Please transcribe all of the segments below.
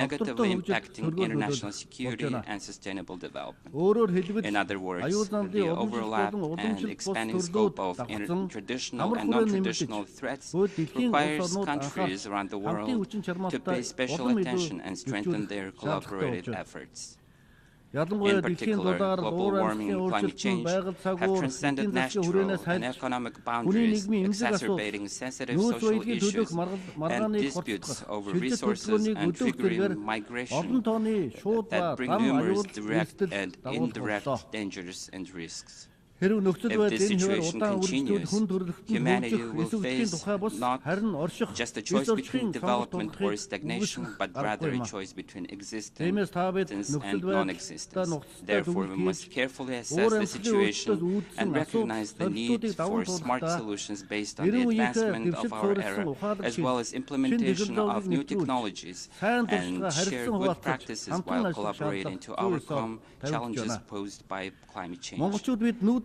negatively impacting international security and sustainable development. In other words, the overlap and expanding scope of traditional and non-traditional threats requires countries around the world to pay special attention and strengthen their collaborative efforts. In particular, global warming and climate change have transcended natural and economic boundaries, exacerbating sensitive social issues and disputes over resources and triggering migration that bring numerous direct and indirect dangers and risks. If this situation continues, humanity will face not just a choice between development or stagnation, but rather a choice between existence and non-existence. Therefore, we must carefully assess the situation and recognize the need for smart solutions based on the advancement of our era, as well as implementation of new technologies, and share good practices while collaborating to overcome challenges posed by climate change.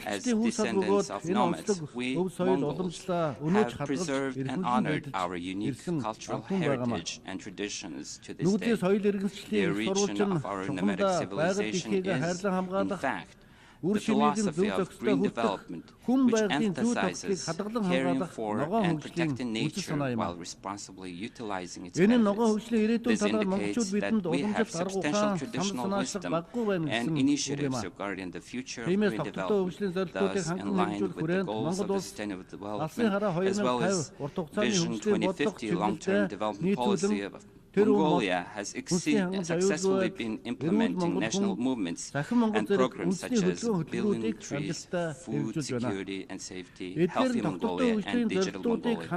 As descendants of nomads, we Mongols have preserved and honored our unique cultural heritage and traditions to this day. The origin of our nomadic civilization is, in fact, the philosophy of green development, which emphasizes caring for and protecting nature while responsibly utilizing its benefits. This indicates that we have substantial traditional wisdom and initiatives regarding the future of green development, thus in line with the goals of sustainable development, as well as Vision 2050 long-term development policy of Mongolia has successfully been implementing national movements and programs such as Building Trees, Food Security and Safety, Healthy Mongolia, and Digital Mongolia.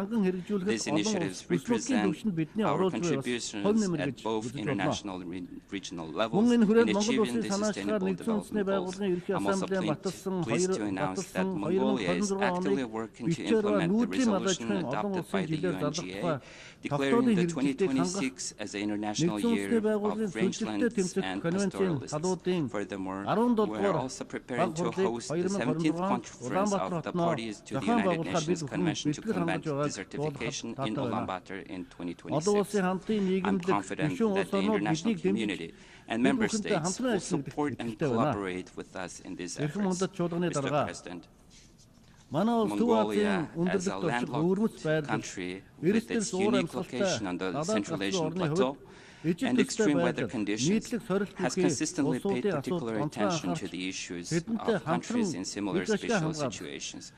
These initiatives represent our contributions at both international and regional levels in achieving the sustainable development goals. I'm also pleased to announce that Mongolia is actively working to implement the resolution adopted by the UNGA, declaring the 2026 as the International Year of Rangelands and Pastoralists. Furthermore, we are also preparing to host the 17th conference of the parties to the United Nations Convention to Combat Desertification in Ulaanbaatar in 2026. I'm confident that the international community and member states will support and collaborate with us in these efforts. Mr. President, Mongolia, as a landlocked country with its unique location on the Central Asian Plateau and extreme weather conditions, has consistently paid particular attention to the issues of countries in similar special situations.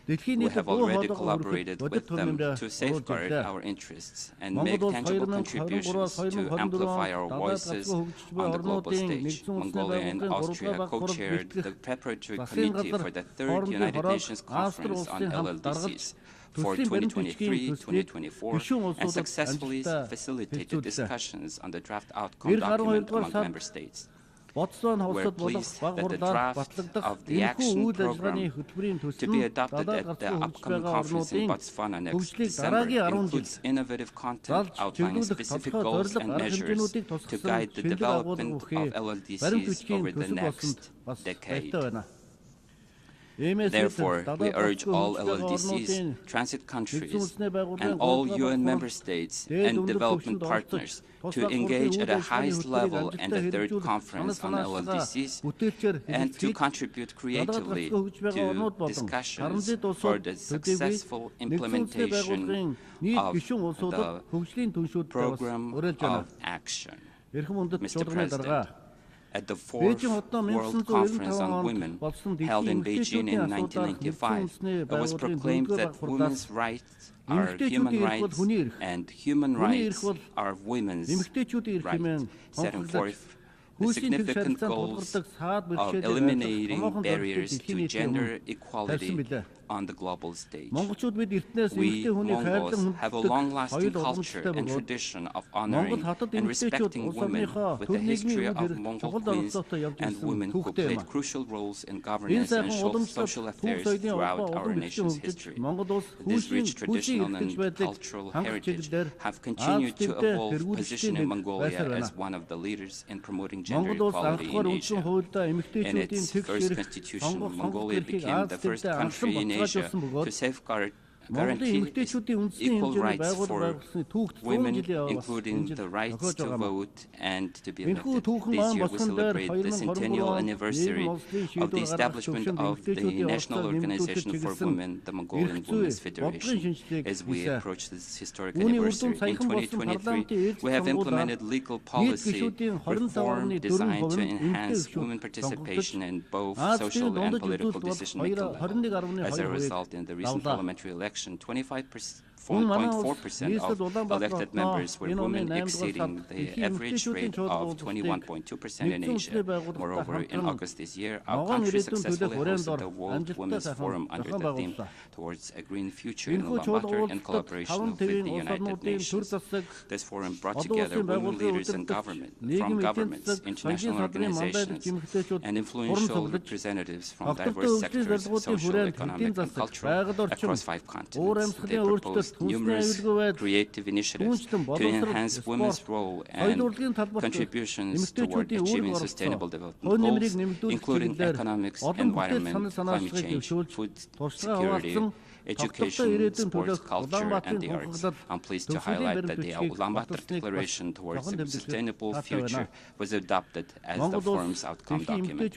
We have already collaborated with them to safeguard our interests and make tangible contributions to amplify our voices on the global stage. Mongolia and Austria co-chaired the preparatory committee for the third United Nations Conference on LLDCs for 2023-2024 and successfully facilitated discussions on the draft outcome document among member states. We're pleased that the draft of the action program to be adopted at the upcoming conference in Botswana next December includes innovative content outlining specific goals and measures to guide the development of LLDCs over the next decade. Therefore, we urge all LLDCs, transit countries, and all UN member states and development partners to engage at the highest level in the third conference on LLDCs and to contribute creatively to discussions for the successful implementation of the program of action. Mr. President, at the Fourth World Conference on Women, held in Beijing in 1995, it was proclaimed that women's rights are human rights and human rights are women's rights, setting forth the significant goals of eliminating barriers to gender equality on the global stage. We Mongols have a long-lasting culture and tradition of honoring and respecting women with a history of Mongol queens and women who played crucial roles in governance and social affairs throughout our nation's history. This rich traditional and cultural heritage have continued to evolve, positioning Mongolia as one of the leaders in promoting gender equality in Asia. In its first constitution, Mongolia became the first country in Asia to safeguard guarantee equal rights for women, including the rights to vote and to be elected. This year we celebrate the centennial anniversary of the establishment of the National Organization for Women, the Mongolian Women's Federation. As we approach this historic anniversary, in 2023, we have implemented legal policy reform designed to enhance women participation in both social and political decision-making level. As a result, in the recent parliamentary election, 4.4% of elected members were women, exceeding the average rate of 21.2% in Asia. Moreover, in August this year, our country successfully hosted the World Women's Forum under the theme "Towards a Green Future" in Ulaanbaatar in collaboration with the United Nations. This forum brought together women leaders and from governments, international organizations, and influential representatives from diverse sectors, social, economic, and cultural, across 5 continents. They proposed numerous creative initiatives to enhance women's role and contributions toward achieving sustainable development goals, including economics, environment, climate change, food security, education, sports, culture, and the arts. I'm pleased to highlight that the Ulaanbaatar Declaration towards a Sustainable Future was adopted as the forum's outcome document.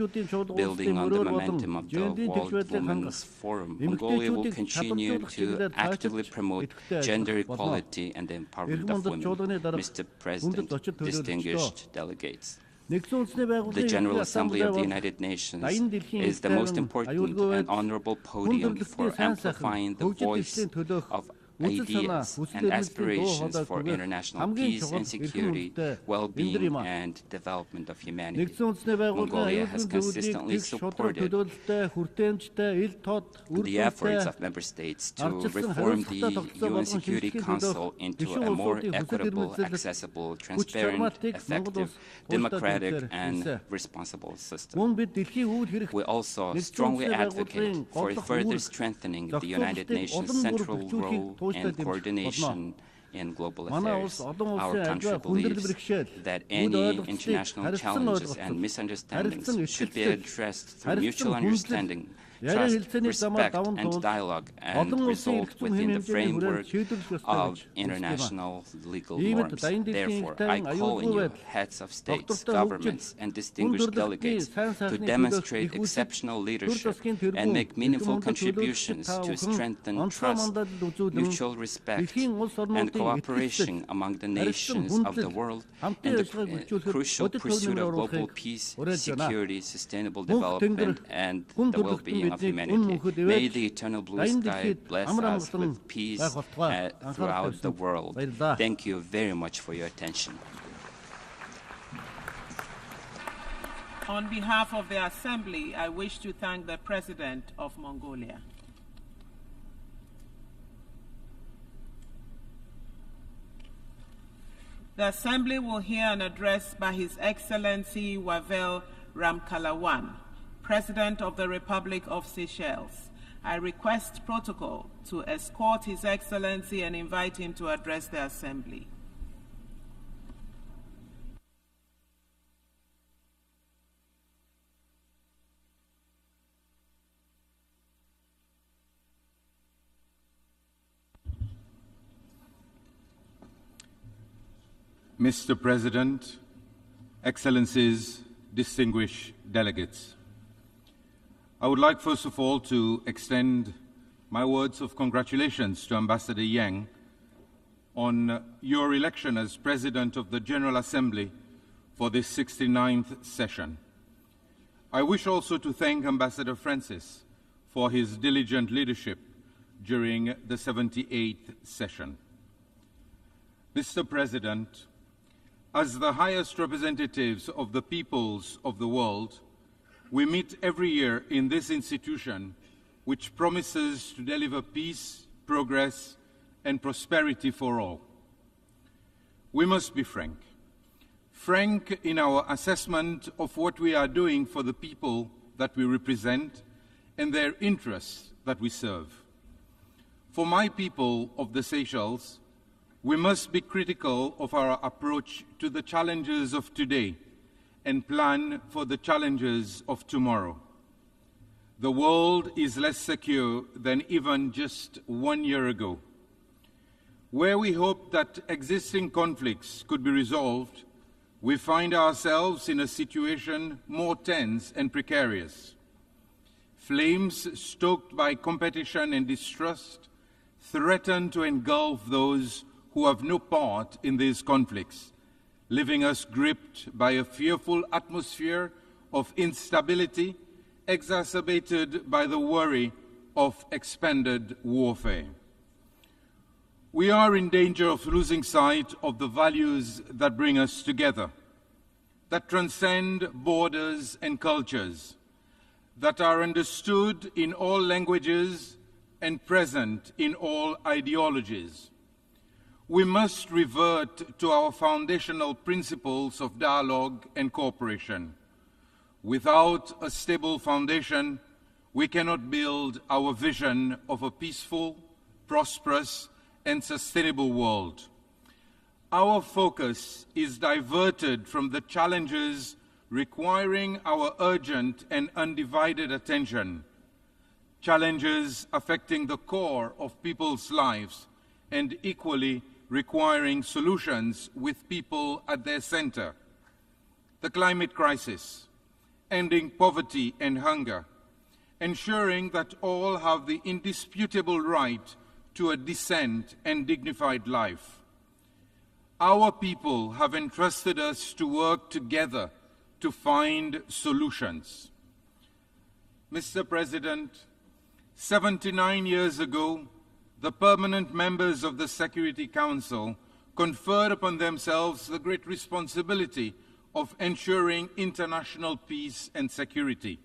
Building on the momentum of the World Women's Forum, Mongolia will continue to actively promote gender equality and the empowerment of women. Mr. President, distinguished delegates, the General Assembly of the United Nations is the most important and honorable podium for amplifying the voice of ideas and aspirations for international peace and security, well-being, and development of humanity. Mongolia has consistently supported the efforts of member states to reform the UN Security Council into a more equitable, accessible, transparent, effective, democratic, and responsible system. We also strongly advocate for further strengthening the United Nations' central role and coordination in global affairs. Our country believes that any international challenges and misunderstandings should be addressed through mutual understanding, trust, respect, and dialogue, and resolved within the framework of international legal norms. Therefore, I call on you, heads of states, governments, and distinguished delegates, to demonstrate exceptional leadership and make meaningful contributions to strengthen trust, mutual respect, and cooperation among the nations of the world in the crucial pursuit of global peace, security, sustainable development, and the well-being of humanity. May the eternal blue sky bless us with peace throughout the world. Thank you very much for your attention. On behalf of the Assembly, I wish to thank the President of Mongolia. The Assembly will hear an address by His Excellency Wavel Ramkalawan, President of the Republic of Seychelles. I request protocol to escort His Excellency and invite him to address the Assembly. Mr. President, Excellencies, distinguished delegates, I would like first of all to extend my words of congratulations to Ambassador Yang on your election as President of the General Assembly for this 69th session. I wish also to thank Ambassador Francis for his diligent leadership during the 78th session. Mr. President, as the highest representatives of the peoples of the world, we meet every year in this institution which promises to deliver peace, progress, and prosperity for all. We must be frank in our assessment of what we are doing for the people that we represent and their interests that we serve. For my people of the Seychelles, we must be critical of our approach to the challenges of today and plan for the challenges of tomorrow. The world is less secure than even just 1 year ago. Where we hoped that existing conflicts could be resolved, we find ourselves in a situation more tense and precarious. Flames stoked by competition and distrust threaten to engulf those who have no part in these conflicts, leaving us gripped by a fearful atmosphere of instability exacerbated by the worry of expanded warfare. We are in danger of losing sight of the values that bring us together, that transcend borders and cultures, that are understood in all languages and present in all ideologies. We must revert to our foundational principles of dialogue and cooperation. Without a stable foundation, we cannot build our vision of a peaceful, prosperous, and sustainable world. Our focus is diverted from the challenges requiring our urgent and undivided attention, challenges affecting the core of people's lives and equally requiring solutions with people at their center. The climate crisis, ending poverty and hunger, ensuring that all have the indisputable right to a decent and dignified life. Our people have entrusted us to work together to find solutions. Mr. President, 79 years ago, the permanent members of the Security Council conferred upon themselves the great responsibility of ensuring international peace and security,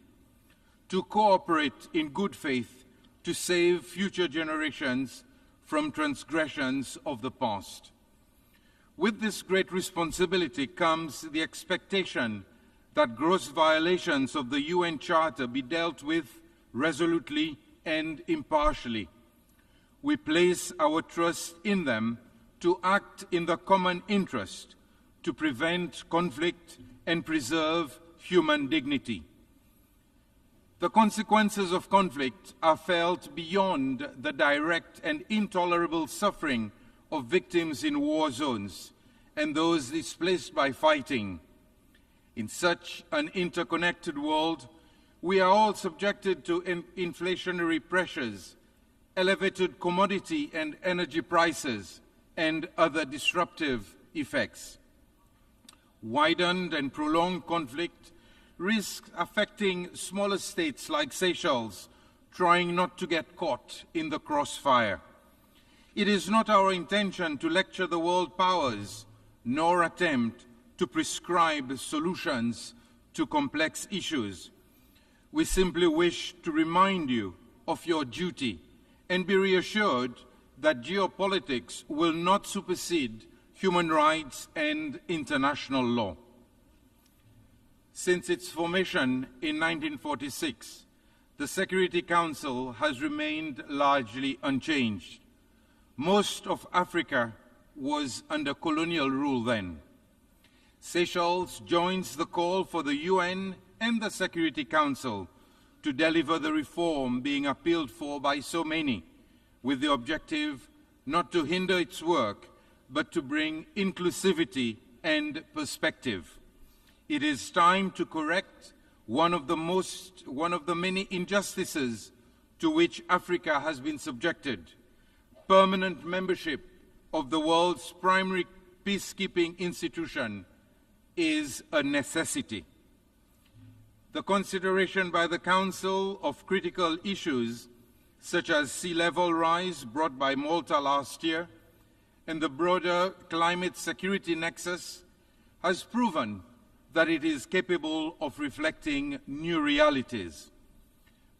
to cooperate in good faith to save future generations from transgressions of the past. With this great responsibility comes the expectation that gross violations of the UN Charter be dealt with resolutely and impartially. We place our trust in them to act in the common interest, to prevent conflict and preserve human dignity. The consequences of conflict are felt beyond the direct and intolerable suffering of victims in war zones and those displaced by fighting. In such an interconnected world, we are all subjected to inflationary pressures, elevated commodity and energy prices, and other disruptive effects. Widened and prolonged conflict risks affecting smaller states like Seychelles, trying not to get caught in the crossfire. It is not our intention to lecture the world powers, nor attempt to prescribe solutions to complex issues. We simply wish to remind you of your duty and be reassured that geopolitics will not supersede human rights and international law. Since its formation in 1946, the Security Council has remained largely unchanged. Most of Africa was under colonial rule then. Seychelles joins the call for the UN and the Security Council to deliver the reform being appealed for by so many, with the objective not to hinder its work, but to bring inclusivity and perspective. It is time to correct one of the many injustices to which Africa has been subjected. Permanent membership of the world's primary peacekeeping institution is a necessity. The consideration by the Council of critical issues such as sea level rise brought by Malta last year and the broader climate security nexus has proven that it is capable of reflecting new realities.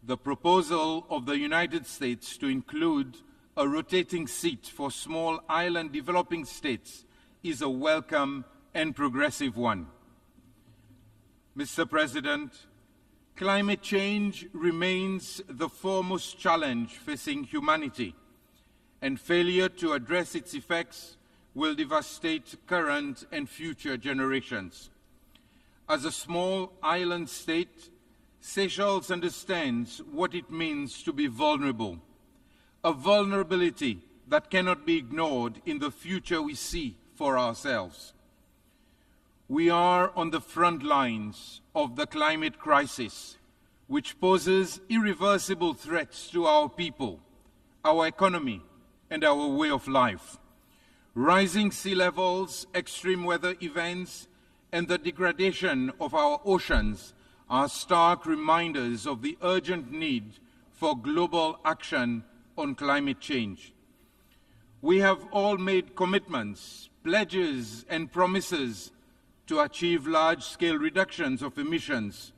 The proposal of the United States to include a rotating seat for small island developing states is a welcome and progressive one. Mr. President, climate change remains the foremost challenge facing humanity, and failure to address its effects will devastate current and future generations. As a small island state, Seychelles understands what it means to be vulnerable, a vulnerability that cannot be ignored in the future we see for ourselves. We are on the front lines of the climate crisis, which poses irreversible threats to our people, our economy, and our way of life. Rising sea levels, extreme weather events, and the degradation of our oceans are stark reminders of the urgent need for global action on climate change. We have all made commitments, pledges, and promises to achieve large-scale reductions of emissions,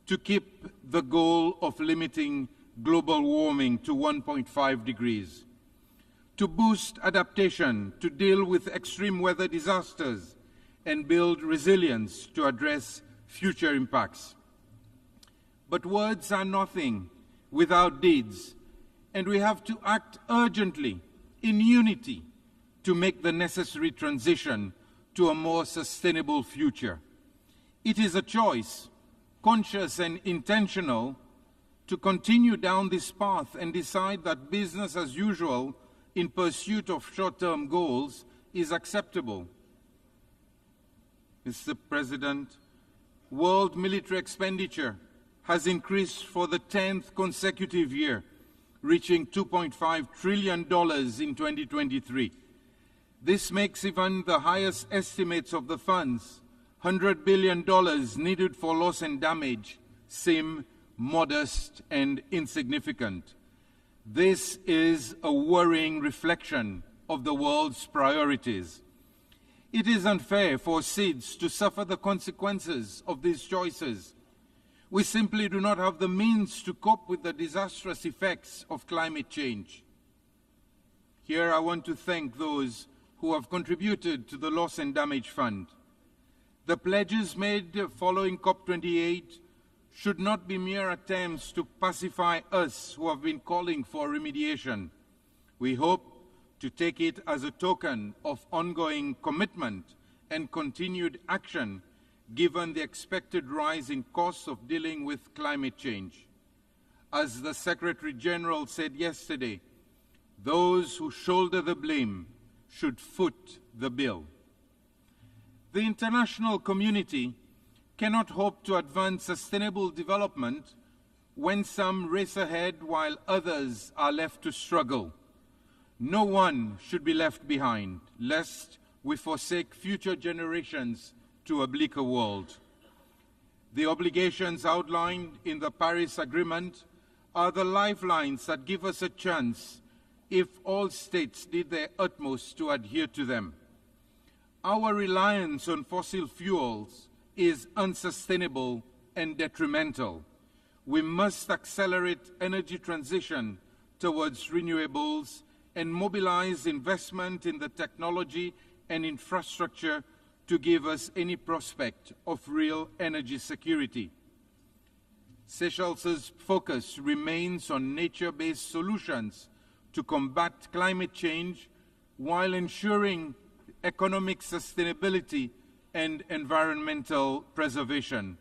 to keep the goal of limiting global warming to 1.5 degrees, to boost adaptation, to deal with extreme weather disasters, and build resilience to address future impacts. But words are nothing without deeds, and we have to act urgently, in unity, to make the necessary transition to a more sustainable future. It is a choice, conscious and intentional, to continue down this path and decide that business as usual in pursuit of short-term goals is acceptable. Mr. President, world military expenditure has increased for the 10th consecutive year, reaching $2.5 trillion in 2023. This makes even the highest estimates of the funds, $100 billion needed for loss and damage, seem modest and insignificant. This is a worrying reflection of the world's priorities. It is unfair for SIDS to suffer the consequences of these choices. We simply do not have the means to cope with the disastrous effects of climate change. Here I want to thank those who have contributed to the Loss and Damage Fund. The pledges made following COP28 should not be mere attempts to pacify us who have been calling for remediation. We hope to take it as a token of ongoing commitment and continued action given the expected rise in costs of dealing with climate change. As the Secretary General said yesterday, those who shoulder the blame should foot the bill. The international community cannot hope to advance sustainable development when some race ahead while others are left to struggle. No one should be left behind, lest we forsake future generations to a bleaker world. The obligations outlined in the Paris Agreement are the lifelines that give us a chance if all states did their utmost to adhere to them. Our reliance on fossil fuels is unsustainable and detrimental. We must accelerate energy transition towards renewables and mobilize investment in the technology and infrastructure to give us any prospect of real energy security. Seychelles' focus remains on nature-based solutions to combat climate change while ensuring economic sustainability and environmental preservation.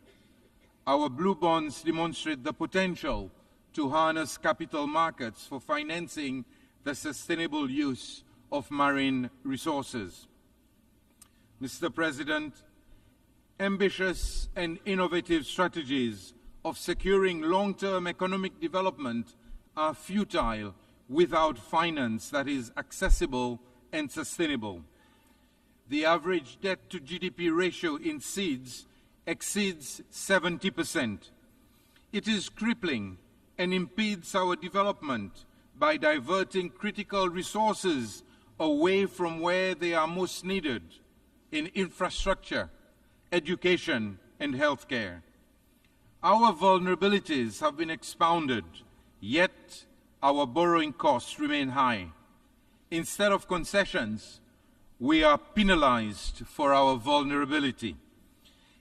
Our blue bonds demonstrate the potential to harness capital markets for financing the sustainable use of marine resources. Mr. President, ambitious and innovative strategies of securing long-term economic development are futile without finance that is accessible and sustainable. The average debt-to-GDP ratio in SIDS exceeds 70%. It is crippling and impedes our development by diverting critical resources away from where they are most needed, in infrastructure, education, and healthcare. Our vulnerabilities have been expounded, yet our borrowing costs remain high. Instead of concessions, we are penalized for our vulnerability.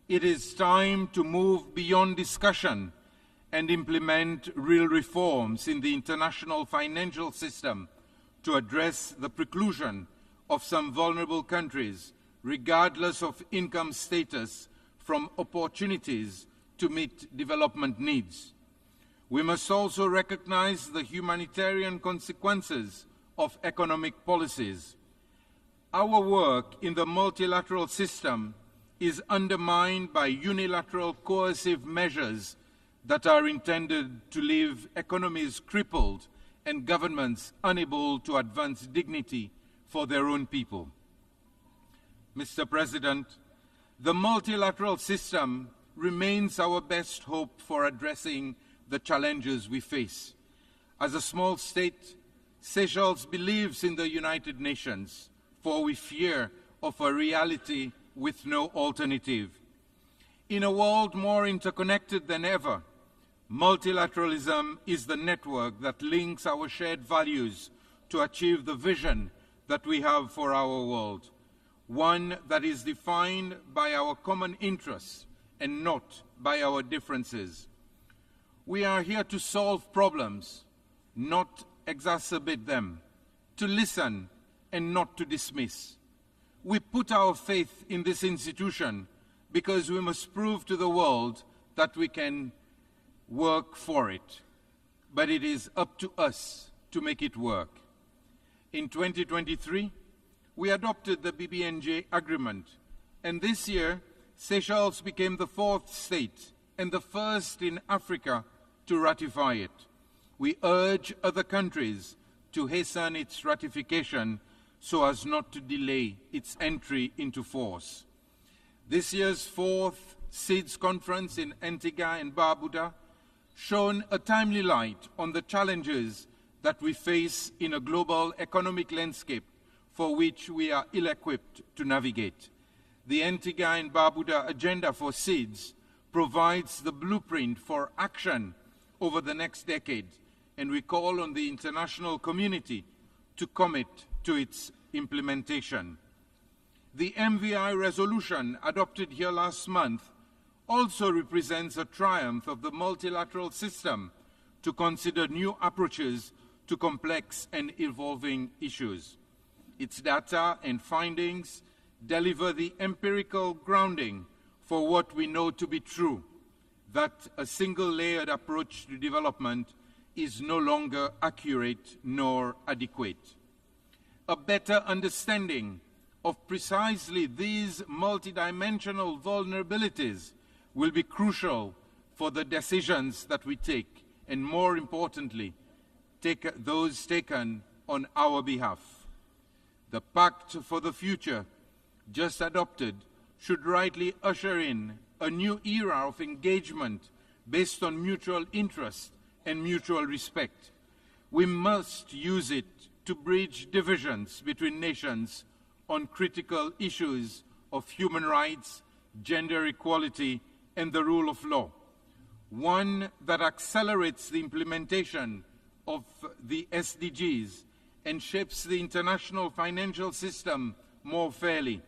It is time to move beyond discussion and implement real reforms in the international financial system to address the preclusion of some vulnerable countries, regardless of income status, from opportunities to meet development needs. We must also recognize the humanitarian consequences of economic policies. Our work in the multilateral system is undermined by unilateral coercive measures that are intended to leave economies crippled and governments unable to advance dignity for their own people. Mr. President, the multilateral system remains our best hope for addressing the challenges we face. As a small state, Seychelles believes in the United Nations, for we fear of a reality with no alternative. In a world more interconnected than ever, multilateralism is the network that links our shared values to achieve the vision that we have for our world, one that is defined by our common interests and not by our differences. We are here to solve problems, not exacerbate them, to listen and not to dismiss. We put our faith in this institution because we must prove to the world that we can work for it, but it is up to us to make it work. In 2023, we adopted the BBNJ agreement, and this year, Seychelles became the 4th state and the first in Africa to ratify it. We urge other countries to hasten its ratification so as not to delay its entry into force. This year's 4th SEEDS conference in Antigua and Barbuda shone a timely light on the challenges that we face in a global economic landscape for which we are ill-equipped to navigate. The Antigua and Barbuda agenda for SEEDS provides the blueprint for action over the next decade, and we call on the international community to commit to its implementation. The MVI resolution adopted here last month also represents a triumph of the multilateral system to consider new approaches to complex and evolving issues. Its data and findings deliver the empirical grounding for what we know to be true, that a single-layered approach to development is no longer accurate nor adequate. A better understanding of precisely these multidimensional vulnerabilities will be crucial for the decisions that we take, and more importantly, those taken on our behalf. The Pact for the Future, just adopted, should rightly usher in a new era of engagement based on mutual interest and mutual respect. We must use it to bridge divisions between nations on critical issues of human rights, gender equality, and the rule of law. One that accelerates the implementation of the SDGs and shapes the international financial system more fairly.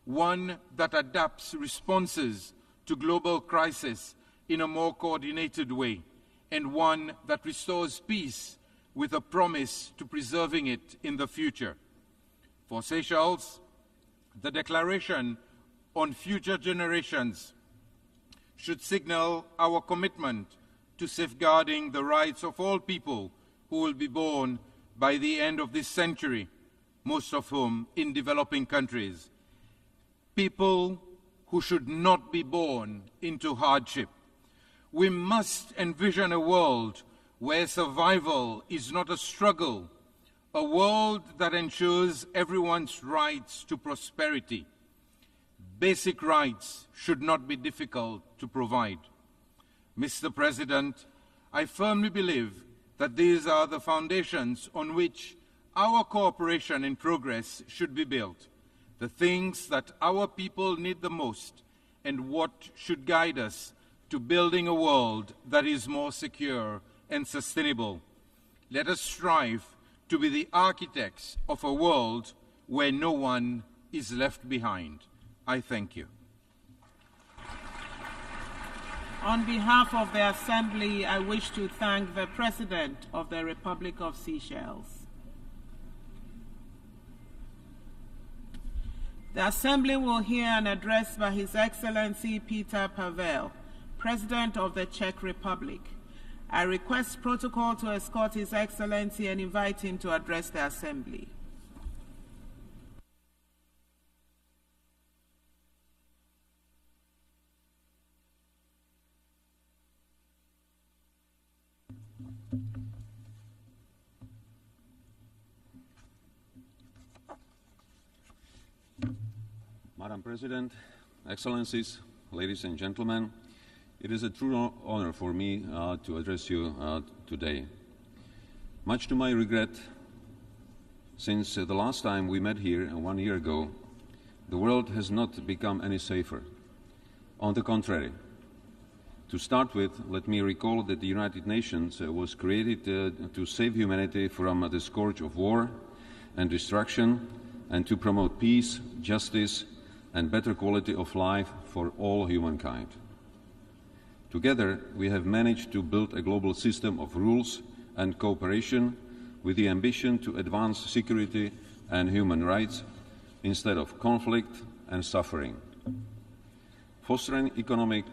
One that adapts responses to global crisis in a more coordinated way, and one that restores peace with a promise to preserving it in the future. For Seychelles, the Declaration on Future Generations should signal our commitment to safeguarding the rights of all people who will be born by the end of this century, most of whom in developing countries. People who should not be born into hardship. We must envision a world where survival is not a struggle, a world that ensures everyone's rights to prosperity. Basic rights should not be difficult to provide. Mr. President, I firmly believe that these are the foundations on which our cooperation and progress should be built, the things that our people need the most, and what should guide us to building a world that is more secure and sustainable. Let us strive to be the architects of a world where no one is left behind. I thank you. On behalf of the Assembly, I wish to thank the President of the Republic of Seychelles. The Assembly will hear an address by His Excellency Peter Pavel, President of the Czech Republic. I request protocol to escort His Excellency and invite him to address the Assembly. Madam President, Excellencies, ladies and gentlemen, it is a true honor for me to address you today. Much to my regret, since the last time we met here 1 year ago, the world has not become any safer. On the contrary. To start with, let me recall that the United Nations was created to save humanity from the scourge of war and destruction and to promote peace, justice, and better quality of life for all humankind. Together, we have managed to build a global system of rules and cooperation with the ambition to advance security and human rights instead of conflict and suffering, fostering economic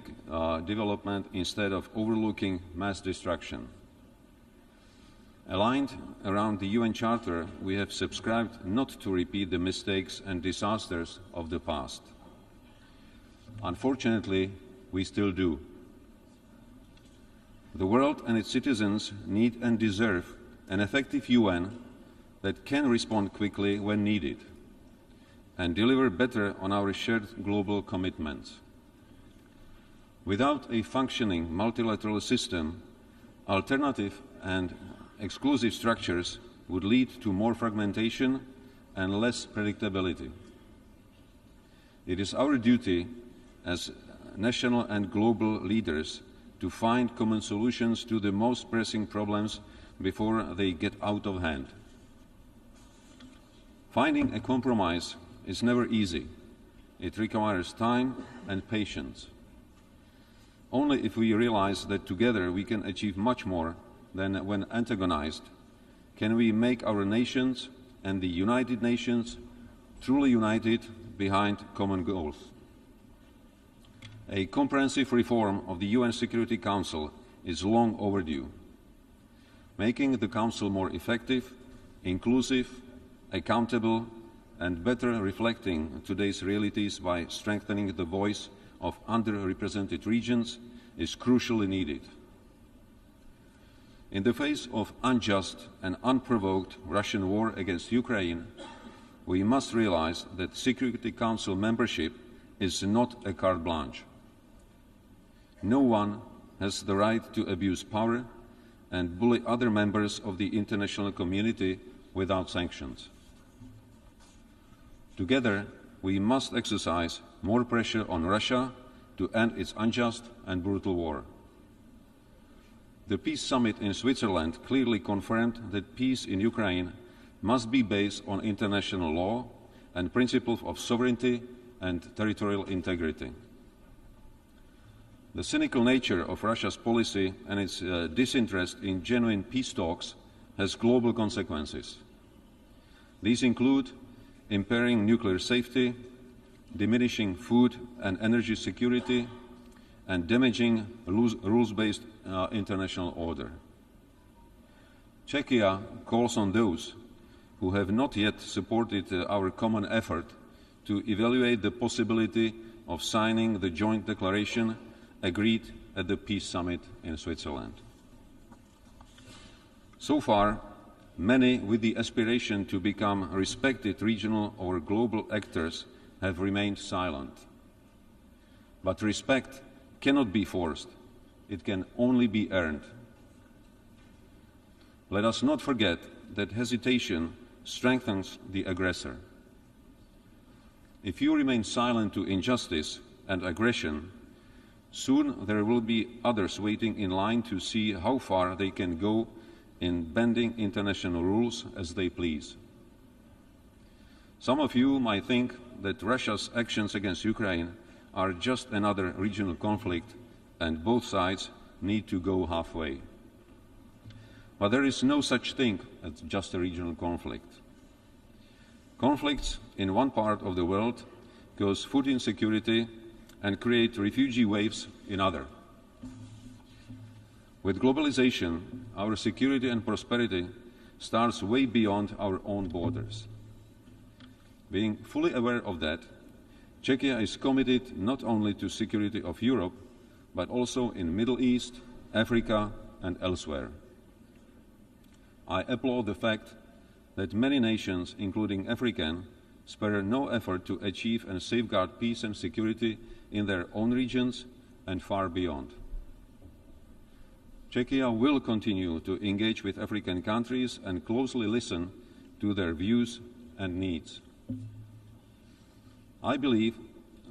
development instead of overlooking mass destruction. Aligned around the UN Charter, we have subscribed not to repeat the mistakes and disasters of the past. Unfortunately, we still do. The world and its citizens need and deserve an effective UN that can respond quickly when needed and deliver better on our shared global commitments. Without a functioning multilateral system, alternative and exclusive structures would lead to more fragmentation and less predictability. It is our duty as national and global leaders to find common solutions to the most pressing problems before they get out of hand. Finding a compromise is never easy. It requires time and patience. Only if we realize that together we can achieve much more than when antagonized, can we make our nations and the United Nations truly united behind common goals. A comprehensive reform of the UN Security Council is long overdue. Making the Council more effective, inclusive, accountable, and better reflecting today's realities by strengthening the voice of underrepresented regions is crucially needed. In the face of unjust and unprovoked Russian war against Ukraine, we must realize that Security Council membership is not a carte blanche. No one has the right to abuse power and bully other members of the international community without sanctions. Together, we must exercise more pressure on Russia to end its unjust and brutal war. The Peace Summit in Switzerland clearly confirmed that peace in Ukraine must be based on international law and principles of sovereignty and territorial integrity. The cynical nature of Russia's policy and its disinterest in genuine peace talks has global consequences. These include impairing nuclear safety, diminishing food and energy security, and damaging rules-based international order. Czechia calls on those who have not yet supported our common effort to evaluate the possibility of signing the joint declaration agreed at the Peace Summit in Switzerland. So far, many with the aspiration to become respected regional or global actors have remained silent. But respect cannot be forced. It can only be earned. Let us not forget that hesitation strengthens the aggressor. If you remain silent to injustice and aggression, soon there will be others waiting in line to see how far they can go in bending international rules as they please. Some of you might think that Russia's actions against Ukraine are just another regional conflict and both sides need to go halfway. But there is no such thing as just a regional conflict. Conflicts in one part of the world cause food insecurity and create refugee waves in others. With globalization, our security and prosperity starts way beyond our own borders. Being fully aware of that, Czechia is committed not only to security of Europe, but also in Middle East, Africa, and elsewhere. I applaud the fact that many nations, including African, spare no effort to achieve and safeguard peace and security in their own regions and far beyond. Czechia will continue to engage with African countries and closely listen to their views and needs. I believe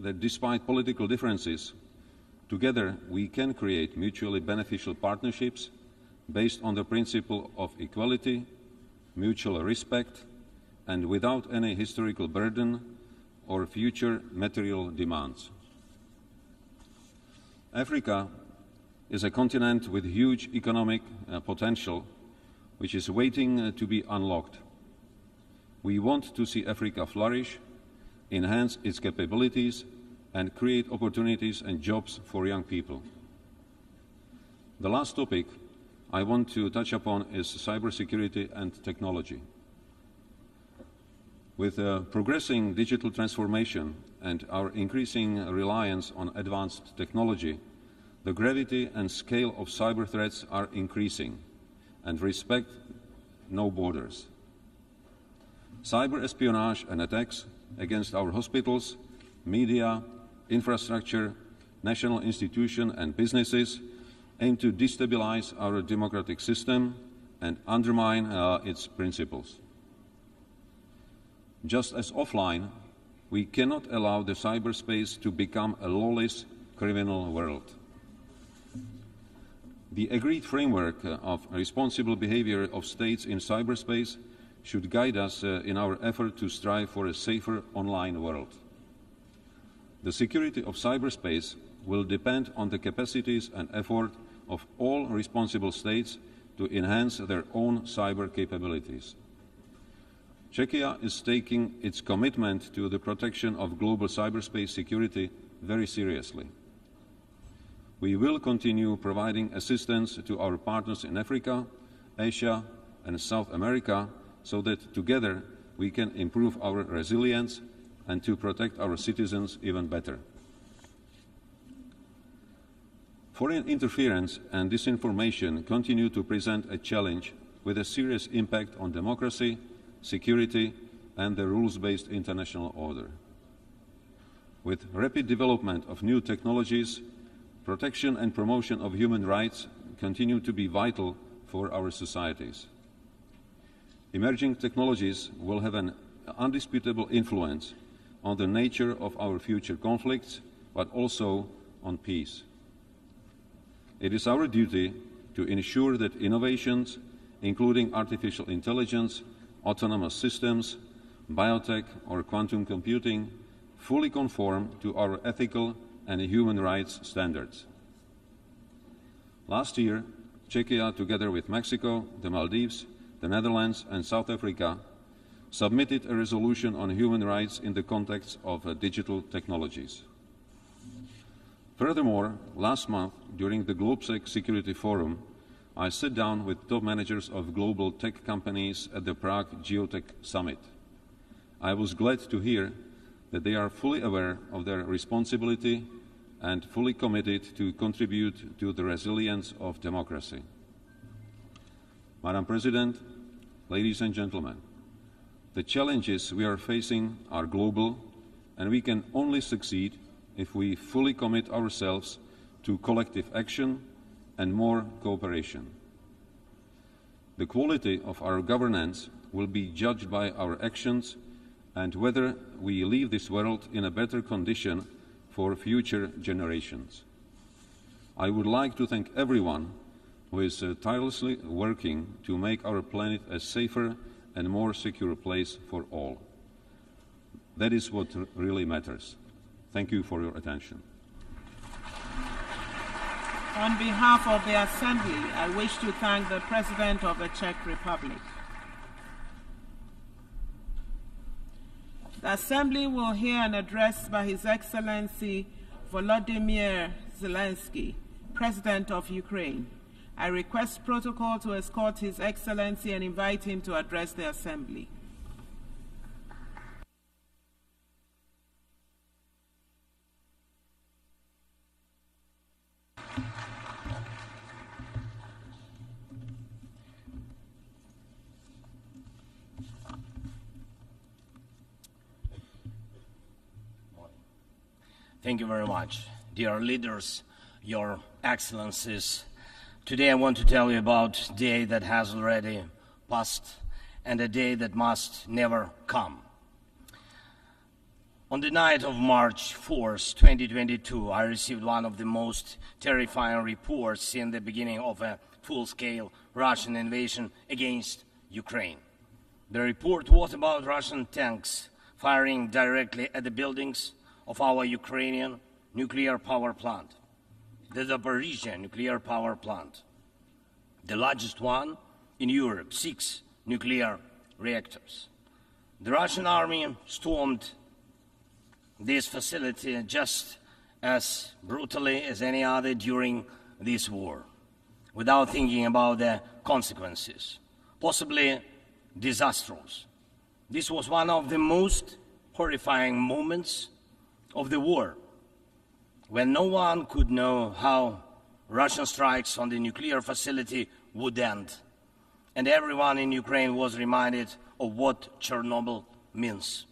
that despite political differences, together we can create mutually beneficial partnerships based on the principle of equality, mutual respect, and without any historical burden or future material demands. Africa is a continent with huge economic potential, which is waiting to be unlocked. We want to see Africa flourish, enhance its capabilities, and create opportunities and jobs for young people. The last topic I want to touch upon is cybersecurity and technology. With progressing digital transformation and our increasing reliance on advanced technology, the gravity and scale of cyber threats are increasing and respect no borders. Cyber espionage and attacks against our hospitals, media, infrastructure, national institutions and businesses aim to destabilize our democratic system and undermine its principles. Just as offline, we cannot allow the cyberspace to become a lawless criminal world. The agreed framework of responsible behavior of states in cyberspace should guide us in our effort to strive for a safer online world. The security of cyberspace will depend on the capacities and effort of all responsible states to enhance their own cyber capabilities. Czechia is taking its commitment to the protection of global cyberspace security very seriously. We will continue providing assistance to our partners in Africa, Asia, and South America so that together we can improve our resilience and to protect our citizens even better. Foreign interference and disinformation continue to present a challenge with a serious impact on democracy, security, and the rules-based international order. With rapid development of new technologies, protection and promotion of human rights continue to be vital for our societies. Emerging technologies will have an undisputable influence on the nature of our future conflicts, but also on peace. It is our duty to ensure that innovations, including artificial intelligence, autonomous systems, biotech, or quantum computing, fully conform to our ethical and human rights standards. Last year, Czechia, together with Mexico, the Maldives, the Netherlands, and South Africa, submitted a resolution on human rights in the context of digital technologies. Furthermore, last month, during the GlobeSec Security Forum, I sat down with top managers of global tech companies at the Prague Geotech Summit. I was glad to hear that they are fully aware of their responsibility and fully committed to contribute to the resilience of democracy. Madam President, ladies and gentlemen, the challenges we are facing are global, and we can only succeed if we fully commit ourselves to collective action and more cooperation. The quality of our governance will be judged by our actions and whether we leave this world in a better condition for future generations. I would like to thank everyone who is tirelessly working to make our planet a safer and more secure place for all. That is what really matters. Thank you for your attention. On behalf of the Assembly, I wish to thank the President of the Czech Republic. The Assembly will hear an address by His Excellency Volodymyr Zelensky, President of Ukraine. I request protocol to escort His Excellency and invite him to address the Assembly. Thank you very much. Dear leaders, Your Excellencies, today I want to tell you about a day that has already passed and a day that must never come. On the night of March 4th, 2022, I received one of the most terrifying reports since the beginning of a full-scale Russian invasion against Ukraine. The report was about Russian tanks firing directly at the buildings of our Ukrainian nuclear power plant, the Zaporizhzhia nuclear power plant, the largest one in Europe, 6 nuclear reactors. The Russian army stormed this facility just as brutally as any other during this war, without thinking about the consequences, possibly disastrous. This was one of the most horrifying moments of the war, when no one could know how Russian strikes on the nuclear facility would end, and everyone in Ukraine was reminded of what Chernobyl means.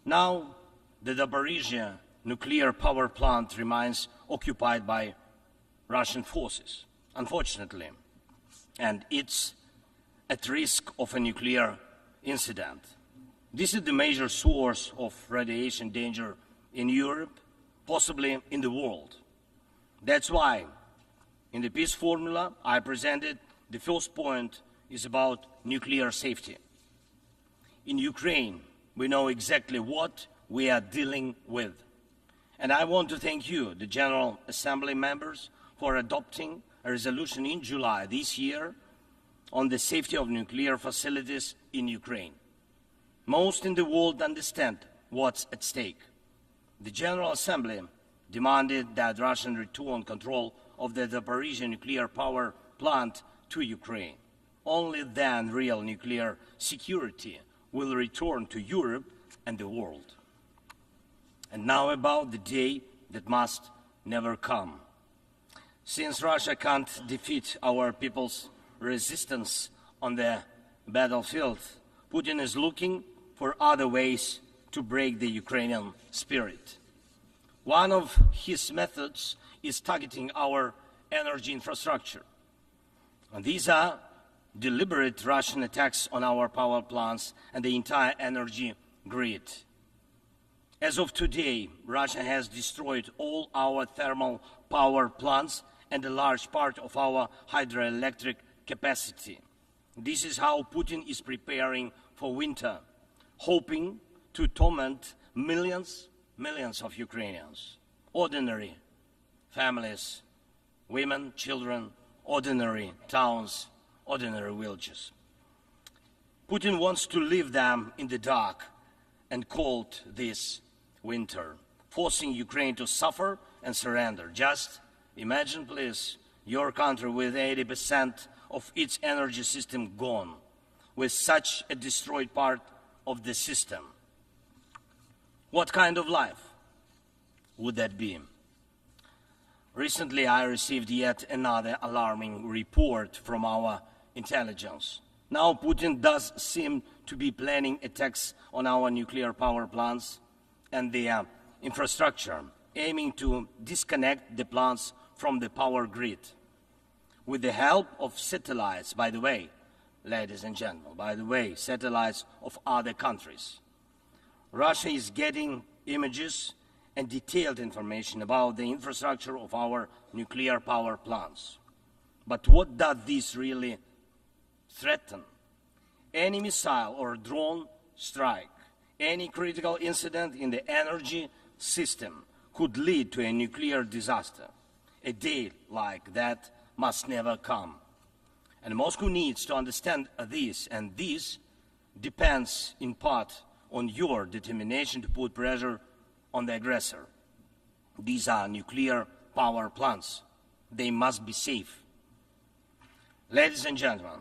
Now, the Zaporizhzhia nuclear power plant remains occupied by Russian forces, unfortunately, and it's at risk of a nuclear incident. This is the major source of radiation danger in Europe, possibly in the world. That's why, in the peace formula I presented, the first point is about nuclear safety. In Ukraine, we know exactly what we are dealing with. And I want to thank you, the General Assembly members, for adopting a resolution in July this year on the safety of nuclear facilities in Ukraine. Most in the world understand what's at stake. The General Assembly demanded that Russian return control of the Zaporizhzhia nuclear power plant to Ukraine. Only then real nuclear security will return to Europe and the world. And now about the day that must never come. Since Russia can't defeat our people's resistance on the battlefield, Putin is looking for other ways to break the Ukrainian spirit. One of his methods is targeting our energy infrastructure. And these are deliberate Russian attacks on our power plants and the entire energy grid. As of today, Russia has destroyed all our thermal power plants and a large part of our hydroelectric capacity. This is how Putin is preparing for winter, hoping to torment millions of Ukrainians, ordinary families, women, children, ordinary towns, ordinary villages. Putin wants to leave them in the dark and cold this winter, forcing Ukraine to suffer and surrender. Just imagine, please, your country with 80% of its energy system gone, with such a destroyed part of the system. What kind of life would that be? Recently, I received yet another alarming report from our intelligence. Now Putin does seem to be planning attacks on our nuclear power plants and the infrastructure, aiming to disconnect the plants from the power grid. With the help of satellites, by the way, ladies and gentlemen, satellites of other countries. Russia is getting images and detailed information about the infrastructure of our nuclear power plants. But what does this really threaten? Any missile or drone strike, any critical incident in the energy system could lead to a nuclear disaster. A day like that must never come. And Moscow needs to understand this, and this depends in part on your determination to put pressure on the aggressor. These are nuclear power plants. They must be safe. Ladies and gentlemen,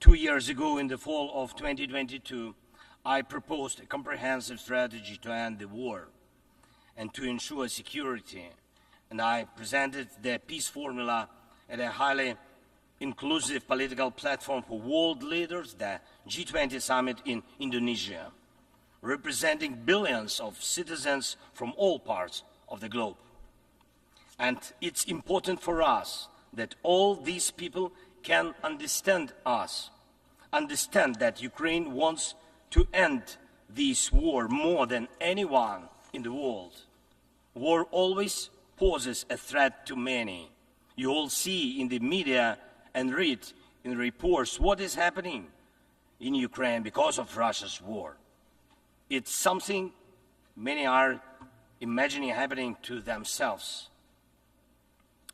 2 years ago in the fall of 2022, I proposed a comprehensive strategy to end the war and to ensure security, and I presented the peace formula at a highly inclusive political platform for world leaders, the G20 summit in Indonesia, representing billions of citizens from all parts of the globe. And it's important for us that all these people can understand us, understand that Ukraine wants to end this war more than anyone in the world. War always poses a threat to many. You all see in the media and read in reports what is happening in Ukraine because of Russia's war. It's something many are imagining happening to themselves.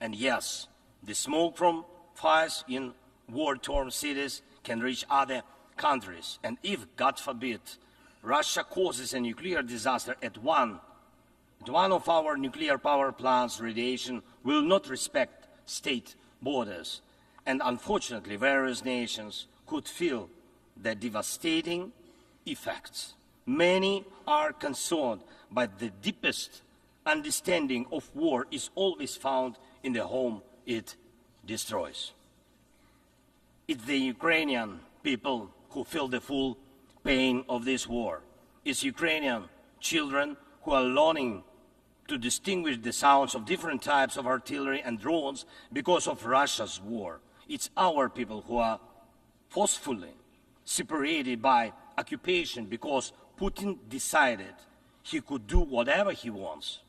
And yes, the smoke from fires in war-torn cities can reach other countries. And if, God forbid, Russia causes a nuclear disaster at one of our nuclear power plants, radiation will not respect state borders. And unfortunately, various nations could feel the devastating effects. Many are concerned, but the deepest understanding of war is always found in the home it destroys. It's the Ukrainian people who feel the full pain of this war. It's Ukrainian children who are learning to distinguish the sounds of different types of artillery and drones because of Russia's war. It's our people who are forcefully separated by occupation because Putin decided he could do whatever he wants.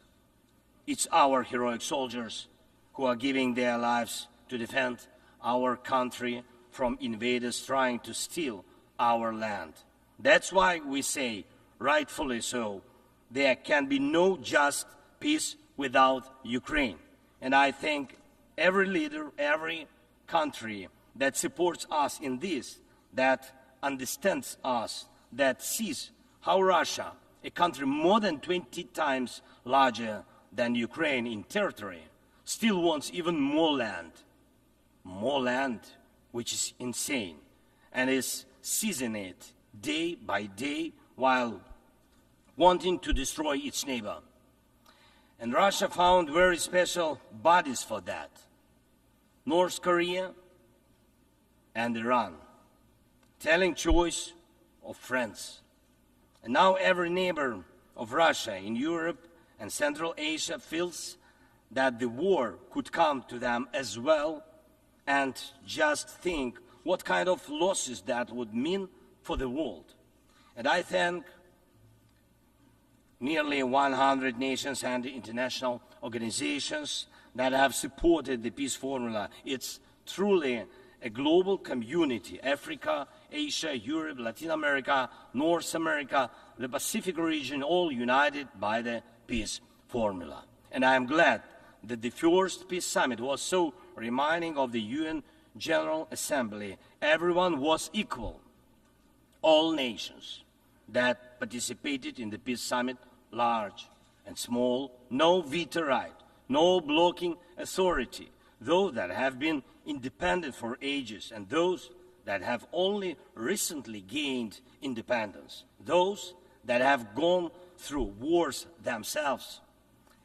It's our heroic soldiers who are giving their lives to defend our country from invaders trying to steal our land. That's why we say, rightfully so, there can be no just peace without Ukraine. And I thank every leader, every country that supports us in this, that understands us, that sees how Russia, a country more than 20 times larger than Ukraine in territory, still wants even more land, which is insane, and is seizing it day by day while wanting to destroy its neighbor. And Russia found very special bodies for that. North Korea and Iran, telling choice of friends. And now every neighbor of Russia in Europe and Central Asia feels that the war could come to them as well, and just think what kind of losses that would mean for the world. And I thank nearly 100 nations and international organizations that have supported the peace formula. It's truly a global community: Africa, Asia, Europe, Latin America, North America, the Pacific region, all united by the peace formula. And I am glad that the first peace summit was so reminding of the UN General Assembly. Everyone was equal. All nations that participated in the peace summit, large and small, no veto right, no blocking authority, those that have been independent for ages and those that have only recently gained independence, those that have gone through wars themselves,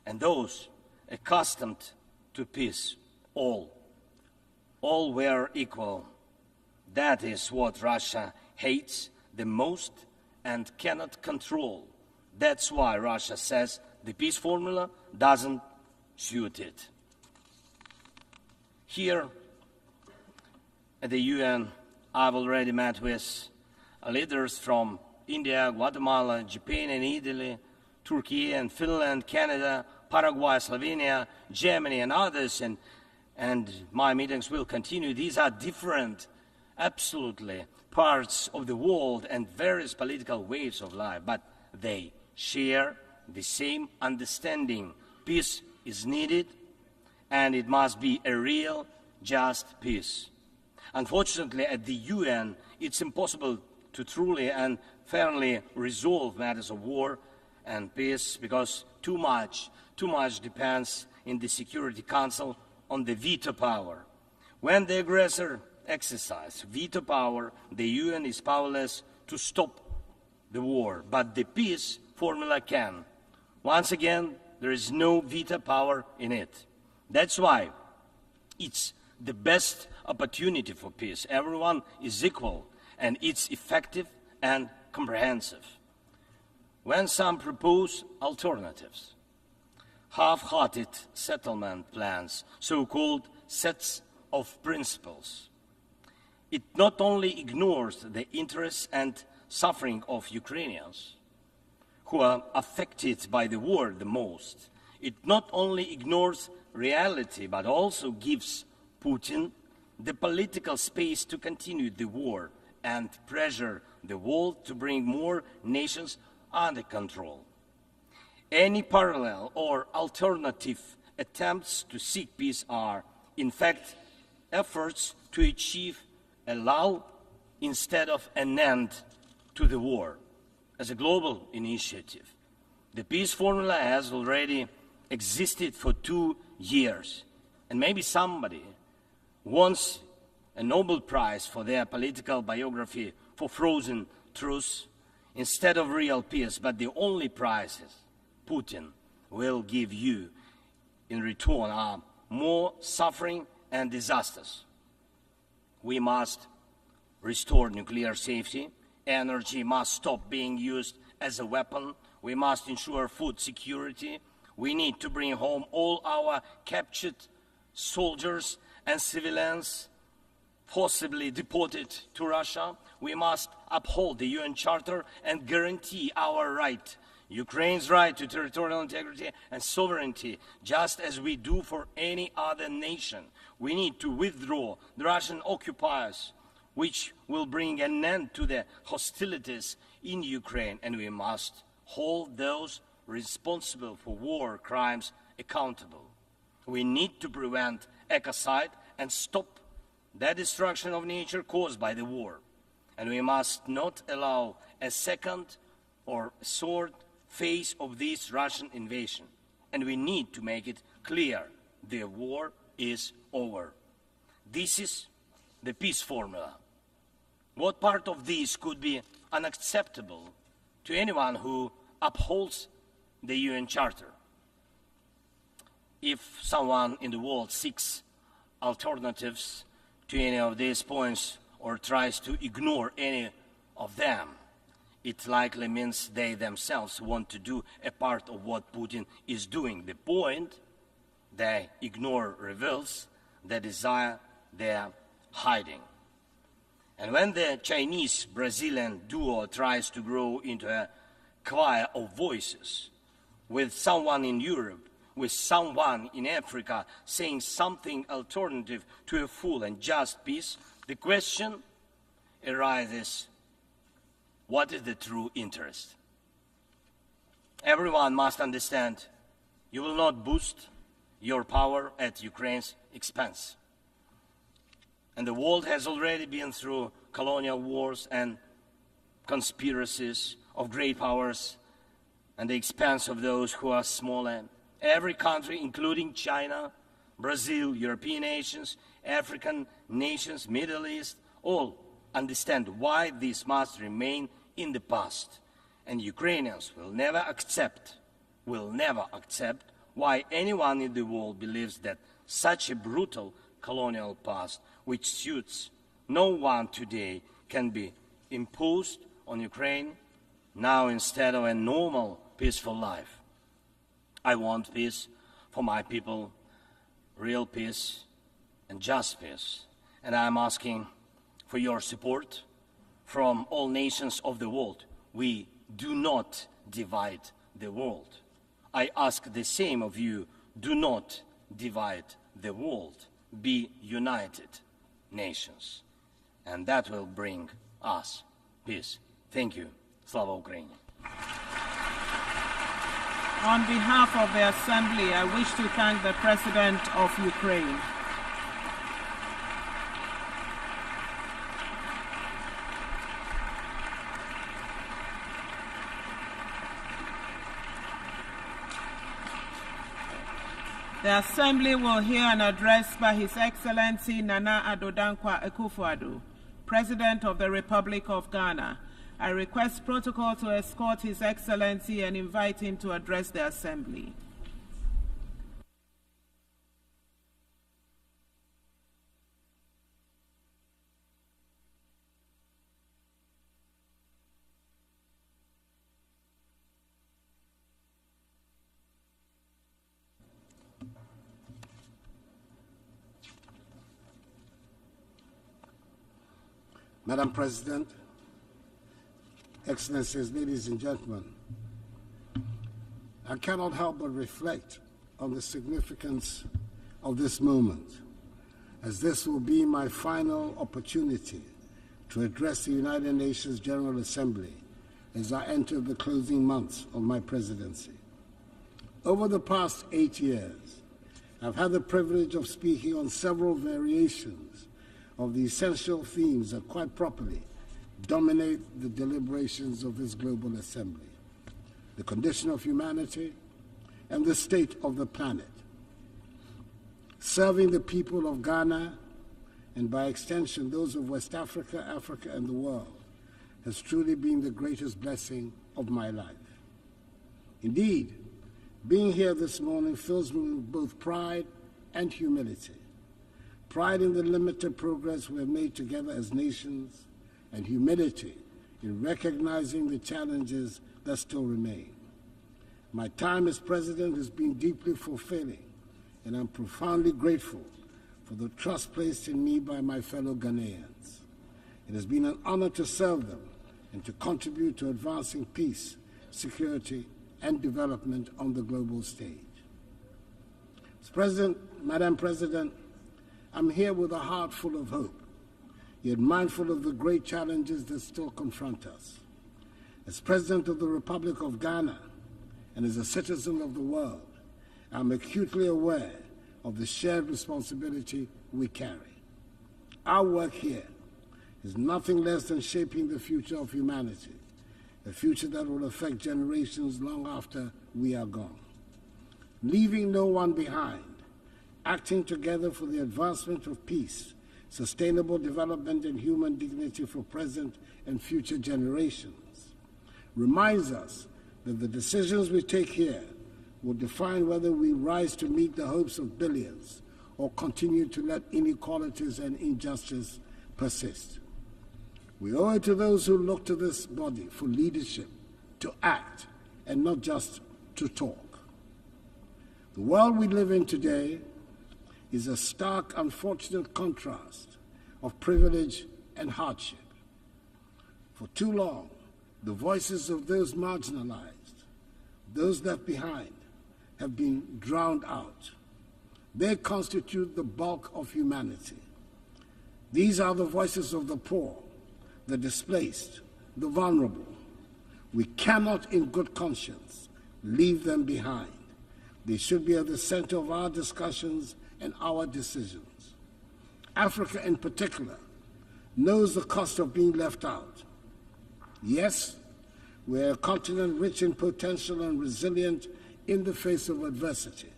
and those accustomed to peace, all were equal. That is what Russia hates the most and cannot control. That's why Russia says the peace formula doesn't suit it. Here at the UN, I've already met with leaders from India, Guatemala, Japan and Italy, Turkey and Finland, Canada, Paraguay, Slovenia, Germany and others, and my meetings will continue. These are different, absolutely, parts of the world and various political waves of life, but they share the same understanding. Peace is needed, and it must be a real, just peace. Unfortunately, at the UN, it's impossible to truly and fairly resolve matters of war and peace because too much depends in the Security Council on the veto power. When the aggressor exercises veto power, the UN is powerless to stop the war, but the peace formula can. Once again, there is no veto power in it. That's why it's the best opportunity for peace. Everyone is equal, and it's effective and comprehensive. When some propose alternatives, half-hearted settlement plans, so-called sets of principles, it not only ignores the interests and suffering of Ukrainians, who are affected by the war the most. It not only ignores reality, but also gives Putin the political space to continue the war and pressure the world to bring more nations under control. Any parallel or alternative attempts to seek peace are, in fact, efforts to achieve a lull instead of an end to the war. As a global initiative, the peace formula has already existed for 2 years, and maybe somebody wants a Nobel Prize for their political biography for frozen truth instead of real peace, but the only prizes Putin will give you in return are more suffering and disasters. We must restore nuclear safety. Energy must stop being used as a weapon. We must ensure food security. We need to bring home all our captured soldiers and civilians forcibly deported to Russia. We must uphold the UN Charter and guarantee our right, Ukraine's right to territorial integrity and sovereignty, just as we do for any other nation. We need to withdraw the Russian occupiers, which will bring an end to the hostilities in Ukraine, and we must hold those responsible for war crimes accountable. We need to prevent ecocide and stop the destruction of nature caused by the war. And we must not allow a second or third phase of this Russian invasion. And we need to make it clear the war is over. This is the peace formula. What part of this could be unacceptable to anyone who upholds the UN Charter? If someone in the world seeks alternatives to any of these points or tries to ignore any of them, it likely means they themselves want to do a part of what Putin is doing. The point they ignore reveals the desire they're hiding. And when the Chinese-Brazilian duo tries to grow into a choir of voices, with someone in Europe, with someone in Africa saying something alternative to a full and just peace, the question arises, what is the true interest? Everyone must understand you will not boost your power at Ukraine's expense. And the world has already been through colonial wars and conspiracies of great powers at the expense of those who are smaller. Every country, including China, Brazil, European nations, African nations, Middle East, all understand why this must remain in the past. And Ukrainians will never accept why anyone in the world believes that such a brutal colonial past, which suits no one today, can be imposed on Ukraine now instead of a normal, peaceful life. I want peace for my people, real peace and just peace. And I'm asking for your support from all nations of the world. We do not divide the world. I ask the same of you, do not divide the world. Be united nations. And that will bring us peace. Thank you. Slava Ukraini. On behalf of the Assembly, I wish to thank the President of Ukraine. The Assembly will hear an address by His Excellency Nana Addo Dankwa Akufo-Addo, President of the Republic of Ghana. I request protocol to escort His Excellency and invite him to address the Assembly. Madam President, Excellencies, ladies and gentlemen, I cannot help but reflect on the significance of this moment, as this will be my final opportunity to address the United Nations General Assembly as I enter the closing months of my presidency. Over the past 8 years, I've had the privilege of speaking on several variations of the essential themes that quite properly dominate the deliberations of this global assembly: the condition of humanity and the state of the planet. Serving the people of Ghana, and by extension those of West Africa, Africa, and the world, has truly been the greatest blessing of my life. Indeed, being here this morning fills me with both pride and humility. Pride in the limited progress we have made together as nations, and humility in recognizing the challenges that still remain. My time as president has been deeply fulfilling, and I'm profoundly grateful for the trust placed in me by my fellow Ghanaians. It has been an honor to serve them and to contribute to advancing peace, security, and development on the global stage. Madam President, I'm here with a heart full of hope, yet mindful of the great challenges that still confront us. As President of the Republic of Ghana and as a citizen of the world, I'm acutely aware of the shared responsibility we carry. Our work here is nothing less than shaping the future of humanity, a future that will affect generations long after we are gone. Leaving no one behind, acting together for the advancement of peace, sustainable development, and human dignity for present and future generations, reminds us that the decisions we take here will define whether we rise to meet the hopes of billions or continue to let inequalities and injustice persist. We owe it to those who look to this body for leadership to act and not just to talk. The world we live in today is a stark, unfortunate contrast of privilege and hardship. For too long, the voices of those marginalized, those left behind, have been drowned out. They constitute the bulk of humanity. These are the voices of the poor, the displaced, the vulnerable. We cannot, in good conscience, leave them behind. They should be at the center of our discussions and our decisions. Africa, in particular, knows the cost of being left out. Yes, we're a continent rich in potential and resilient in the face of adversity,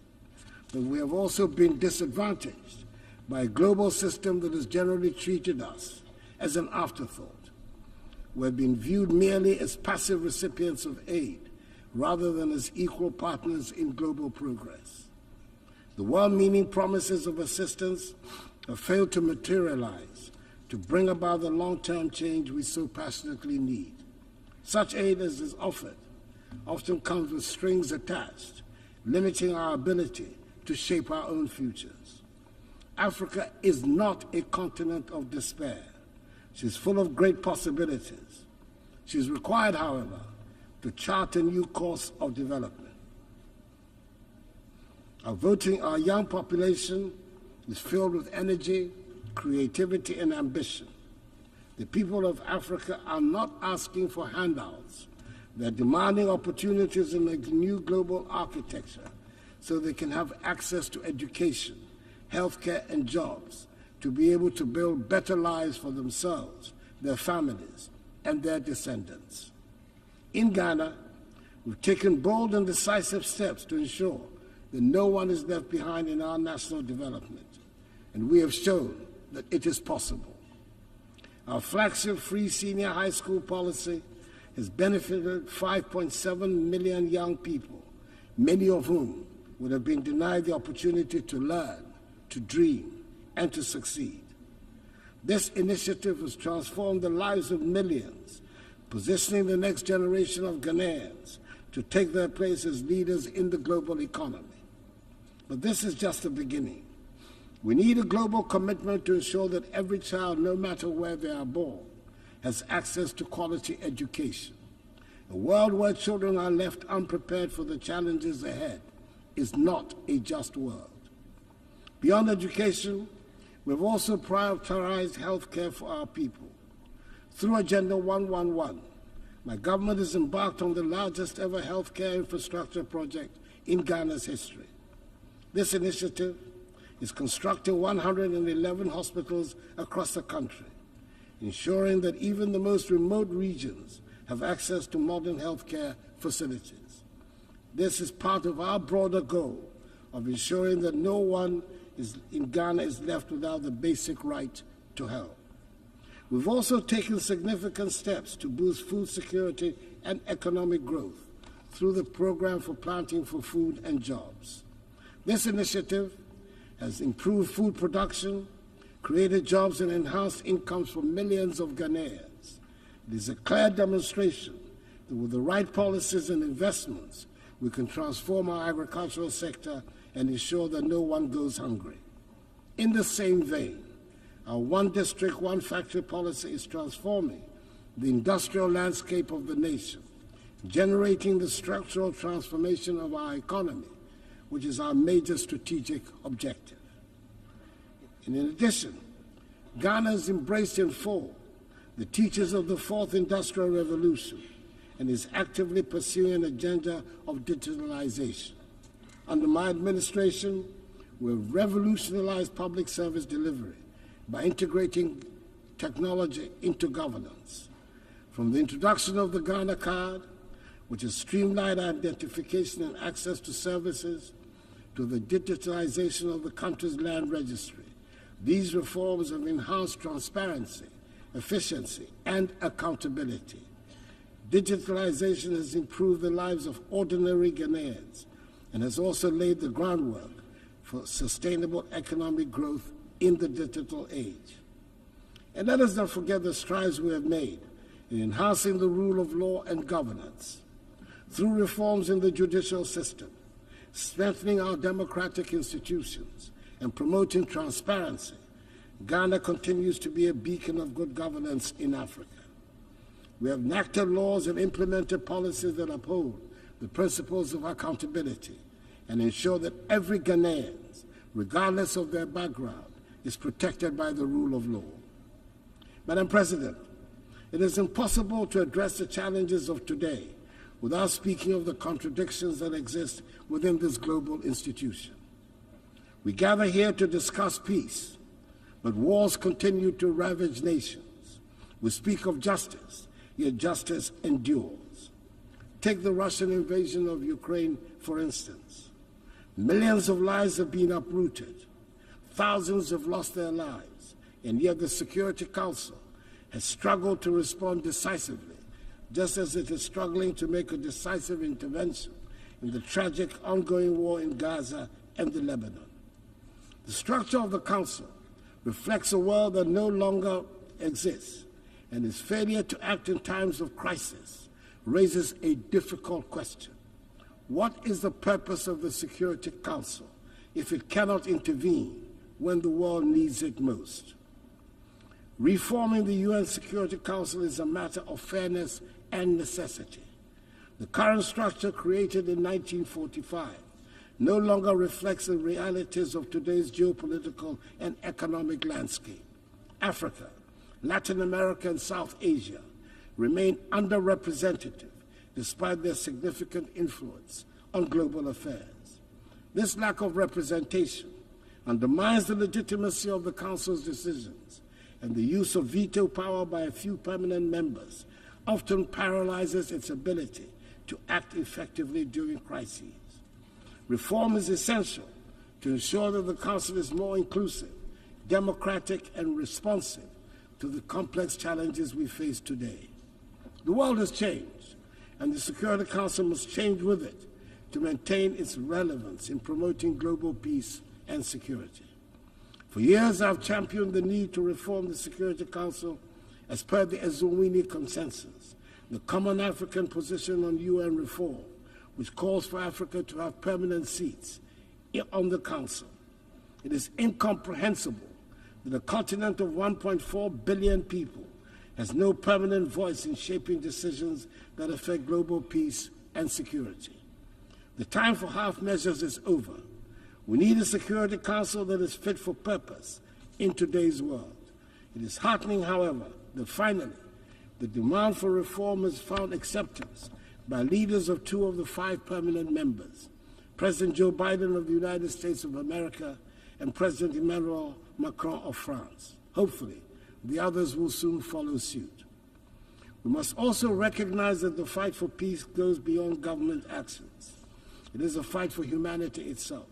but we have also been disadvantaged by a global system that has generally treated us as an afterthought. We've been viewed merely as passive recipients of aid rather than as equal partners in global progress. The well-meaning promises of assistance have failed to materialize to bring about the long-term change we so passionately need. Such aid as is offered often comes with strings attached, limiting our ability to shape our own futures. Africa is not a continent of despair. She's full of great possibilities. She's required, however, to chart a new course of development. Our young population is filled with energy, creativity, and ambition. The people of Africa are not asking for handouts. They're demanding opportunities in a new global architecture so they can have access to education, healthcare, and jobs to be able to build better lives for themselves, their families, and their descendants. In Ghana, we've taken bold and decisive steps to ensure that no one is left behind in our national development, and we have shown that it is possible. Our flagship free senior high school policy has benefited 5.7 million young people, many of whom would have been denied the opportunity to learn, to dream, and to succeed. This initiative has transformed the lives of millions, positioning the next generation of Ghanaians to take their place as leaders in the global economy. But this is just the beginning. We need a global commitment to ensure that every child, no matter where they are born, has access to quality education. A world where children are left unprepared for the challenges ahead is not a just world. Beyond education, we've also prioritized health care for our people. Through Agenda 111, my government has embarked on the largest ever healthcare infrastructure project in Ghana's history. This initiative is constructing 111 hospitals across the country, ensuring that even the most remote regions have access to modern healthcare facilities. This is part of our broader goal of ensuring that no one in Ghana is left without the basic right to health. We've also taken significant steps to boost food security and economic growth through the Program for Planting for Food and Jobs. This initiative has improved food production, created jobs, and enhanced incomes for millions of Ghanaians. It is a clear demonstration that with the right policies and investments, we can transform our agricultural sector and ensure that no one goes hungry. In the same vein, our one district, one factory policy is transforming the industrial landscape of the nation, generating the structural transformation of our economy, which is our major strategic objective. And in addition, Ghana has embraced in full the teachings of the Fourth Industrial Revolution and is actively pursuing an agenda of digitalization. Under my administration, we've revolutionized public service delivery by integrating technology into governance. From the introduction of the Ghana card, which has streamlined identification and access to services, to the digitalization of the country's land registry, these reforms have enhanced transparency, efficiency, and accountability. Digitalization has improved the lives of ordinary Ghanaians and has also laid the groundwork for sustainable economic growth in the digital age. And let us not forget the strides we have made in enhancing the rule of law and governance. Through reforms in the judicial system, strengthening our democratic institutions, and promoting transparency, Ghana continues to be a beacon of good governance in Africa. We have enacted laws and implemented policies that uphold the principles of accountability and ensure that every Ghanaian, regardless of their background, is protected by the rule of law. Madam President, it is impossible to address the challenges of today without speaking of the contradictions that exist within this global institution. We gather here to discuss peace, but wars continue to ravage nations. We speak of justice, yet justice endures. Take the Russian invasion of Ukraine, for instance. Millions of lives have been uprooted. Thousands have lost their lives, and yet the Security Council has struggled to respond decisively, just as it is struggling to make a decisive intervention in the tragic ongoing war in Gaza and the Lebanon. The structure of the Council reflects a world that no longer exists, and its failure to act in times of crisis raises a difficult question. What is the purpose of the Security Council if it cannot intervene when the world needs it most? Reforming the UN Security Council is a matter of fairness and necessity. The current structure, created in 1945, no longer reflects the realities of today's geopolitical and economic landscape. Africa, Latin America, and South Asia remain underrepresented despite their significant influence on global affairs. This lack of representation undermines the legitimacy of the Council's decisions, and the use of veto power by a few permanent members often paralyzes its ability to act effectively during crises. Reform is essential to ensure that the Council is more inclusive, democratic, and responsive to the complex challenges we face today. The world has changed, and the Security Council must change with it to maintain its relevance in promoting global peace and security. For years, I've championed the need to reform the Security Council as per the Eswatini Consensus, the common African position on UN reform, which calls for Africa to have permanent seats on the Council. It is incomprehensible that a continent of 1.4 billion people has no permanent voice in shaping decisions that affect global peace and security. The time for half measures is over. We need a Security Council that is fit for purpose in today's world. It is heartening, however, that finally the demand for reform has found acceptance by leaders of 2 of the 5 permanent members, President Joe Biden of the United States of America and President Emmanuel Macron of France. Hopefully, the others will soon follow suit. We must also recognize that the fight for peace goes beyond government actions. It is a fight for humanity itself.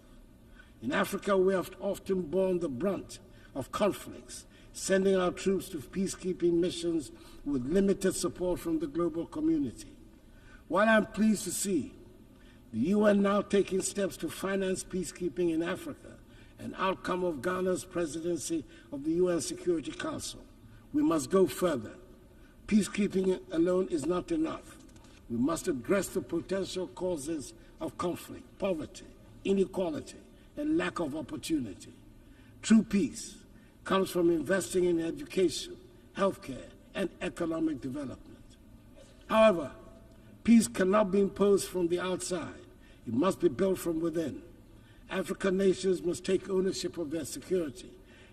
In Africa, we have often borne the brunt of conflicts, sending our troops to peacekeeping missions with limited support from the global community. While I'm pleased to see the UN now taking steps to finance peacekeeping in Africa, an outcome of Ghana's presidency of the UN Security Council, we must go further. Peacekeeping alone is not enough. We must address the potential causes of conflict, poverty, inequality, and lack of opportunity. True peace comes from investing in education, healthcare, and economic development. However, peace cannot be imposed from the outside. It must be built from within. African nations must take ownership of their security,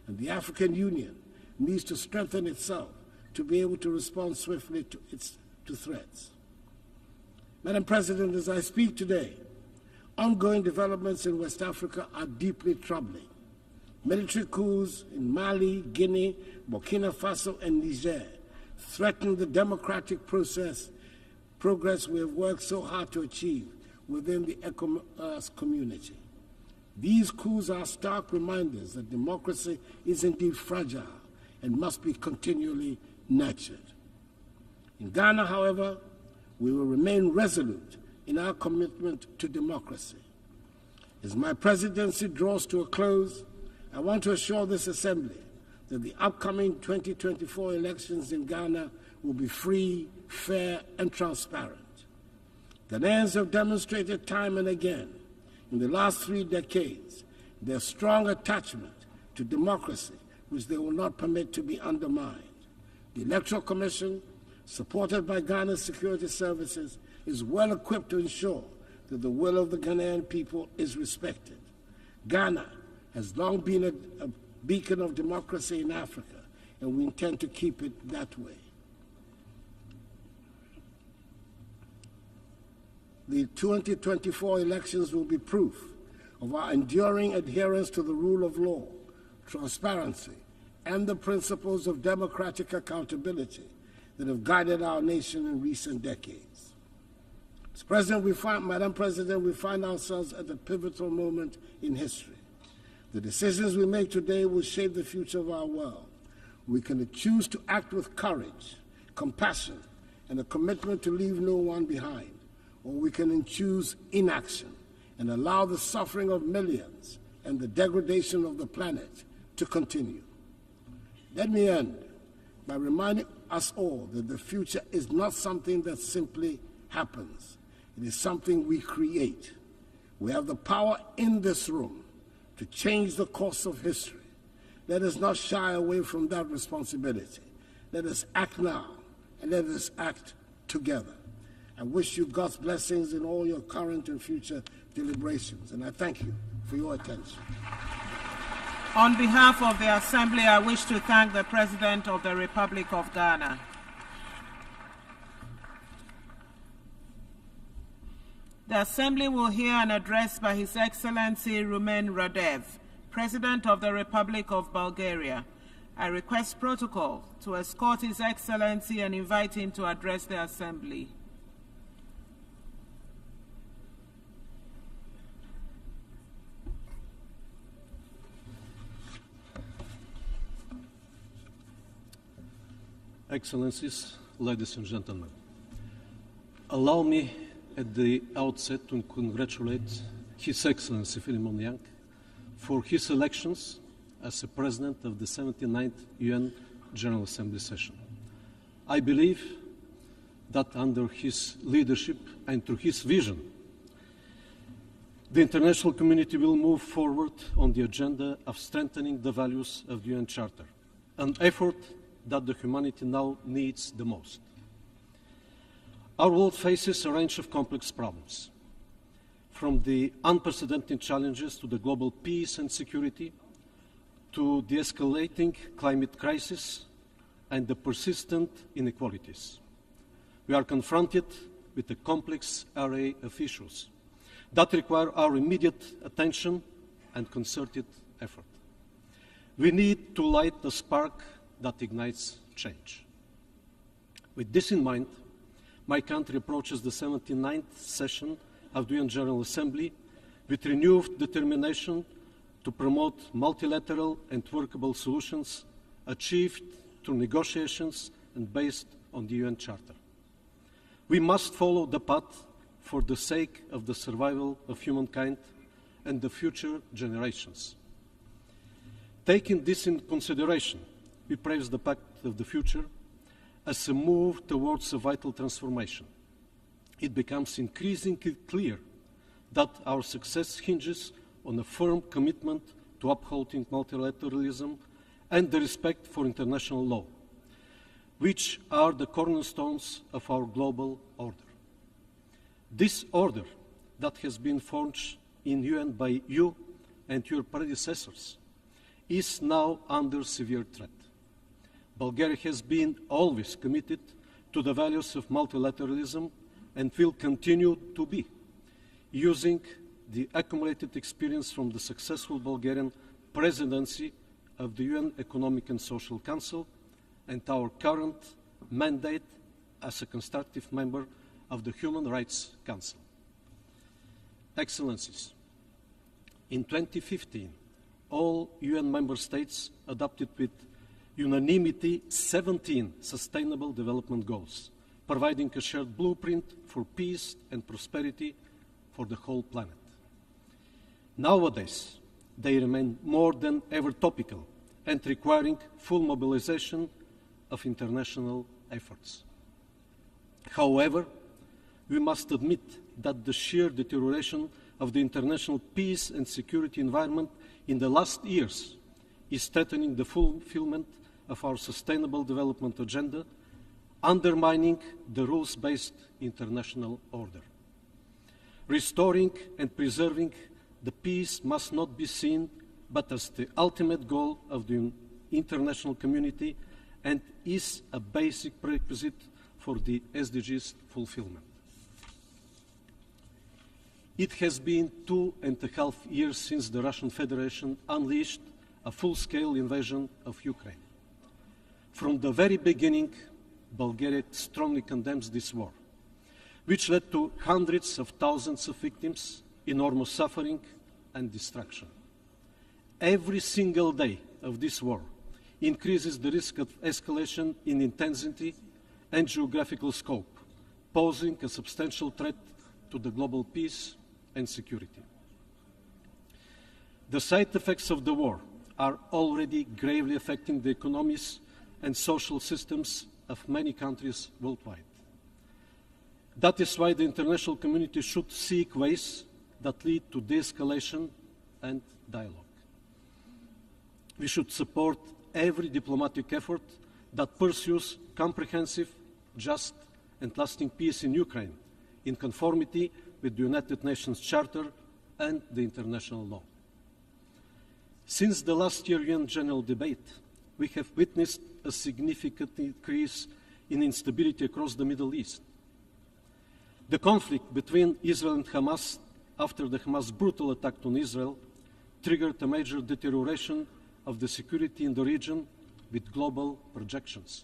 and the African Union needs to strengthen itself to be able to respond swiftly to threats. Madam President, as I speak today, ongoing developments in West Africa are deeply troubling. Military coups in Mali, Guinea, Burkina Faso, and Niger threaten the democratic progress we have worked so hard to achieve within the ECOWAS community. These coups are stark reminders that democracy is indeed fragile and must be continually nurtured. In Ghana, however, we will remain resolute in our commitment to democracy. As my presidency draws to a close, I want to assure this Assembly that the upcoming 2024 elections in Ghana will be free, fair, and transparent. Ghanaians have demonstrated time and again in the last 3 decades their strong attachment to democracy, which they will not permit to be undermined. The Electoral Commission, supported by Ghana's security services, is well equipped to ensure that the will of the Ghanaian people is respected. Ghana has long been a beacon of democracy in Africa, and we intend to keep it that way. The 2024 elections will be proof of our enduring adherence to the rule of law, transparency, and the principles of democratic accountability that have guided our nation in recent decades. Madam President, we find ourselves at a pivotal moment in history. The decisions we make today will shape the future of our world. We can choose to act with courage, compassion, and a commitment to leave no one behind, or we can choose inaction and allow the suffering of millions and the degradation of the planet to continue. Let me end by reminding us all that the future is not something that simply happens. It is something we create. We have the power in this room to change the course of history. Let us not shy away from that responsibility. Let us act now, and let us act together. I wish you God's blessings in all your current and future deliberations, and I thank you for your attention. On behalf of the Assembly, I wish to thank the President of the Republic of Ghana. The Assembly will hear an address by His Excellency Rumen Radev, President of the Republic of Bulgaria. I request protocol to escort His Excellency and invite him to address the Assembly. Excellencies, ladies and gentlemen, allow me at the outset to congratulate His Excellency Philemon Yang for his elections as the President of the 79th UN General Assembly session. I believe that under his leadership and through his vision, the international community will move forward on the agenda of strengthening the values of the UN Charter, an effort that the humanity now needs the most. Our world faces a range of complex problems, from the unprecedented challenges to the global peace and security, to the escalating climate crisis and the persistent inequalities. We are confronted with a complex array of issues that require our immediate attention and concerted effort. We need to light the spark that ignites change. With this in mind, my country approaches the 79th session of the UN General Assembly with renewed determination to promote multilateral and workable solutions achieved through negotiations and based on the UN Charter. We must follow the path for the sake of the survival of humankind and the future generations. Taking this into consideration, we praise the Pact of the Future as a move towards a vital transformation. It becomes increasingly clear that our success hinges on a firm commitment to upholding multilateralism and the respect for international law, which are the cornerstones of our global order. This order that has been forged in UN by you and your predecessors is now under severe threat. Bulgaria has been always committed to the values of multilateralism and will continue to be, using the accumulated experience from the successful Bulgarian presidency of the UN Economic and Social Council and our current mandate as a constructive member of the Human Rights Council. Excellencies, in 2015, all UN member states adopted with unanimity 17 Sustainable Development Goals, providing a shared blueprint for peace and prosperity for the whole planet. Nowadays, they remain more than ever topical and requiring full mobilization of international efforts. However, we must admit that the sheer deterioration of the international peace and security environment in the last years is threatening the fulfillment of our Sustainable Development Agenda, undermining the rules-based international order. Restoring and preserving the peace must not be seen but as the ultimate goal of the international community and is a basic prerequisite for the SDGs fulfillment. It has been 2.5 years since the Russian Federation unleashed a full-scale invasion of Ukraine. From the very beginning, Bulgaria strongly condemns this war, which led to hundreds of thousands of victims, enormous suffering and destruction. Every single day of this war increases the risk of escalation in intensity and geographical scope, posing a substantial threat to the global peace and security. The side effects of the war are already gravely affecting the economies and social systems of many countries worldwide. That is why the international community should seek ways that lead to de-escalation and dialogue. We should support every diplomatic effort that pursues comprehensive, just and lasting peace in Ukraine in conformity with the United Nations Charter and the international law. Since the last year UN General Debate, we have witnessed a significant increase in instability across the Middle East. The conflict between Israel and Hamas after the Hamas brutal attack on Israel triggered a major deterioration of the security in the region with global projections.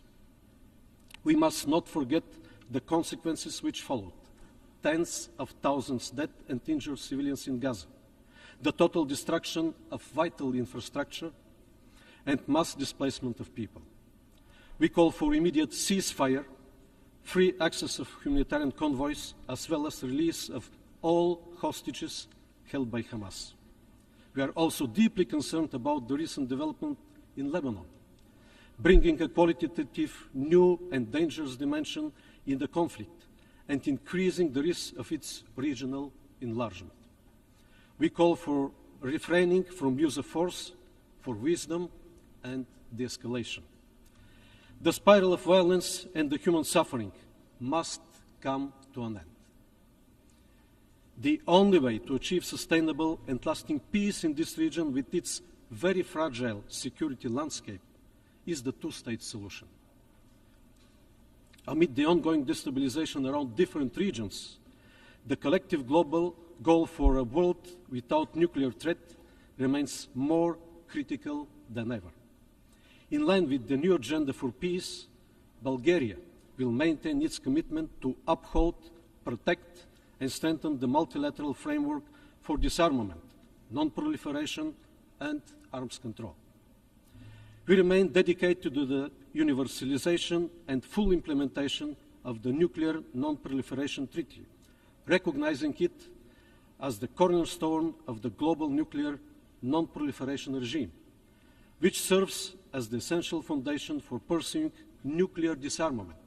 We must not forget the consequences which followed: tens of thousands dead and injured civilians in Gaza, the total destruction of vital infrastructure, and mass displacement of people. We call for immediate ceasefire, free access of humanitarian convoys, as well as release of all hostages held by Hamas. We are also deeply concerned about the recent development in Lebanon, bringing a qualitative, new and dangerous dimension in the conflict and increasing the risk of its regional enlargement. We call for refraining from use of force, for wisdom and de-escalation. The spiral of violence and the human suffering must come to an end. The only way to achieve sustainable and lasting peace in this region with its very fragile security landscape is the two-state solution. Amid the ongoing destabilization around different regions, the collective global goal for a world without nuclear threat remains more critical than ever. In line with the new agenda for peace, Bulgaria will maintain its commitment to uphold, protect, and strengthen the multilateral framework for disarmament, non-proliferation, and arms control. We remain dedicated to the universalization and full implementation of the Nuclear Non-Proliferation Treaty, recognizing it as the cornerstone of the global nuclear non-proliferation regime, which serves as the essential foundation for pursuing nuclear disarmament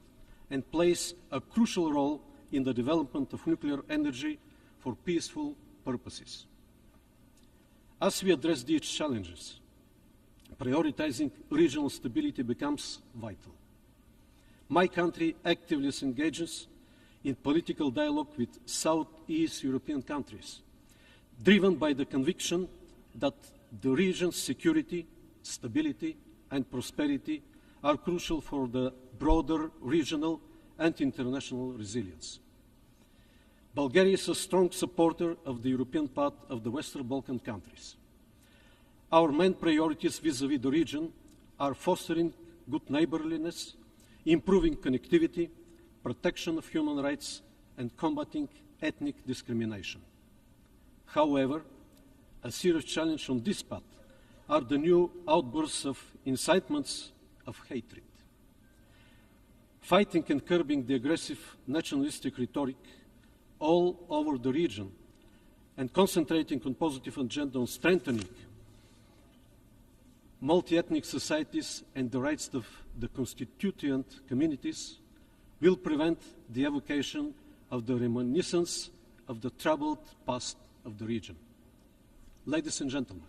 and plays a crucial role in the development of nuclear energy for peaceful purposes. As we address these challenges, prioritizing regional stability becomes vital. My country actively engages in political dialogue with Southeast European countries, driven by the conviction that the region's security, stability, and prosperity are crucial for the broader regional and international resilience. Bulgaria is a strong supporter of the European path of the Western Balkan countries. Our main priorities vis-à-vis the region are fostering good neighborliness, improving connectivity, protection of human rights, and combating ethnic discrimination. However, a serious challenge on this path are the new outbursts of incitements of hatred. Fighting and curbing the aggressive nationalistic rhetoric all over the region and concentrating on positive agenda on strengthening multi-ethnic societies and the rights of the constituent communities will prevent the evocation of the reminiscence of the troubled past of the region. Ladies and gentlemen,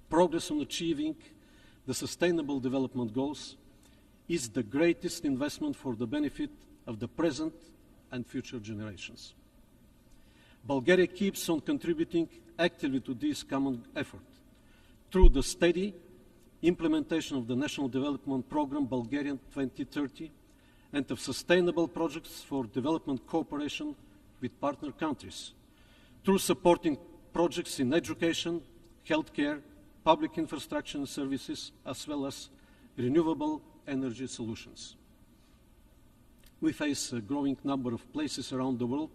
progress on achieving the Sustainable Development Goals is the greatest investment for the benefit of the present and future generations. Bulgaria keeps on contributing actively to this common effort through the steady implementation of the National Development Programme Bulgarian 2030 and of sustainable projects for development cooperation with partner countries, through supporting projects in education, healthcare, public infrastructure and services, as well as renewable energy solutions. We face a growing number of places around the world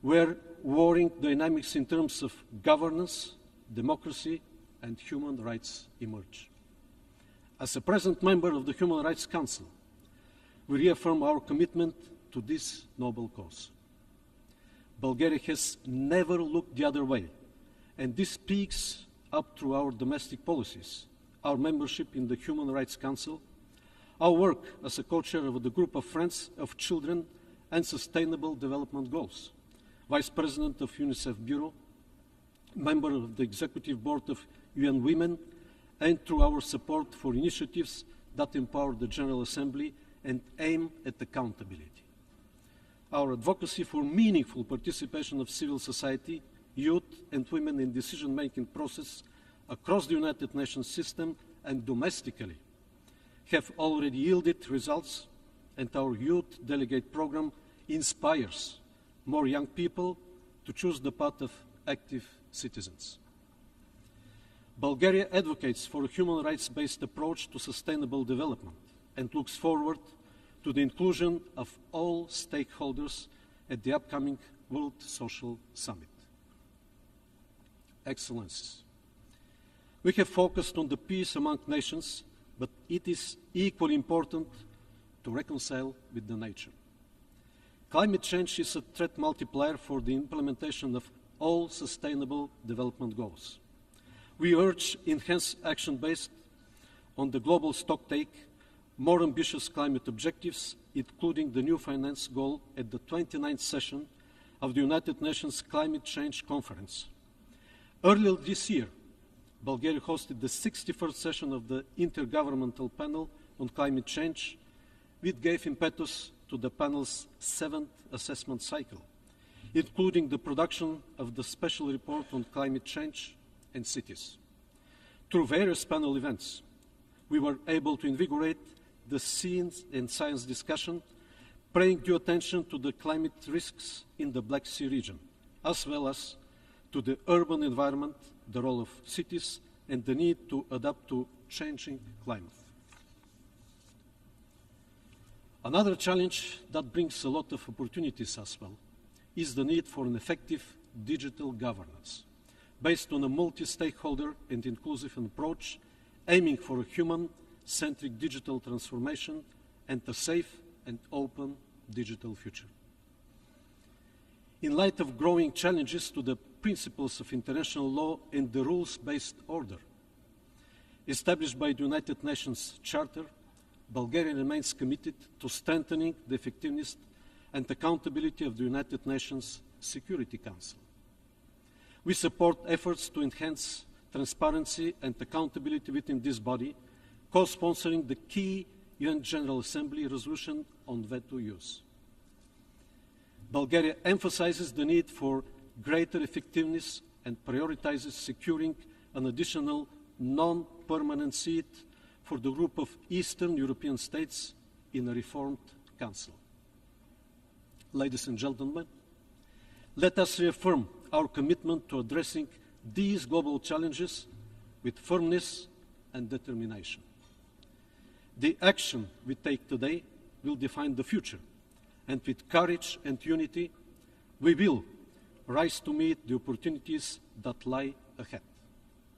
where warring dynamics in terms of governance, democracy, and human rights emerge. As a present member of the Human Rights Council, we reaffirm our commitment to this noble cause. Bulgaria has never looked the other way, and this speaks up through our domestic policies, our membership in the Human Rights Council, our work as a co-chair of the Group of Friends of Children and Sustainable Development Goals, Vice President of UNICEF Bureau, member of the Executive Board of UN Women, and through our support for initiatives that empower the General Assembly and aim at accountability. Our advocacy for meaningful participation of civil society, youth and women in decision-making process across the United Nations system and domestically have already yielded results, and our youth delegate program inspires more young people to choose the path of active citizens. Bulgaria advocates for a human rights-based approach to sustainable development and looks forward to the inclusion of all stakeholders at the upcoming World Social Summit. Excellencies, we have focused on the peace among nations but it is equally important to reconcile with the nature. Climate change is a threat multiplier for the implementation of all sustainable development goals. We urge enhanced action based on the global stocktake, more ambitious climate objectives, including the new finance goal at the 29th session of the United Nations Climate Change Conference. Earlier this year, Bulgaria hosted the 61st session of the Intergovernmental Panel on Climate Change, which gave impetus to the panel's 7th assessment cycle, including the production of the special report on climate change and cities. Through various panel events, we were able to invigorate the science and science discussion, paying due attention to the climate risks in the Black Sea region, as well as to the urban environment, the role of cities, and the need to adapt to changing climate. Another challenge that brings a lot of opportunities as well is the need for an effective digital governance, based on a multi-stakeholder and inclusive approach, aiming for a human-centric digital transformation and a safe and open digital future. In light of growing challenges to the principles of international law and the rules-based order established by the United Nations Charter, Bulgaria remains committed to strengthening the effectiveness and accountability of the United Nations Security Council. We support efforts to enhance transparency and accountability within this body, co-sponsoring the key UN General Assembly resolution on veto use. Bulgaria emphasizes the need for greater effectiveness and prioritizes securing an additional non-permanent seat for the group of Eastern European states in a reformed Council. Ladies and gentlemen, let us reaffirm our commitment to addressing these global challenges with firmness and determination. The action we take today will define the future, and with courage and unity, we will rise to meet the opportunities that lie ahead.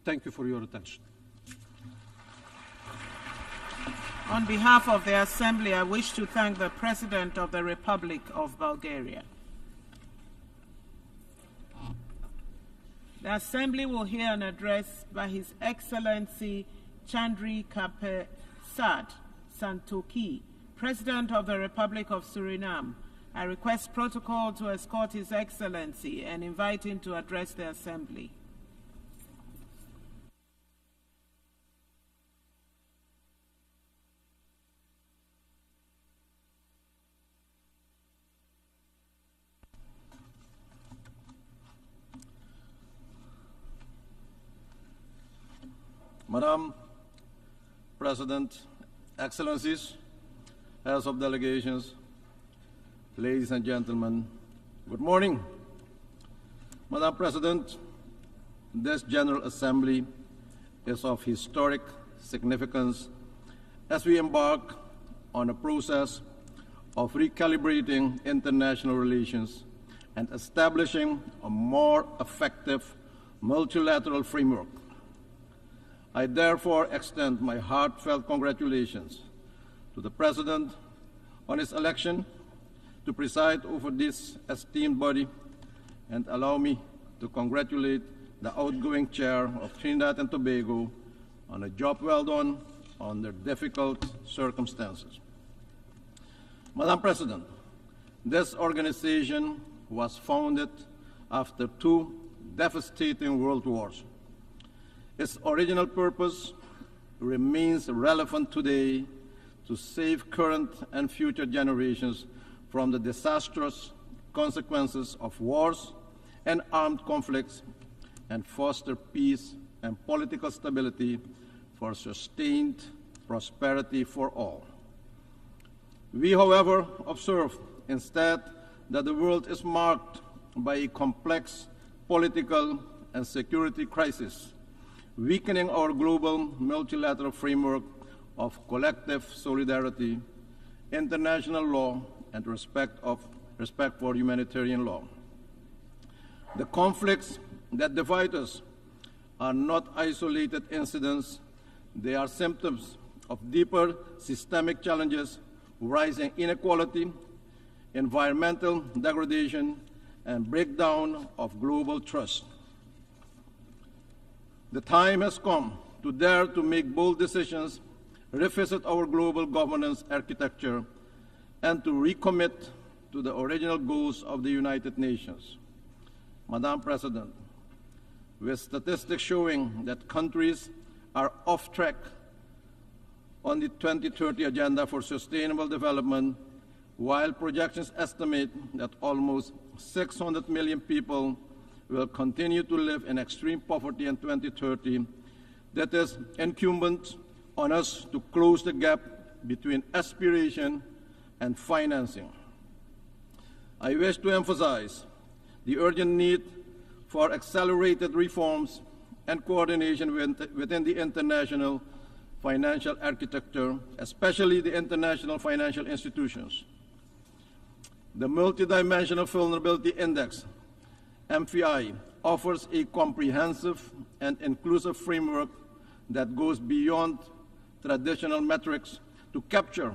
Thank you for your attention. On behalf of the Assembly, I wish to thank the President of the Republic of Bulgaria. The Assembly will hear an address by His Excellency Chandri Kapesad Santoki, President of the Republic of Suriname. I request protocol to escort His Excellency and invite him to address the Assembly. Madam President, Excellencies, Heads of Delegations, ladies and gentlemen, good morning. Madam President, this General Assembly is of historic significance as we embark on a process of recalibrating international relations and establishing a more effective multilateral framework. I therefore extend my heartfelt congratulations to the President on his election to preside over this esteemed body, and allow me to congratulate the outgoing Chair of Trinidad and Tobago on a job well done under difficult circumstances. Madam President, this organization was founded after two devastating world wars. Its original purpose remains relevant today to save current and future generations from the disastrous consequences of wars and armed conflicts, and foster peace and political stability for sustained prosperity for all. We, however, observe instead that the world is marked by a complex political and security crisis, weakening our global multilateral framework of collective solidarity, international law, and respect for humanitarian law. The conflicts that divide us are not isolated incidents. They are symptoms of deeper systemic challenges, rising inequality, environmental degradation, and breakdown of global trust. The time has come to dare to make bold decisions, revisit our global governance architecture, and to recommit to the original goals of the United Nations. Madam President, with statistics showing that countries are off track on the 2030 Agenda for Sustainable Development, while projections estimate that almost 600 million people will continue to live in extreme poverty in 2030, that is incumbent on us to close the gap between aspiration and financing. I wish to emphasize the urgent need for accelerated reforms and coordination within the international financial architecture, especially the international financial institutions. The Multidimensional Vulnerability Index, MVI, offers a comprehensive and inclusive framework that goes beyond traditional metrics to capture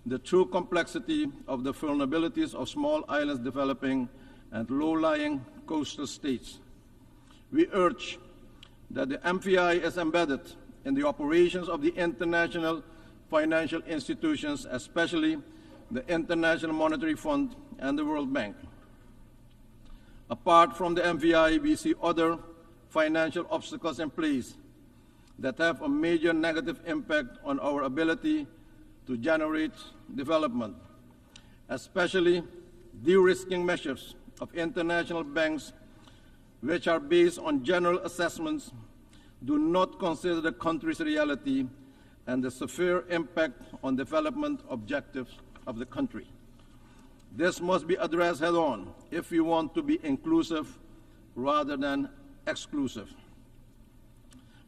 the true complexity of the vulnerabilities of small islands developing and low-lying coastal states. We urge that the MVI is embedded in the operations of the international financial institutions, especially the International Monetary Fund and the World Bank. Apart from the MVI, we see other financial obstacles in place that have a major negative impact on our ability to generate development, especially de-risking measures of international banks, which are based on general assessments, do not consider the country's reality and the severe impact on development objectives of the country. This must be addressed head-on if we want to be inclusive rather than exclusive.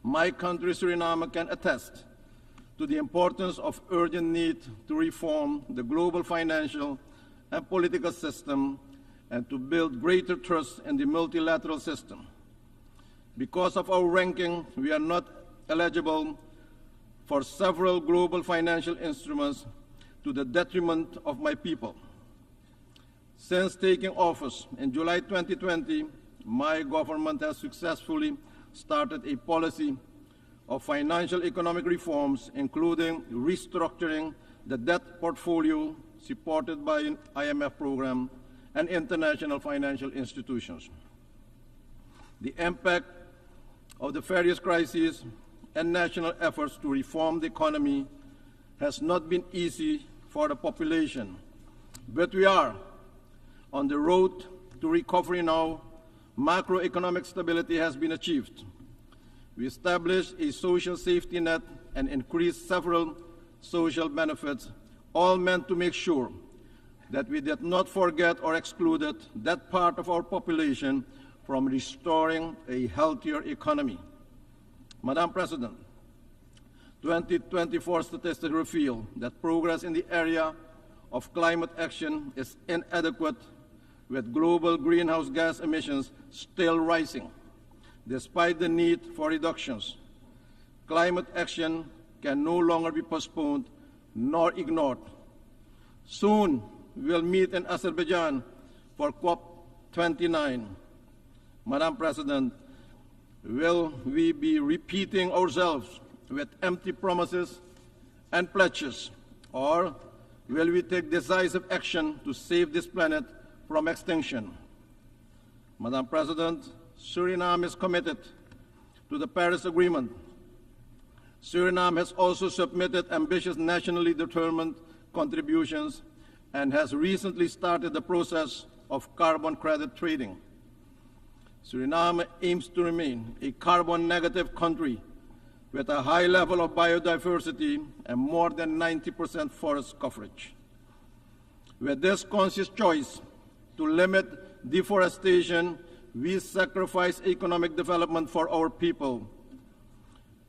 My country, Suriname, can attest to the importance of urgent need to reform the global financial and political system and to build greater trust in the multilateral system. Because of our ranking, we are not eligible for several global financial instruments to the detriment of my people. Since taking office in July 2020, my government has successfully started a policy of financial economic reforms, including restructuring the debt portfolio supported by an IMF program and international financial institutions. The impact of the various crises and national efforts to reform the economy has not been easy for the population, but we are on the road to recovery now. Macroeconomic stability has been achieved. We established a social safety net and increased several social benefits, all meant to make sure that we did not forget or excluded that part of our population from restoring a healthier economy. Madam President, 2024 statistics reveal that progress in the area of climate action is inadequate, with global greenhouse gas emissions still rising. Despite the need for reductions, climate action can no longer be postponed nor ignored. Soon, we'll meet in Azerbaijan for COP29. Madam President, will we be repeating ourselves with empty promises and pledges, or will we take decisive action to save this planet from extinction? Madam President, Suriname is committed to the Paris Agreement. Suriname has also submitted ambitious nationally determined contributions and has recently started the process of carbon credit trading. Suriname aims to remain a carbon-negative country with a high level of biodiversity and more than 90% forest coverage. With this conscious choice to limit deforestation, we sacrifice economic development for our people.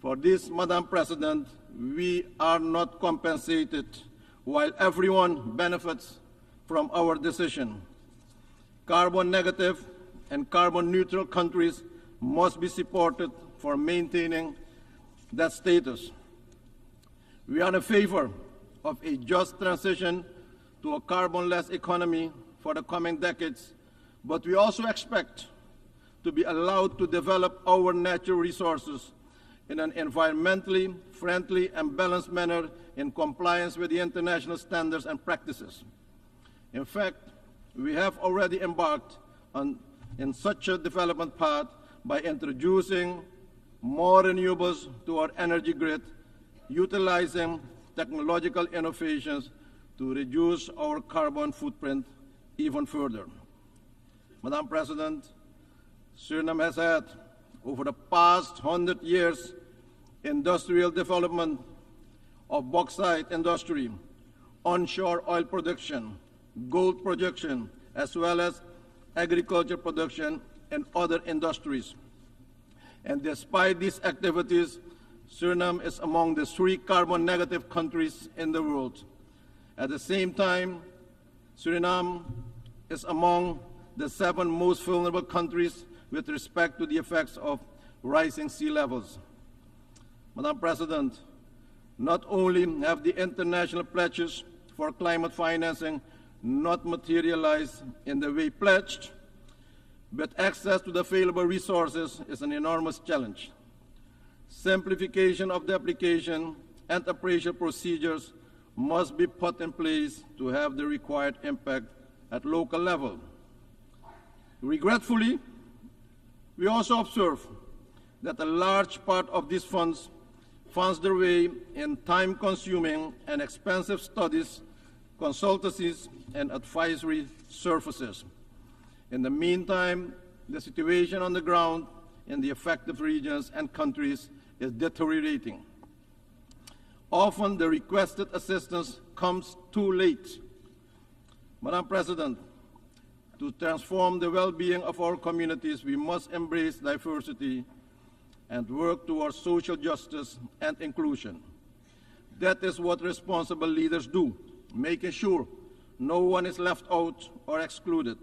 For this, Madam President, we are not compensated while everyone benefits from our decision. Carbon negative and carbon neutral countries must be supported for maintaining that status. We are in favor of a just transition to a carbon-less economy for the coming decades, but we also expect to be allowed to develop our natural resources in an environmentally friendly and balanced manner in compliance with the international standards and practices. In fact, we have already embarked in such a development path by introducing more renewables to our energy grid, utilizing technological innovations to reduce our carbon footprint even further. Madam President, Suriname has had, over the past 100 years, industrial development of bauxite industry, onshore oil production, gold production, as well as agriculture production and other industries. And despite these activities, Suriname is among the 3 carbon negative countries in the world. At the same time, Suriname is among the 7 most vulnerable countries with respect to the effects of rising sea levels. Madam President, not only have the international pledges for climate financing not materialized in the way pledged, but access to the available resources is an enormous challenge. Simplification of the application and appraisal procedures must be put in place to have the required impact at local level. Regretfully, we also observe that a large part of these funds finds their way in time-consuming and expensive studies, consultancies, and advisory services. In the meantime, the situation on the ground in the affected regions and countries is deteriorating. Often the requested assistance comes too late. Madam President, to transform the well-being of our communities, we must embrace diversity and work towards social justice and inclusion. That is what responsible leaders do, making sure no one is left out or excluded.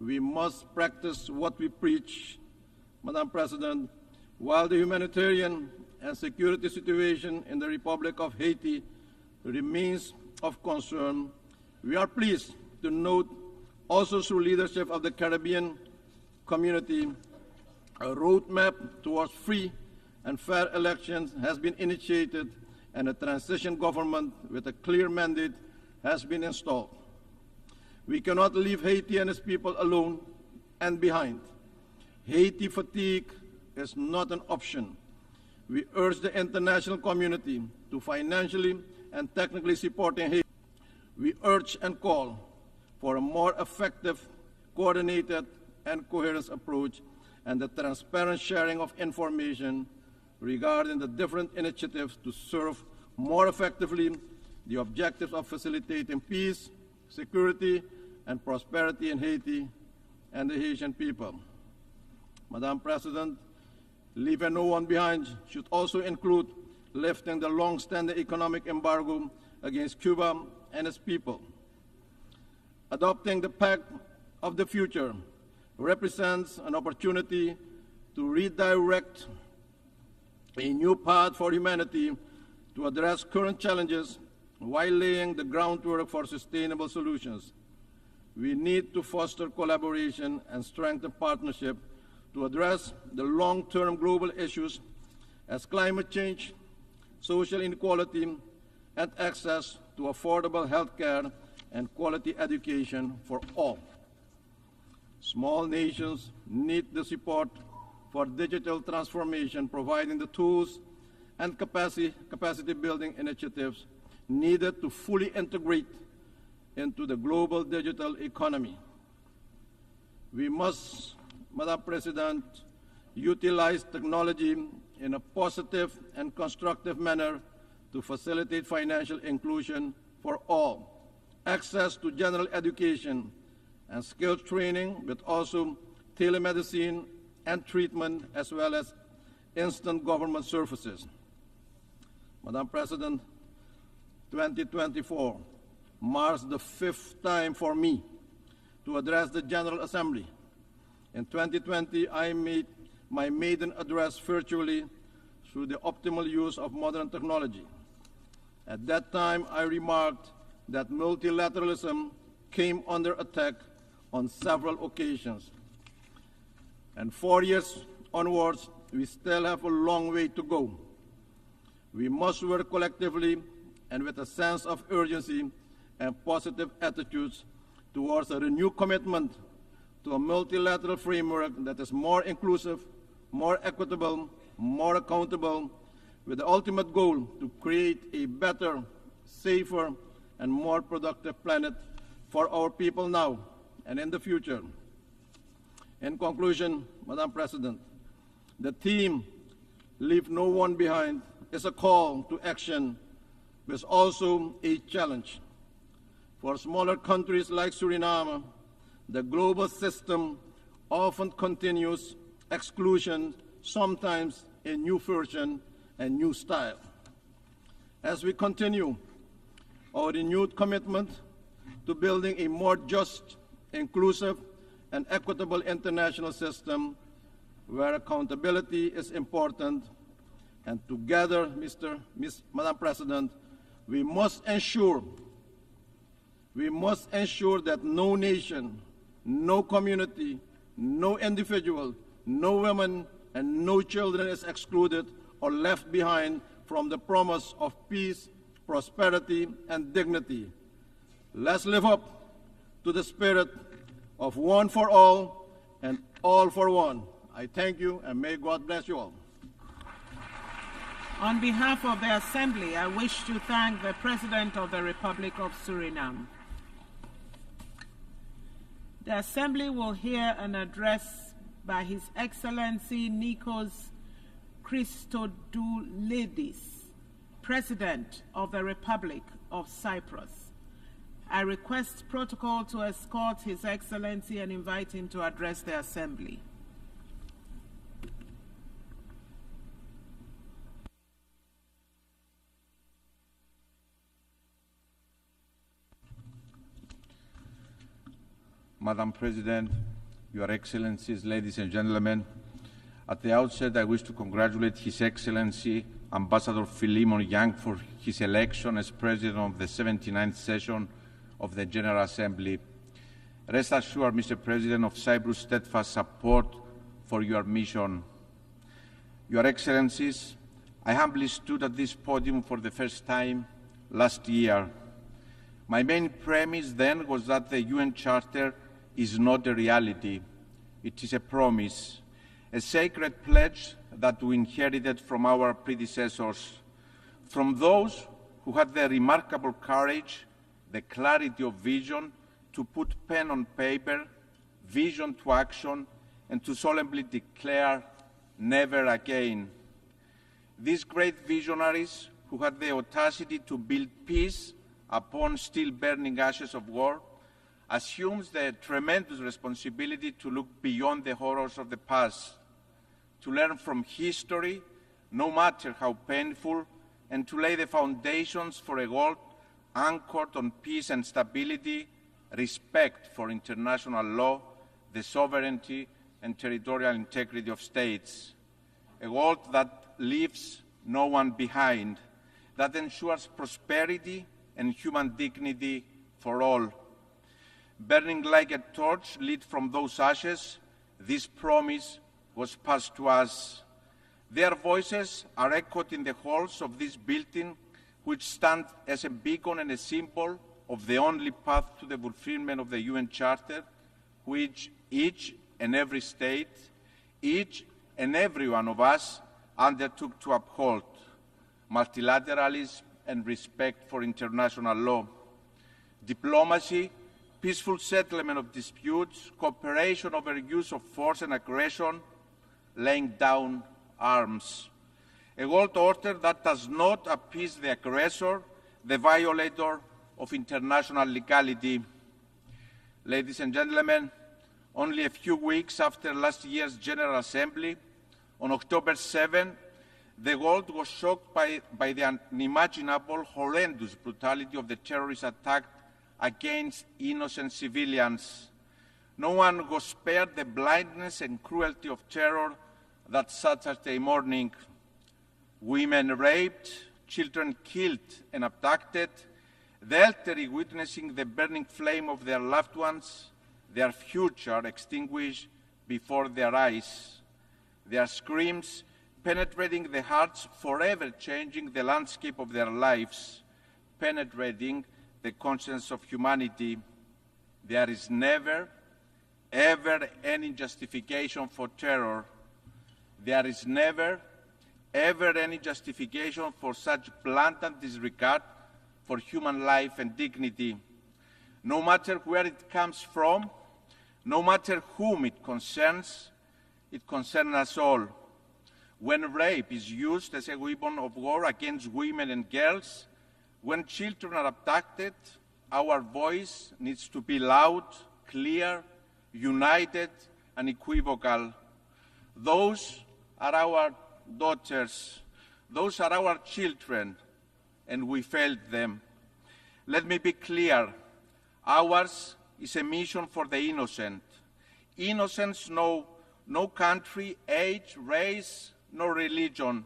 We must practice what we preach, Madam President. While the humanitarian and security situation in the Republic of Haiti remains of concern, we are pleased to note also through leadership of the Caribbean community, a roadmap towards free and fair elections has been initiated and a transition government with a clear mandate has been installed. We cannot leave Haiti and its people alone and behind. Haiti fatigue is not an option. We urge the international community to financially and technically support Haiti. We urge and call for a more effective, coordinated, and coherent approach and the transparent sharing of information regarding the different initiatives to serve more effectively the objectives of facilitating peace, security, and prosperity in Haiti and the Haitian people. Madam President, leaving no one behind should also include lifting the long-standing economic embargo against Cuba and its people. Adopting the Pact of the Future represents an opportunity to redirect a new path for humanity to address current challenges while laying the groundwork for sustainable solutions. We need to foster collaboration and strengthen partnership to address the long-term global issues as climate change, social inequality, and access to affordable health care and quality education for all. Small nations need the support for digital transformation, providing the tools and capacity building initiatives needed to fully integrate into the global digital economy. We must, Madam President, utilize technology in a positive and constructive manner to facilitate financial inclusion for all, access to general education and skills training, but also telemedicine and treatment, as well as instant government services. Madam President, 2024 marks the 5th time for me to address the General Assembly. In 2020, I made my maiden address virtually through the optimal use of modern technology. At that time, I remarked that multilateralism came under attack on several occasions. And 4 years onwards, we still have a long way to go. We must work collectively and with a sense of urgency and positive attitudes towards a renewed commitment to a multilateral framework that is more inclusive, more equitable, more accountable, with the ultimate goal to create a better, safer, and more productive planet for our people now and in the future. In conclusion, Madam President, the theme, Leave No One Behind, is a call to action, but is also a challenge. For smaller countries like Suriname, the global system often continues exclusion, sometimes in new version and new style. As we continue our renewed commitment to building a more just, inclusive, and equitable international system where accountability is important, and together, Madam President, we must ensure that no nation, no community, no individual, no woman, and no children is excluded or left behind from the promise of peace, prosperity, and dignity. Let's live up to the spirit of one for all and all for one. I thank you, and may God bless you all. On behalf of the Assembly, I wish to thank the President of the Republic of Suriname. The Assembly will hear an address by His Excellency Nikos Christodoulidis, President of the Republic of Cyprus. I request protocol to escort His Excellency and invite him to address the Assembly. Madam President, Your Excellencies, ladies and gentlemen, at the outset I wish to congratulate His Excellency Ambassador Philemon Yang for his election as President of the 79th session of the General Assembly. Rest assured, Mr. President, of Cyprus' steadfast support for your mission. Your Excellencies, I humbly stood at this podium for the first time last year. My main premise then was that the UN Charter is not a reality. It is a promise, a sacred pledge that we inherited from our predecessors, from those who had the remarkable courage, the clarity of vision to put pen on paper, vision to action, and to solemnly declare never again. These great visionaries who had the audacity to build peace upon still burning ashes of war assumes the tremendous responsibility to look beyond the horrors of the past, to learn from history, no matter how painful, and to lay the foundations for a world anchored on peace and stability, respect for international law, the sovereignty and territorial integrity of states. A world that leaves no one behind, that ensures prosperity and human dignity for all. Burning like a torch lit from those ashes, this promise was passed to us. Their voices are echoed in the halls of this building, which stand as a beacon and a symbol of the only path to the fulfillment of the UN Charter, which each and every state, each and every one of us undertook to uphold: multilateralism and respect for international law, diplomacy, peaceful settlement of disputes, cooperation over use of force and aggression, laying down arms. A world order that does not appease the aggressor, the violator of international legality. Ladies and gentlemen, only a few weeks after last year's General Assembly, on October 7, the world was shocked by the unimaginable, horrendous brutality of the terrorist attack against innocent civilians. No one was spared the blindness and cruelty of terror that Saturday morning. Women raped, children killed and abducted, the elderly witnessing the burning flame of their loved ones, their future extinguished before their eyes, their screams penetrating the hearts, forever changing the landscape of their lives, penetrating the conscience of humanity. There is never, ever any justification for terror. There is never, ever any justification for such blatant disregard for human life and dignity. No matter where it comes from, no matter whom it concerns us all. When rape is used as a weapon of war against women and girls, when children are abducted, our voice needs to be loud, clear, united, and unequivocal. Those are our daughters. Those are our children, and we failed them. Let me be clear. Ours is a mission for the innocent. Innocents know no country, age, race, nor religion.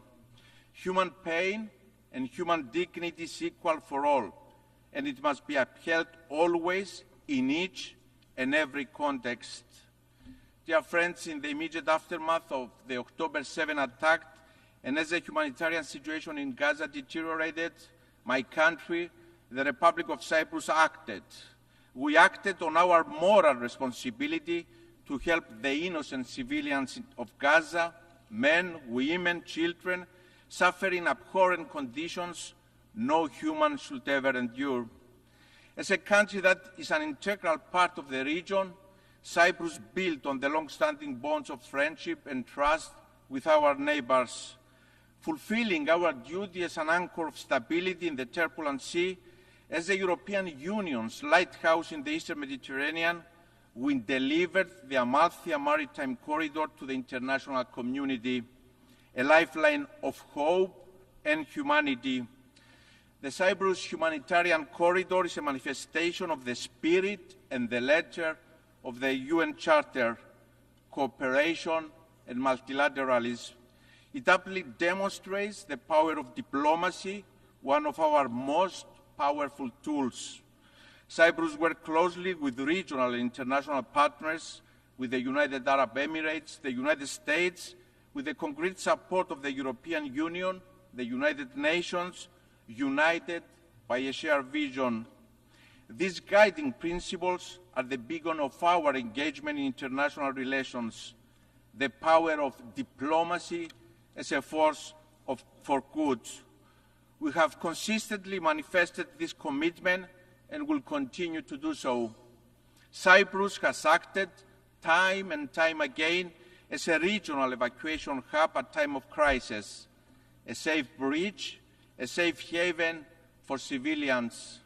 Human pain and human dignity is equal for all, and it must be upheld always in each and every context. Dear friends, in the immediate aftermath of the October 7 attack, and as the humanitarian situation in Gaza deteriorated, my country, the Republic of Cyprus, acted. We acted on our moral responsibility to help the innocent civilians of Gaza, men, women, children, suffering abhorrent conditions no human should ever endure. As a country that is an integral part of the region, Cyprus built on the long-standing bonds of friendship and trust with our neighbors. Fulfilling our duty as an anchor of stability in the turbulent sea, as the European Union's lighthouse in the Eastern Mediterranean, we delivered the Amalthea Maritime Corridor to the international community, a lifeline of hope and humanity. The Cyprus Humanitarian Corridor is a manifestation of the spirit and the letter of the UN Charter, cooperation and multilateralism. It aptly demonstrates the power of diplomacy, one of our most powerful tools. Cyprus worked closely with regional and international partners, with the United Arab Emirates, the United States, with the concrete support of the European Union, the United Nations, united by a shared vision. These guiding principles are the beacon of our engagement in international relations, the power of diplomacy as a force for good. We have consistently manifested this commitment and will continue to do so. Cyprus has acted time and time again as a regional evacuation hub at time of crisis, a safe bridge, a safe haven for civilians.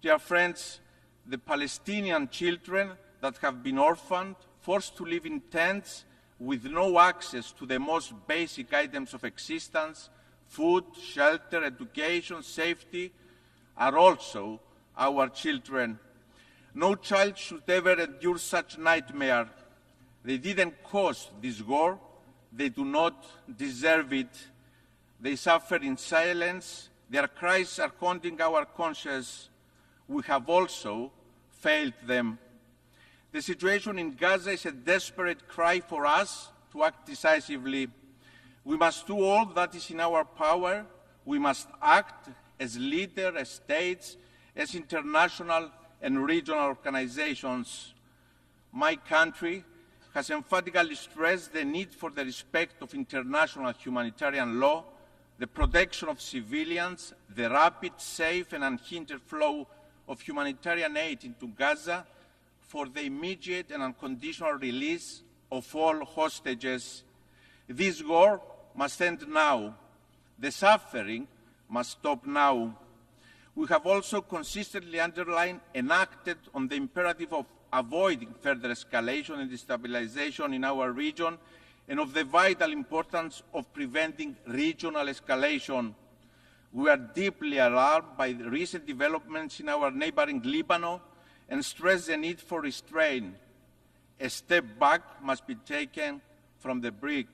Dear friends, the Palestinian children that have been orphaned, forced to live in tents with no access to the most basic items of existence, food, shelter, education, safety, are also our children. No child should ever endure such nightmare. They didn't cause this war. They do not deserve it. They suffer in silence. Their cries are haunting our conscience. We have also failed them. The situation in Gaza is a desperate cry for us to act decisively. We must do all that is in our power. We must act as leaders, as states, as international and regional organizations. My country has emphatically stressed the need for the respect of international humanitarian law, the protection of civilians, the rapid, safe, and unhindered flow of humanitarian aid into Gaza, for the immediate and unconditional release of all hostages. This war must end now. The suffering must stop now. We have also consistently underlined and acted on the imperative of avoiding further escalation and destabilization in our region, and of the vital importance of preventing regional escalation. We are deeply alarmed by the recent developments in our neighboring Lebanon and stress the need for restraint. A step back must be taken from the brink.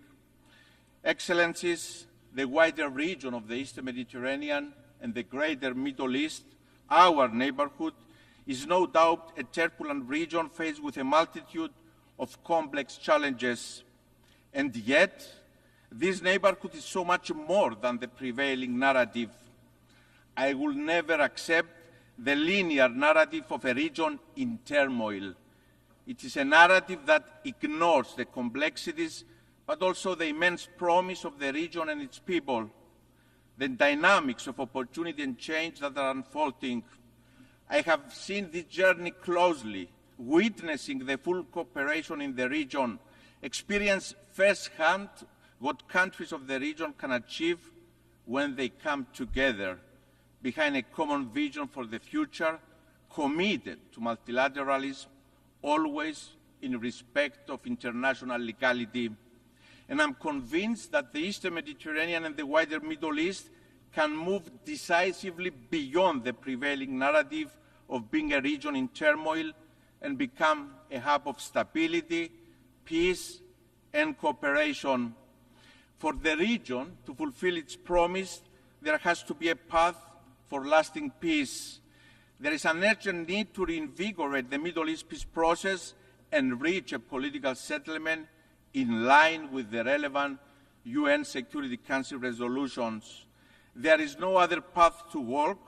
Excellencies, the wider region of the Eastern Mediterranean and the greater Middle East, our neighborhood, is no doubt a turbulent region faced with a multitude of complex challenges. And yet, this neighborhood is so much more than the prevailing narrative. I will never accept the linear narrative of a region in turmoil. It is a narrative that ignores the complexities, but also the immense promise of the region and its people, the dynamics of opportunity and change that are unfolding. I have seen this journey closely, witnessing the full cooperation in the region, experience firsthand what countries of the region can achieve when they come together behind a common vision for the future, committed to multilateralism, always in respect of international legality. And I'm convinced that the Eastern Mediterranean and the wider Middle East can move decisively beyond the prevailing narrative of being a region in turmoil and become a hub of stability, peace, and cooperation. For the region to fulfill its promise, there has to be a path for lasting peace. There is an urgent need to reinvigorate the Middle East peace process and reach a political settlement in line with the relevant UN Security Council resolutions. There is no other path to walk.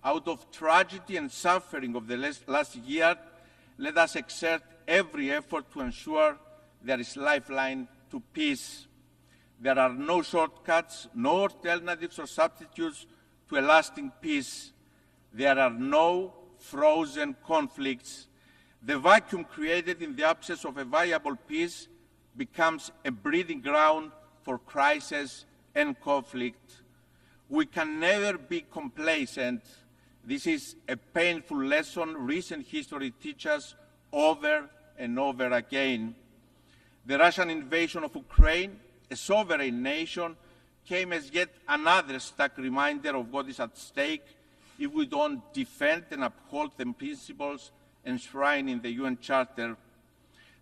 Out of tragedy and suffering of the last year, let us exert every effort to ensure there is lifeline to peace. There are no shortcuts, no alternatives or substitutes to a lasting peace. There are no frozen conflicts. The vacuum created in the absence of a viable peace becomes a breeding ground for crisis and conflict. We can never be complacent. This is a painful lesson recent history teaches us over and over again. The Russian invasion of Ukraine, a sovereign nation, came as yet another stark reminder of what is at stake if we don't defend and uphold the principles enshrined in the UN Charter.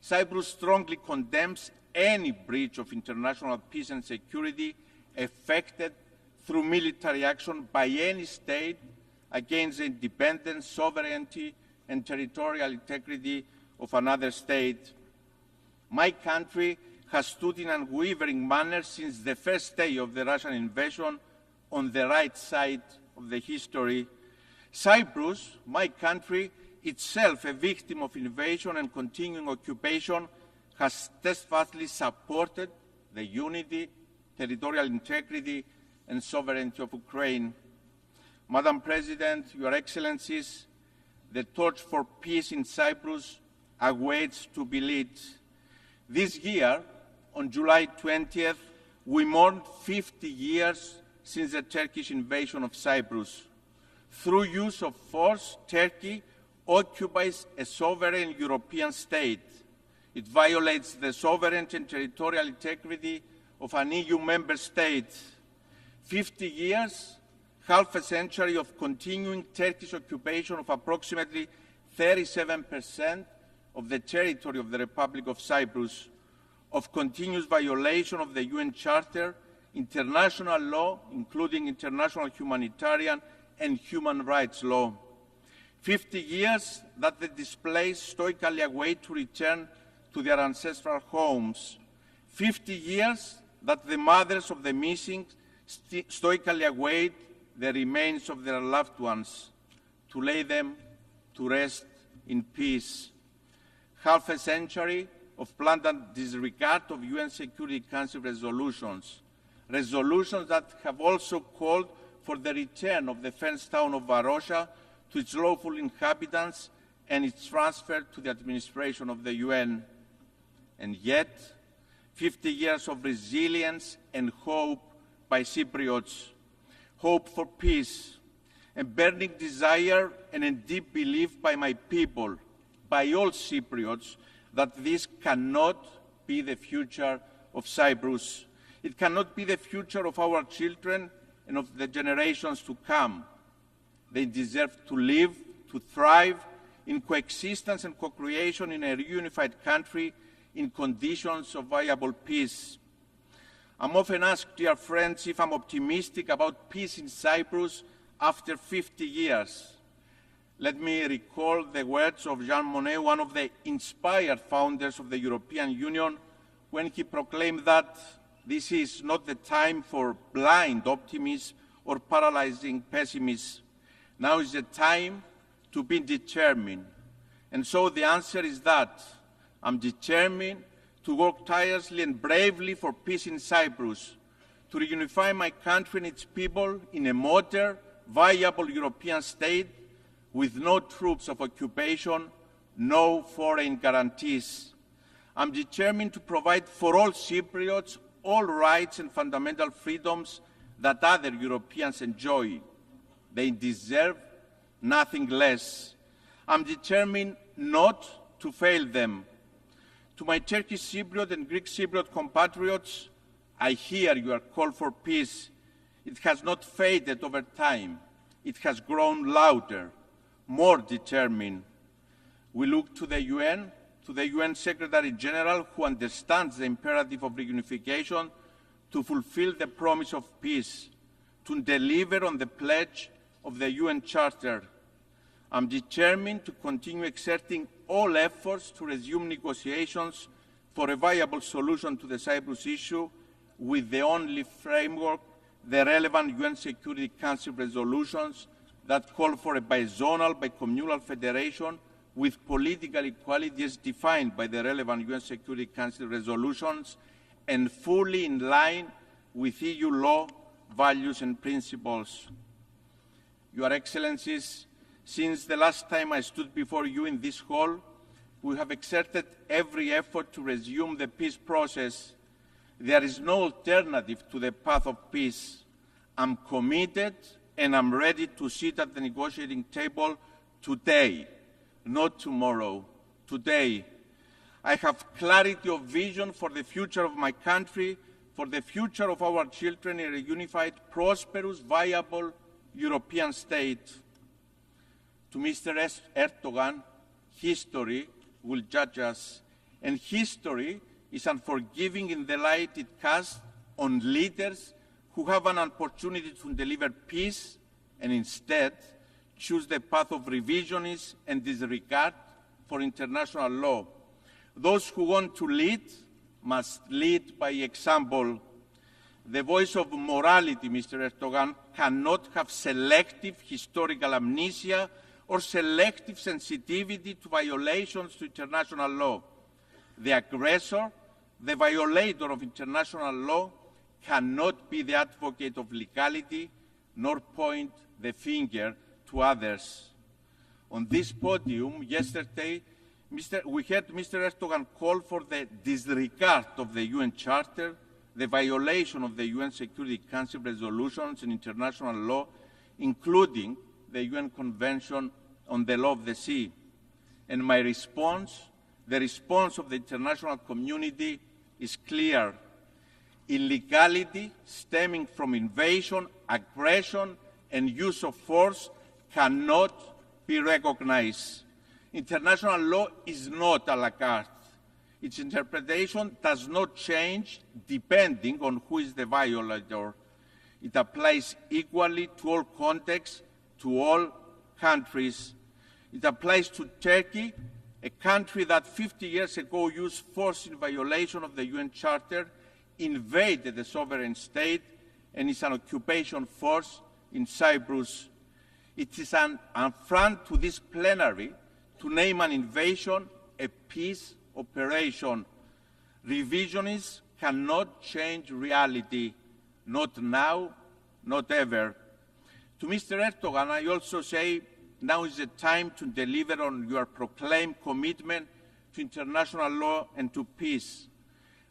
Cyprus strongly condemns any breach of international peace and security effected through military action by any state against the independence, sovereignty, and territorial integrity of another state. My country has stood in an unwavering manner since the first day of the Russian invasion on the right side of the history. Cyprus, my country, itself a victim of invasion and continuing occupation, has steadfastly supported the unity, territorial integrity, and sovereignty of Ukraine. Madam President, Your Excellencies, the torch for peace in Cyprus awaits to be lit. This year, on July 20th, we mourned 50 years since the Turkish invasion of Cyprus. Through use of force, Turkey occupies a sovereign European state. It violates the sovereignty and territorial integrity of an EU member state. 50 years, half a century of continuing Turkish occupation of approximately 37% of the territory of the Republic of Cyprus, of continuous violation of the UN Charter, international law, including international humanitarian and human rights law. 50 years that the displaced stoically await to return to their ancestral homes. 50 years that the mothers of the missing stoically await the remains of their loved ones, to lay them to rest in peace. Half a century of blatant disregard of UN Security Council resolutions, resolutions that have also called for the return of the fenced town of Varosha to its lawful inhabitants and its transfer to the administration of the UN. And yet, 50 years of resilience and hope by Cypriots, hope for peace, a burning desire and a deep belief by my people, by all Cypriots, that this cannot be the future of Cyprus. It cannot be the future of our children and of the generations to come. They deserve to live, to thrive in coexistence and co-creation in a reunified country in conditions of viable peace. I'm often asked, dear friends, if I'm optimistic about peace in Cyprus after 50 years. Let me recall the words of Jean Monnet, one of the inspired founders of the European Union, when he proclaimed that this is not the time for blind optimism or paralyzing pessimism. Now is the time to be determined. And so the answer is that I'm determined to work tirelessly and bravely for peace in Cyprus, to reunify my country and its people in a modern, viable European state with no troops of occupation, no foreign guarantees. I'm determined to provide for all Cypriots all rights and fundamental freedoms that other Europeans enjoy. They deserve nothing less. I'm determined not to fail them. To my Turkish Cypriot and Greek Cypriot compatriots, I hear your call for peace. It has not faded over time. It has grown louder, more determined. We look to the UN Secretary General, who understands the imperative of reunification, to fulfill the promise of peace, to deliver on the pledge of the UN Charter. I'm determined to continue exerting all efforts to resume negotiations for a viable solution to the Cyprus issue with the only framework, the relevant UN Security Council resolutions that call for a bizonal, bicommunal federation with political equality as defined by the relevant UN Security Council resolutions and fully in line with EU law, values and principles. Your Excellencies, since the last time I stood before you in this hall, we have exerted every effort to resume the peace process. There is no alternative to the path of peace. I'm committed and I'm ready to sit at the negotiating table today, not tomorrow, today. I have clarity of vision for the future of my country, for the future of our children in a unified, prosperous, viable European state. To Mr. Erdogan, history will judge us, and history is unforgiving in the light it casts on leaders who have an opportunity to deliver peace and instead choose the path of revisionism and disregard for international law. Those who want to lead must lead by example. The voice of morality, Mr. Erdogan, cannot have selective historical amnesia or selective sensitivity to violations to international law. The aggressor, the violator of international law, cannot be the advocate of legality nor point the finger to others. On this podium yesterday, we heard Mr. Erdogan call for the disregard of the UN Charter, the violation of the UN Security Council resolutions and international law, including the UN Convention on the Law of the Sea. And my response, the response of the international community, is clear. Illegality stemming from invasion, aggression, and use of force cannot be recognized. International law is not a la carte. Its interpretation does not change depending on who is the violator. It applies equally to all contexts, to all countries. It applies to Turkey, a country that 50 years ago used force in violation of the UN Charter, invaded the sovereign state, and is an occupation force in Cyprus. It is an affront to this plenary to name an invasion a peace operation. Revisionists cannot change reality, not now, not ever. To Mr. Erdogan, I also say, now is the time to deliver on your proclaimed commitment to international law and to peace.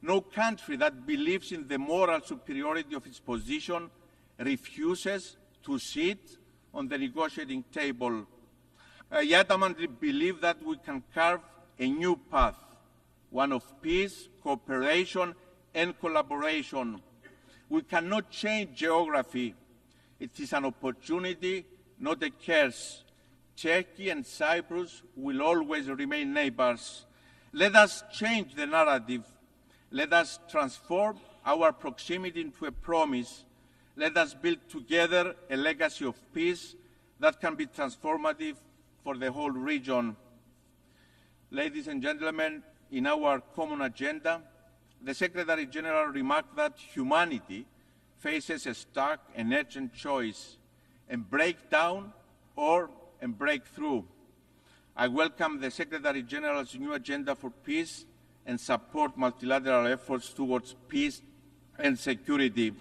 No country that believes in the moral superiority of its position refuses to sit on the negotiating table. I adamantly believe that we can carve a new path, one of peace, cooperation, and collaboration. We cannot change geography. It is an opportunity, not a curse. Turkey and Cyprus will always remain neighbors. Let us change the narrative. Let us transform our proximity to a promise, let us build together a legacy of peace that can be transformative for the whole region. Ladies and gentlemen, in our common agenda, the Secretary General remarked that humanity faces a stark and urgent choice, and break down or break through. I welcome the Secretary General's new agenda for peace and support multilateral efforts towards peace and security.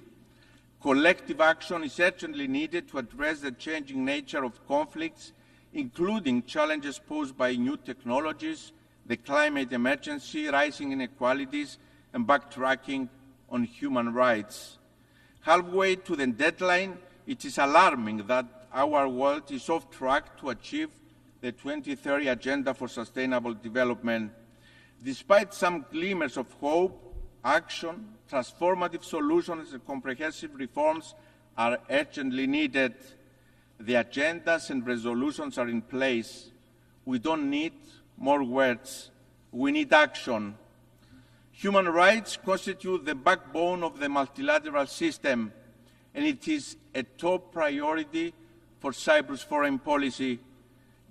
Collective action is urgently needed to address the changing nature of conflicts, including challenges posed by new technologies, the climate emergency, rising inequalities, and backtracking on human rights. Halfway to the deadline, it is alarming that our world is off track to achieve the 2030 Agenda for Sustainable Development. Despite some glimmers of hope, action, transformative solutions and comprehensive reforms are urgently needed. The agendas and resolutions are in place. We don't need more words. We need action. Human rights constitute the backbone of the multilateral system, and it is a top priority for Cyprus foreign policy,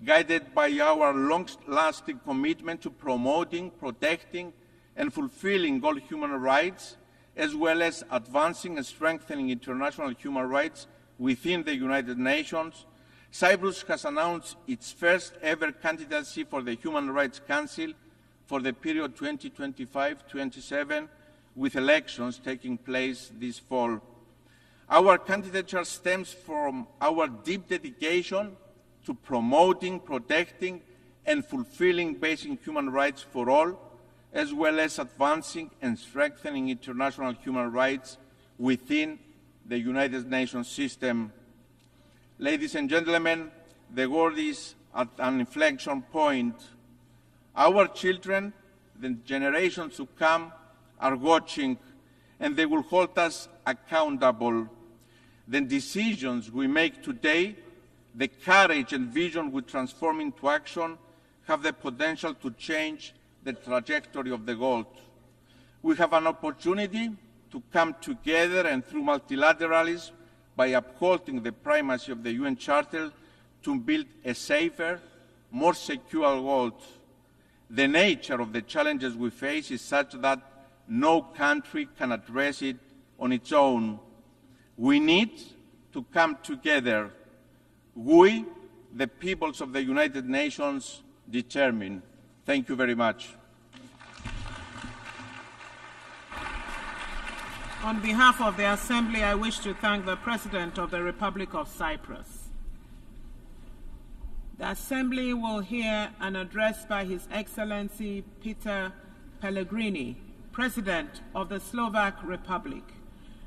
guided by our long-lasting commitment to promoting, protecting, and fulfilling all human rights, as well as advancing and strengthening international human rights within the United Nations. Cyprus has announced its first ever candidacy for the Human Rights Council for the period 2025-27, with elections taking place this fall. Our candidature stems from our deep dedication to promoting, protecting, and fulfilling basic human rights for all, as well as advancing and strengthening international human rights within the United Nations system. Ladies and gentlemen, the world is at an inflection point. Our children, the generations to come, are watching, and they will hold us accountable. The decisions we make today, the courage and vision we transform into action, have the potential to change the trajectory of the world. We have an opportunity to come together and, through multilateralism, by upholding the primacy of the UN Charter, to build a safer, more secure world. The nature of the challenges we face is such that no country can address it on its own. We need to come together. We, the peoples of the United Nations, determine. Thank you very much. On behalf of the Assembly, I wish to thank the President of the Republic of Cyprus. The Assembly will hear an address by His Excellency Peter Pellegrini, President of the Slovak Republic.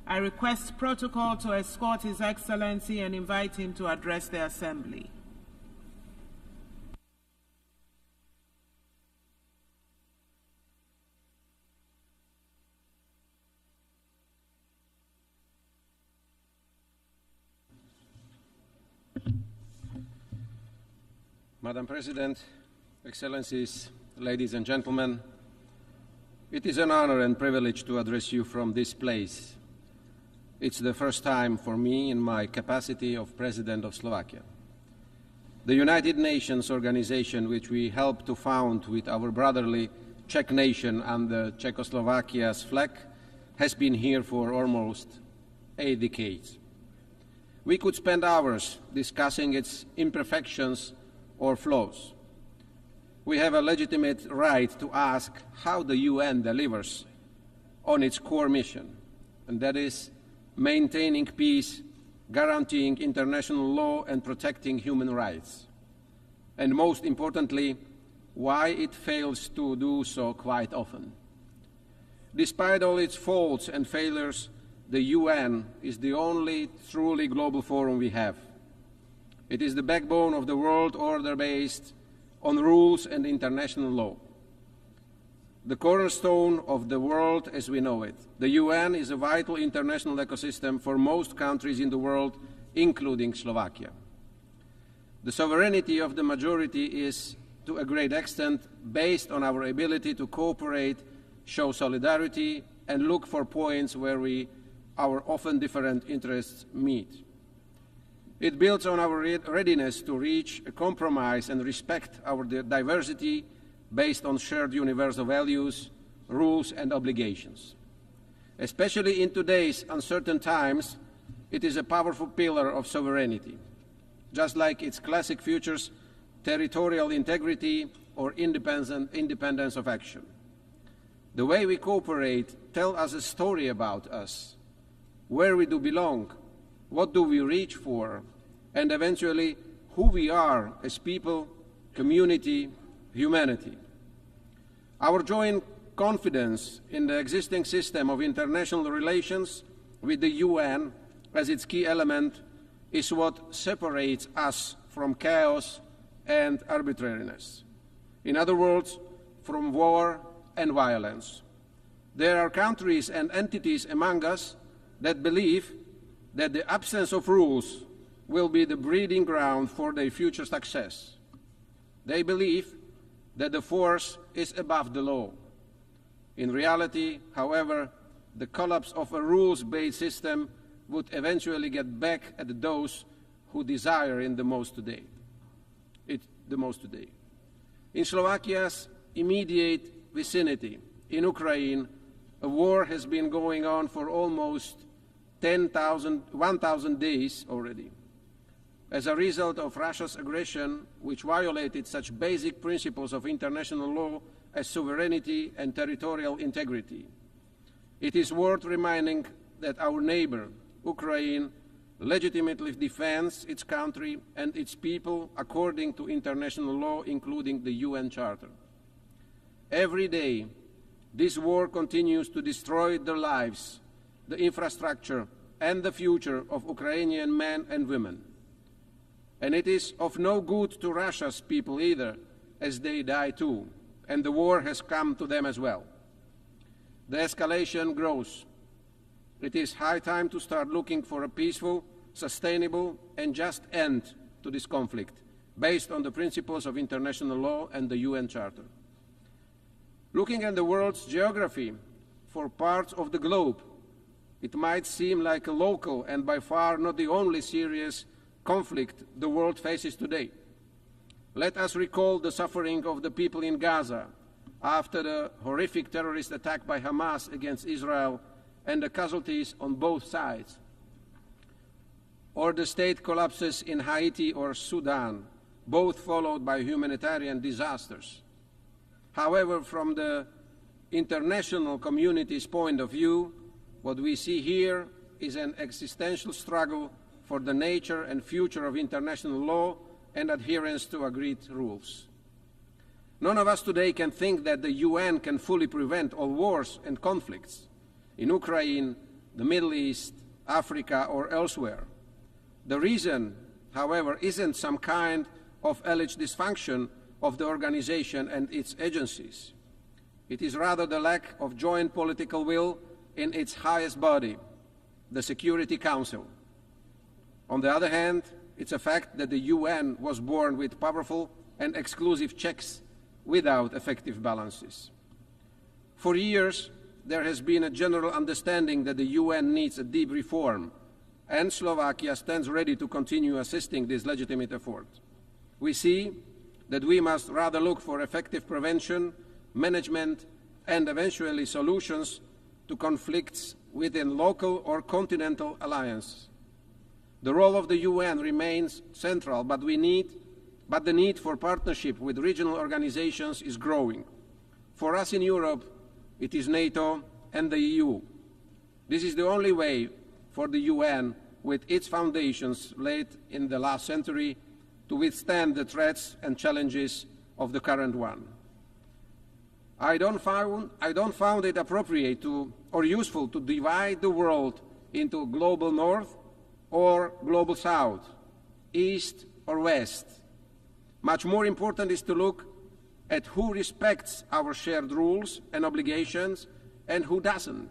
I request protocol to escort His Excellency and invite him to address the Assembly. Madam President, Excellencies, ladies and gentlemen, it is an honor and privilege to address you from this place. It's the first time for me in my capacity of President of Slovakia. The United Nations organization, which we helped to found with our brotherly Czech nation under Czechoslovakia's flag, has been here for almost 8 decades. We could spend hours discussing its imperfections or flaws. We have a legitimate right to ask how the UN delivers on its core mission, and that is maintaining peace, guaranteeing international law, and protecting human rights. And most importantly, why it fails to do so quite often. Despite all its faults and failures, the UN is the only truly global forum we have. It is the backbone of the world order based on rules and international law. The cornerstone of the world as we know it. The UN is a vital international ecosystem for most countries in the world, including Slovakia. The sovereignty of the majority is, to a great extent, based on our ability to cooperate, show solidarity, and look for points where our often different interests meet. It builds on our readiness to reach a compromise and respect our diversity based on shared universal values, rules, and obligations. Especially in today's uncertain times, it is a powerful pillar of sovereignty, just like its classic features, territorial integrity or independence of action. The way we cooperate tells us a story about us, where we do belong, what do we reach for, and eventually who we are as people, community, humanity. Our joint confidence in the existing system of international relations with the UN as its key element is what separates us from chaos and arbitrariness. In other words, from war and violence. There are countries and entities among us that believe that the absence of rules will be the breeding ground for their future success. They believe that the force is above the law. In reality, however, the collapse of a rules-based system would eventually get back at those who desire it the most today. In Slovakia's immediate vicinity, in Ukraine, a war has been going on for almost 1,000 days already. As a result of Russia's aggression, which violated such basic principles of international law as sovereignty and territorial integrity, it is worth reminding that our neighbor, Ukraine, legitimately defends its country and its people according to international law, including the UN Charter. Every day, this war continues to destroy the lives, the infrastructure, and the future of Ukrainian men and women. And it is of no good to Russia's people either, as they die too, and the war has come to them as well. The escalation grows. It is high time to start looking for a peaceful, sustainable, and just end to this conflict, based on the principles of international law and the UN Charter. Looking at the world's geography for parts of the globe, it might seem like a local and by far not the only serious conflict the world faces today. Let us recall the suffering of the people in Gaza after the horrific terrorist attack by Hamas against Israel and the casualties on both sides. Or the state collapses in Haiti or Sudan, both followed by humanitarian disasters. However, from the international community's point of view, what we see here is an existential struggle for the nature and future of international law and adherence to agreed rules. None of us today can think that the UN can fully prevent all wars and conflicts in Ukraine, the Middle East, Africa, or elsewhere. The reason, however, isn't some kind of alleged dysfunction of the organization and its agencies. It is rather the lack of joint political will in its highest body, the Security Council. On the other hand, it's a fact that the UN was born with powerful and exclusive checks without effective balances. For years, there has been a general understanding that the UN needs a deep reform, and Slovakia stands ready to continue assisting this legitimate effort. We see that we must rather look for effective prevention, management, and eventually solutions to conflicts within local or continental alliances. The role of the UN remains central, but the need for partnership with regional organizations is growing. For us in Europe, it is NATO and the EU. This is the only way for the UN, with its foundations laid in the last century, to withstand the threats and challenges of the current one. I don't find it appropriate or useful to divide the world into global north or global south, east or west. Much more important is to look at who respects our shared rules and obligations and who doesn't,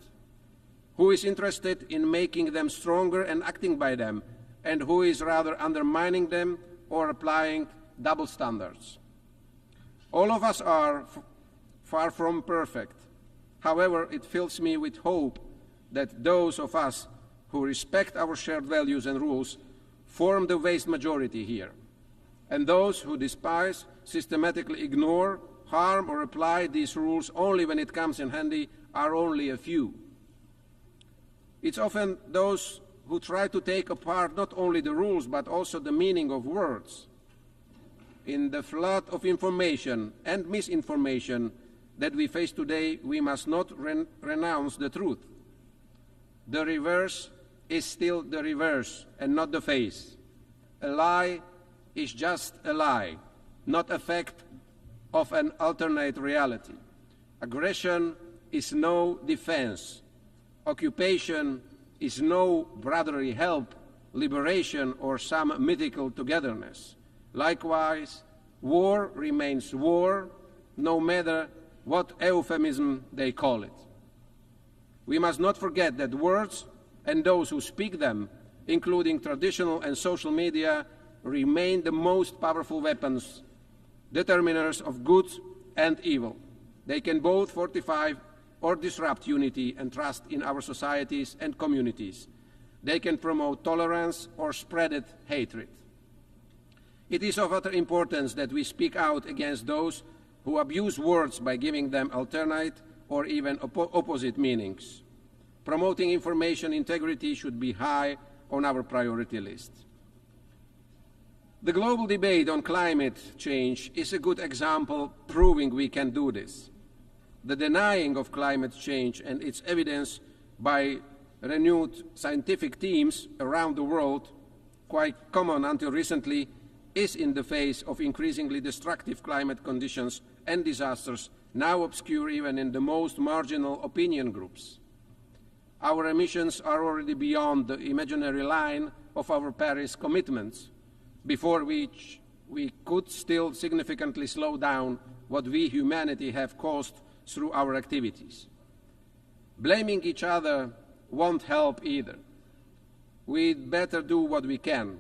who is interested in making them stronger and acting by them, and who is rather undermining them or applying double standards. All of us are far from perfect. However, it fills me with hope that those of us who respect our shared values and rules form the vast majority here, and those who despise, systematically ignore, harm or apply these rules only when it comes in handy are only a few. It's often those who try to take apart not only the rules but also the meaning of words. In the flood of information and misinformation that we face today, we must not renounce the truth. The reverse is still the reverse and not the face. A lie is just a lie, not a fact of an alternate reality. Aggression is no defense. Occupation is no brotherly help, liberation, or some mythical togetherness. Likewise, war remains war, no matter what euphemism they call it. We must not forget that words and those who speak them, including traditional and social media, remain the most powerful weapons, determiners of good and evil. They can both fortify or disrupt unity and trust in our societies and communities. They can promote tolerance or spread hatred. It is of utter importance that we speak out against those who abuse words by giving them alternate or even opposite meanings. Promoting information integrity should be high on our priority list. The global debate on climate change is a good example proving we can do this. The denying of climate change and its evidence by renewed scientific teams around the world, quite common until recently, is in the face of increasingly destructive climate conditions and disasters, now obscure even in the most marginal opinion groups. Our emissions are already beyond the imaginary line of our Paris commitments, before which we could still significantly slow down what we, humanity, have caused through our activities. Blaming each other won't help either. We'd better do what we can.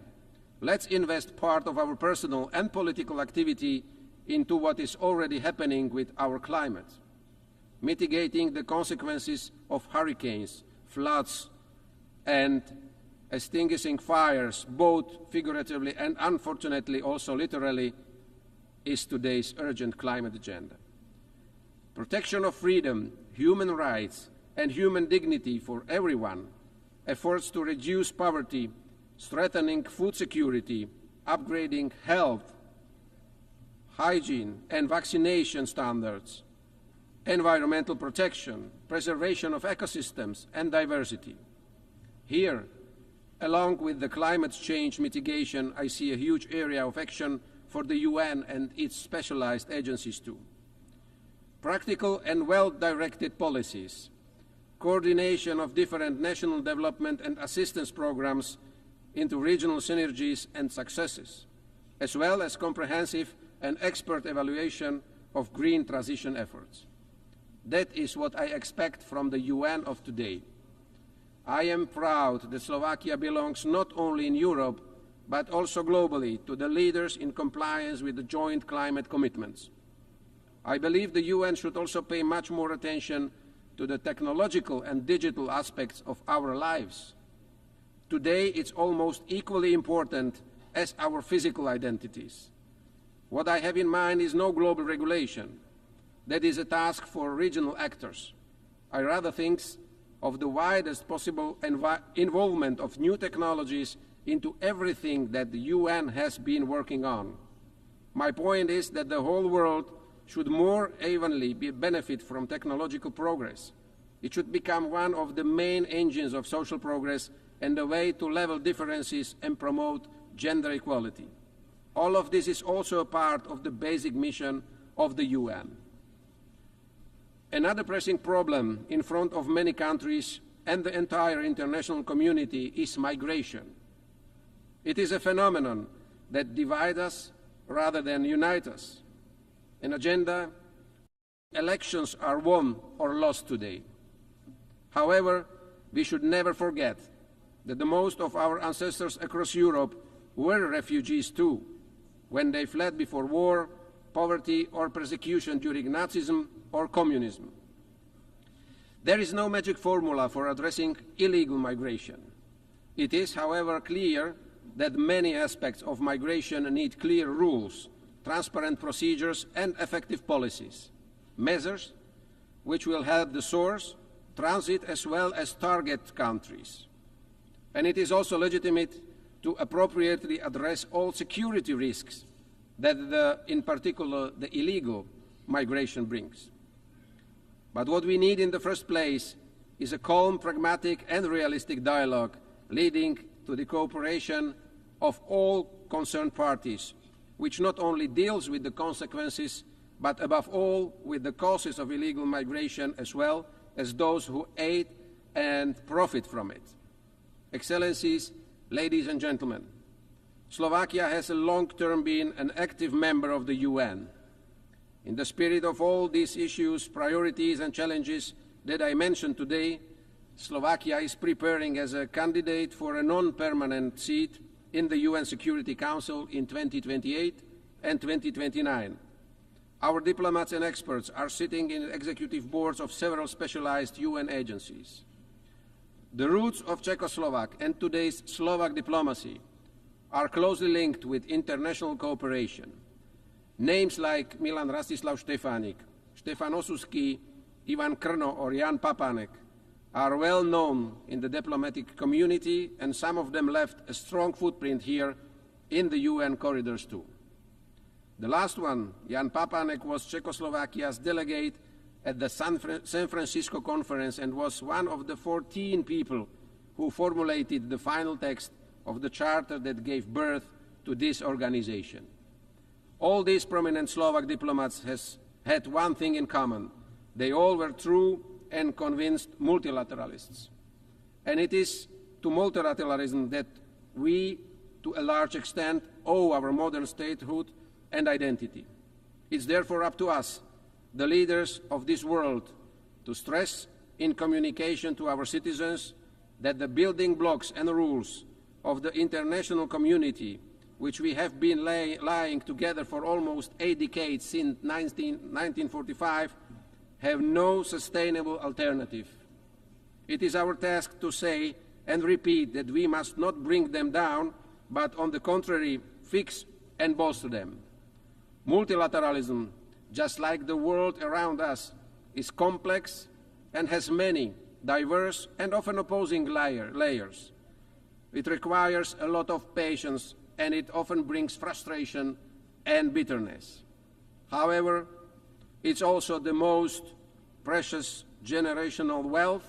Let's invest part of our personal and political activity into what is already happening with our climate, mitigating the consequences of hurricanes, floods, and extinguishing fires, both figuratively and unfortunately also literally, is today's urgent climate agenda. Protection of freedom, human rights, and human dignity for everyone, efforts to reduce poverty, strengthening food security, upgrading health, hygiene and vaccination standards, environmental protection, preservation of ecosystems and diversity. Here, along with the climate change mitigation, I see a huge area of action for the UN and its specialized agencies too. Practical and well-directed policies, coordination of different national development and assistance programs into regional synergies and successes, as well as comprehensive and expert evaluation of green transition efforts. That is what I expect from the UN of today. I am proud that Slovakia belongs not only in Europe, but also globally to the leaders in compliance with the joint climate commitments. I believe the UN should also pay much more attention to the technological and digital aspects of our lives. Today, it's almost equally important as our physical identities. What I have in mind is no global regulation. That is a task for regional actors. I rather think of the widest possible involvement of new technologies into everything that the UN has been working on. My point is that the whole world should more evenly benefit from technological progress. It should become one of the main engines of social progress and a way to level differences and promote gender equality. All of this is also a part of the basic mission of the UN. Another pressing problem in front of many countries and the entire international community is migration. It is a phenomenon that divides us rather than unites us. An agenda, elections are won or lost today. However, we should never forget that the most of our ancestors across Europe were refugees too, when they fled before war, poverty or persecution during Nazism or communism. There is no magic formula for addressing illegal migration. It is, however, clear that many aspects of migration need clear rules, transparent procedures, and effective policies, measures which will help the source, transit, as well as target countries. And it is also legitimate to appropriately address all security risks that, in particular, the illegal migration brings. But what we need in the first place is a calm, pragmatic, and realistic dialogue leading to the cooperation of all concerned parties, which not only deals with the consequences, but above all with the causes of illegal migration as well as those who aid and profit from it. Excellencies, ladies and gentlemen, Slovakia has a long-term been an active member of the UN. In the spirit of all these issues, priorities, and challenges that I mentioned today, Slovakia is preparing as a candidate for a non-permanent seat in the UN Security Council in 2028 and 2029. Our diplomats and experts are sitting in executive boards of several specialized UN agencies. The roots of Czechoslovak and today's Slovak diplomacy are closely linked with international cooperation. Names like Milan Rastislav Štefánik, Štefan Osusky, Ivan Krno, or Jan Papanek are well known in the diplomatic community, and some of them left a strong footprint here in the UN corridors too. The last one, Jan Papanek, was Czechoslovakia's delegate at the San Francisco conference and was one of the 14 people who formulated the final text of the charter that gave birth to this organization. All these prominent Slovak diplomats had one thing in common. They all were true and convinced multilateralists. And it is to multilateralism that we, to a large extent, owe our modern statehood and identity. It's therefore up to us, the leaders of this world, to stress in communication to our citizens that the building blocks and rules of the international community, which we have been lying together for almost 8 decades since 1945, have no sustainable alternative. It is our task to say and repeat that we must not bring them down, but on the contrary, fix and bolster them. Multilateralism, just like the world around us, is complex and has many diverse and often opposing layers. It requires a lot of patience, and it often brings frustration and bitterness. However, it's also the most precious generational wealth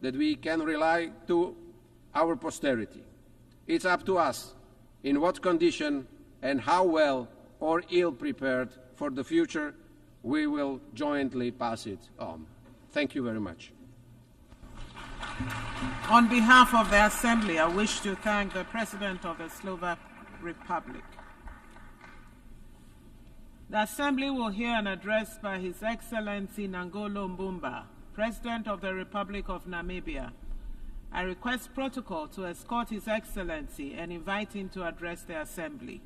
that we can rely to our posterity. It's up to us in what condition and how well or ill prepared for the future we will jointly pass it on. Thank you very much. On behalf of the Assembly, I wish to thank the President of the Slovak Republic. The Assembly will hear an address by His Excellency Nangolo Mbumba, President of the Republic of Namibia. I request protocol to escort His Excellency and invite him to address the Assembly.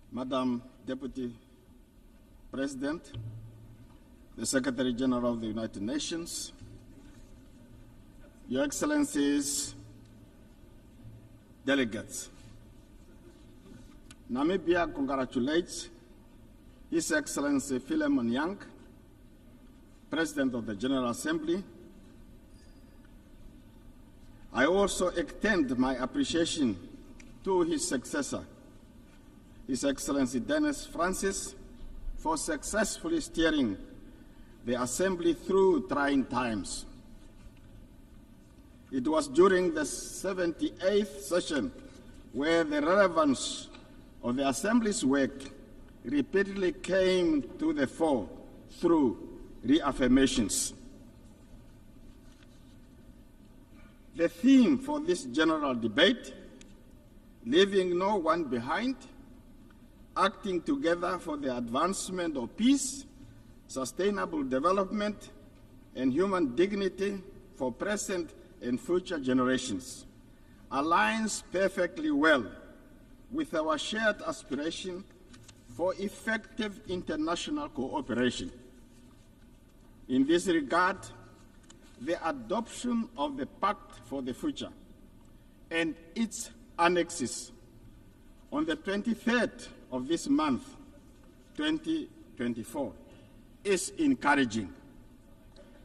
Madam Deputy President, the Secretary General of the United Nations, Your Excellencies, delegates, Namibia congratulates His Excellency Philemon Yang, President of the General Assembly. I also extend my appreciation to his successor, His Excellency Dennis Francis, for successfully steering the Assembly through trying times. It was during the 78th session where the relevance of the Assembly's work repeatedly came to the fore through reaffirmations. The theme for this general debate, leaving no one behind, acting together for the advancement of peace, sustainable development, and human dignity for present and future generations aligns perfectly well with our shared aspiration for effective international cooperation. In this regard, the adoption of the Pact for the Future and its annexes on the 23rd of this month, 2024, is encouraging.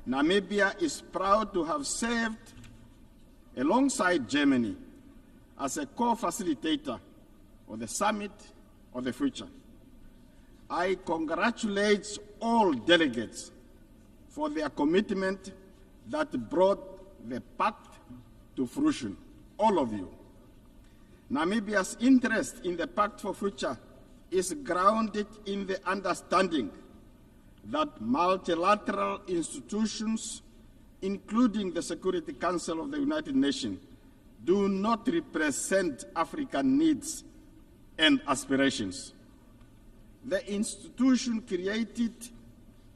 Namibia is proud to have served alongside Germany as a co-facilitator of the Summit of the Future. I congratulate all delegates for their commitment that brought the pact to fruition, all of you. Namibia's interest in the Pact for Future is grounded in the understanding that multilateral institutions, including the Security Council of the United Nations, do not represent African needs and aspirations. The institution created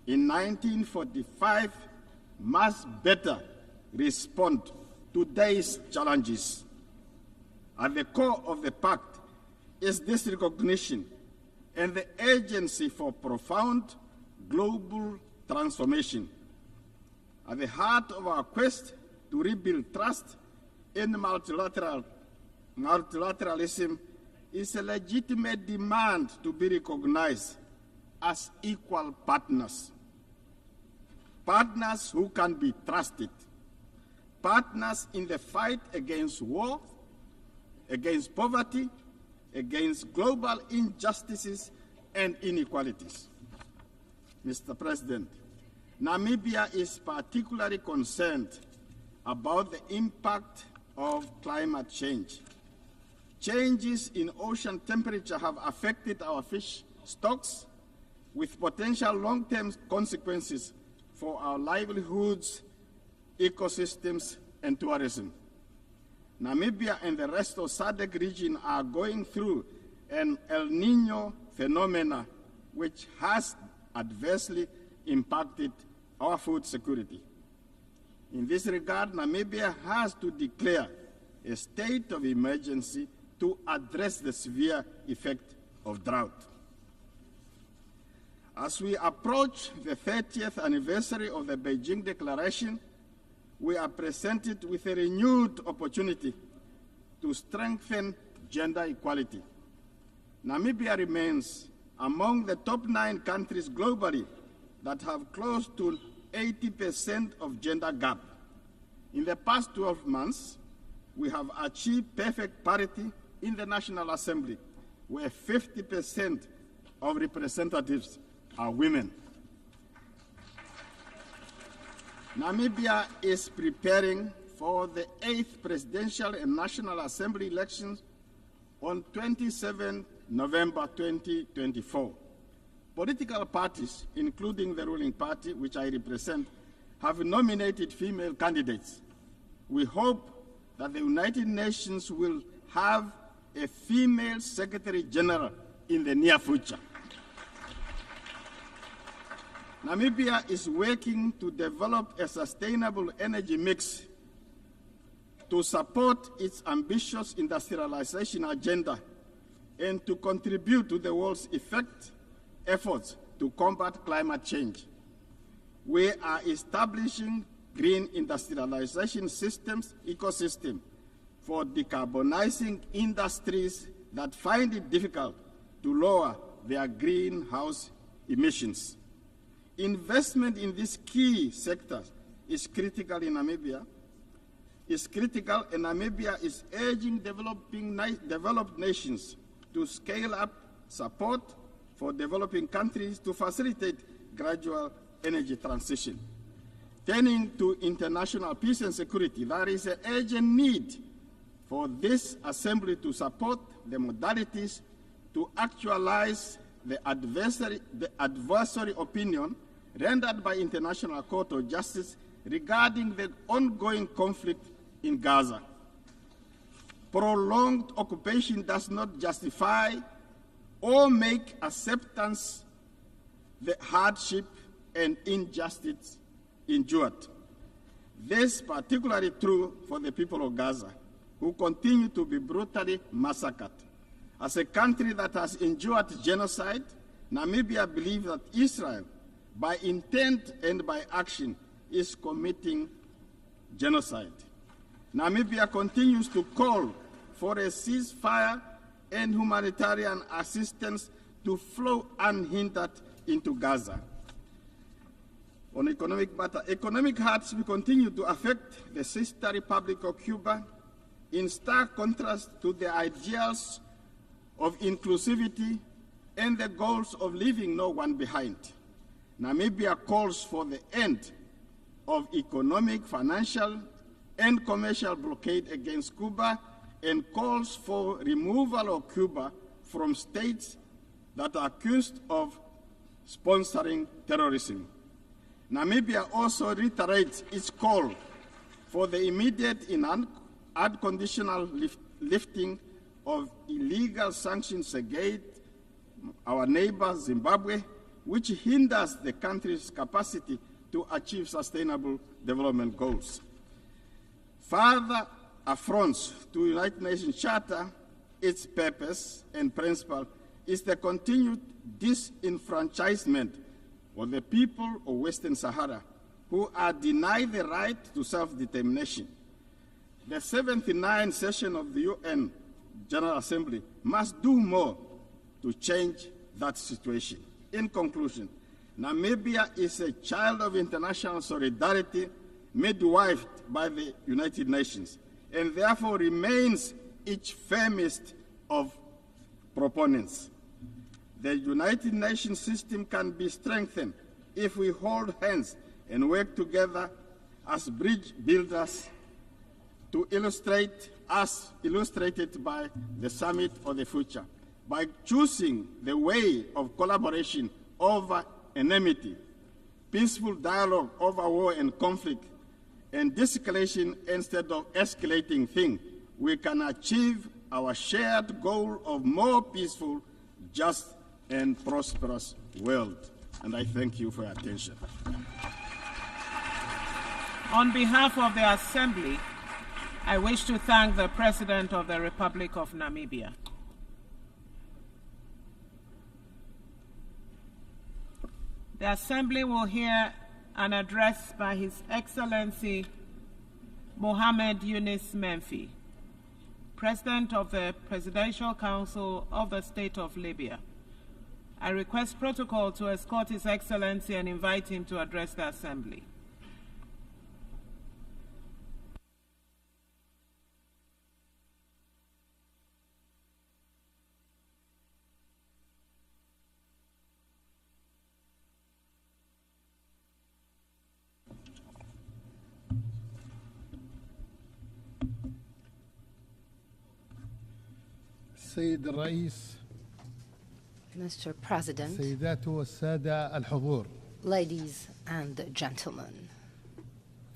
in 1945 must better respond to today's challenges. At the core of the Pact is this recognition and the urgency for profound global transformation. At the heart of our quest to rebuild trust in multilateralism is a legitimate demand to be recognized as equal partners. Partners who can be trusted. Partners in the fight against war, against poverty, against global injustices and inequalities. Mr. President, Namibia is particularly concerned about the impact of climate change. Changes in ocean temperature have affected our fish stocks with potential long-term consequences for our livelihoods, ecosystems, and tourism. Namibia and the rest of SADC region are going through an El Niño phenomena which has adversely impacted our food security. In this regard, Namibia has to declare a state of emergency to address the severe effect of drought. As we approach the 30th anniversary of the Beijing Declaration, we are presented with a renewed opportunity to strengthen gender equality. Namibia remains among the top 9 countries globally that have close to 80% of gender gap. In the past 12 months, we have achieved perfect parity in the National Assembly, where 50% of representatives are women. Namibia is preparing for the 8th Presidential and National Assembly elections on 27 November 2024. Political parties, including the ruling party, which I represent, have nominated female candidates. We hope that the United Nations will have a female Secretary General in the near future. Namibia is working to develop a sustainable energy mix to support its ambitious industrialization agenda and to contribute to the world's efforts to combat climate change. We are establishing green industrialization ecosystem for decarbonizing industries that find it difficult to lower their greenhouse emissions. Investment in these key sectors is critical in Namibia. And Namibia is urging developed nations to scale up support for developing countries to facilitate gradual energy transition. Turning to international peace and security, there is an urgent need for this Assembly to support the modalities to actualize the adversary opinion rendered by International Court of Justice regarding the ongoing conflict in Gaza. Prolonged occupation does not justify or make acceptance the hardship and injustice endured. This is particularly true for the people of Gaza, who continue to be brutally massacred. As a country that has endured genocide, Namibia believes that Israel, by intent and by action, is committing genocide. Namibia continues to call for a ceasefire and humanitarian assistance to flow unhindered into Gaza. On economic matter, economic hardships continue to affect the sister Republic of Cuba in stark contrast to the ideals of inclusivity and the goals of leaving no one behind. Namibia calls for the end of economic, financial, and commercial blockade against Cuba and calls for removal of Cuba from states that are accused of sponsoring terrorism. Namibia also reiterates its call for the immediate and unconditional lifting of illegal sanctions against our neighbor Zimbabwe, which hinders the country's capacity to achieve sustainable development goals. Further affronts to the United Nations Charter, its purpose and principle is the continued disenfranchisement of the people of Western Sahara, who are denied the right to self-determination. The 79th session of the UN General Assembly must do more to change that situation. In conclusion, Namibia is a child of international solidarity midwifed by the United Nations, and therefore remains its firmest of proponents. The United Nations system can be strengthened if we hold hands and work together as bridge builders to illustrate, as illustrated by the Summit of the Future, by choosing the way of collaboration over enmity, peaceful dialogue over war and conflict, and de-escalation instead of escalating things, we can achieve our shared goal of more peaceful, just, and prosperous world. And I thank you for your attention. On behalf of the Assembly, I wish to thank the President of the Republic of Namibia. The Assembly will hear an address by His Excellency Mohamed Yunus Menfi, President of the Presidential Council of the State of Libya. I request protocol to escort His Excellency and invite him to address the Assembly. السيد الرئيس Mr. President, السيدات والسادة الحضور ladies and gentlemen,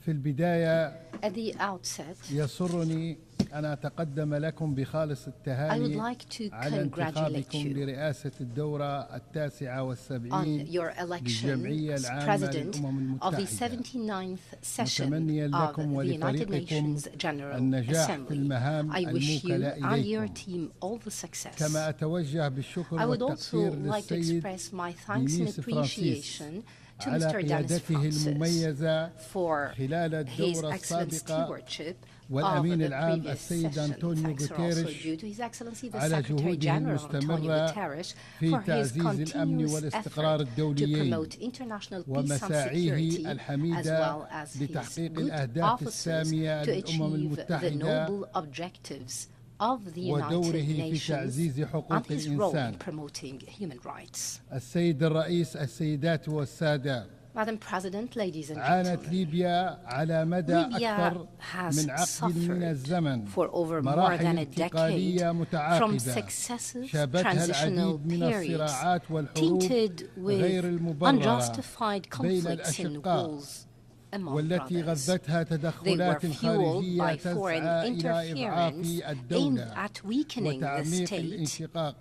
في البداية at the outset, يسرني أن أتقدم لكم بخالص I would التهاني like to على congratulate انتخابكم you لرئاسة الدورة on 79 your election للجمعية as العامة President للأمم of the المتحدة 79th session متمنيا of لكم the United ولفريقكم Nations General النجاح في Assembly. المهام I wish you الموكلة and your إليكم. team all the success. كما أتوجه بالشكر I would also والتقدير like to للسيد express my thanks and دينيس فرانسيس appreciation to على Mr. Dennis قيادته Francis المميزة for خلال his الدورة excellent السابقة stewardship of والأمين the العام previous السيد session. أنطونيو Thanks are also غوتيريش due to His Excellency the على Secretary جهوده General Antonio المستمرة Guterres في for his تعزيز الأمن continuous والاستقرار effort to الدوليين promote international peace and ومساعيه security, as الحميدة well as his لتحقيق good الأهداف offices السامية to للأمم achieve the المتحدة noble objectives of the ودوره United في Nations تعزيز and حقوق his role in الإنسان. promoting human rights. السيد الرئيس، السيدات والسادة، Madam President, ladies and عانت gentlemen, ليبيا على مدى Libya أكثر has من عقد من الزمن for over more مراحل than a decade انتقالية from متعاقبة successive شابتها transitional العديد من periods الصراعات والحروب tainted غير with المبررة unjustified بين conflicts and الأشقاء wars والتي غذتها تدخلات خارجية تسعى إلى إضعاف الدولة وتعميق الانشقاق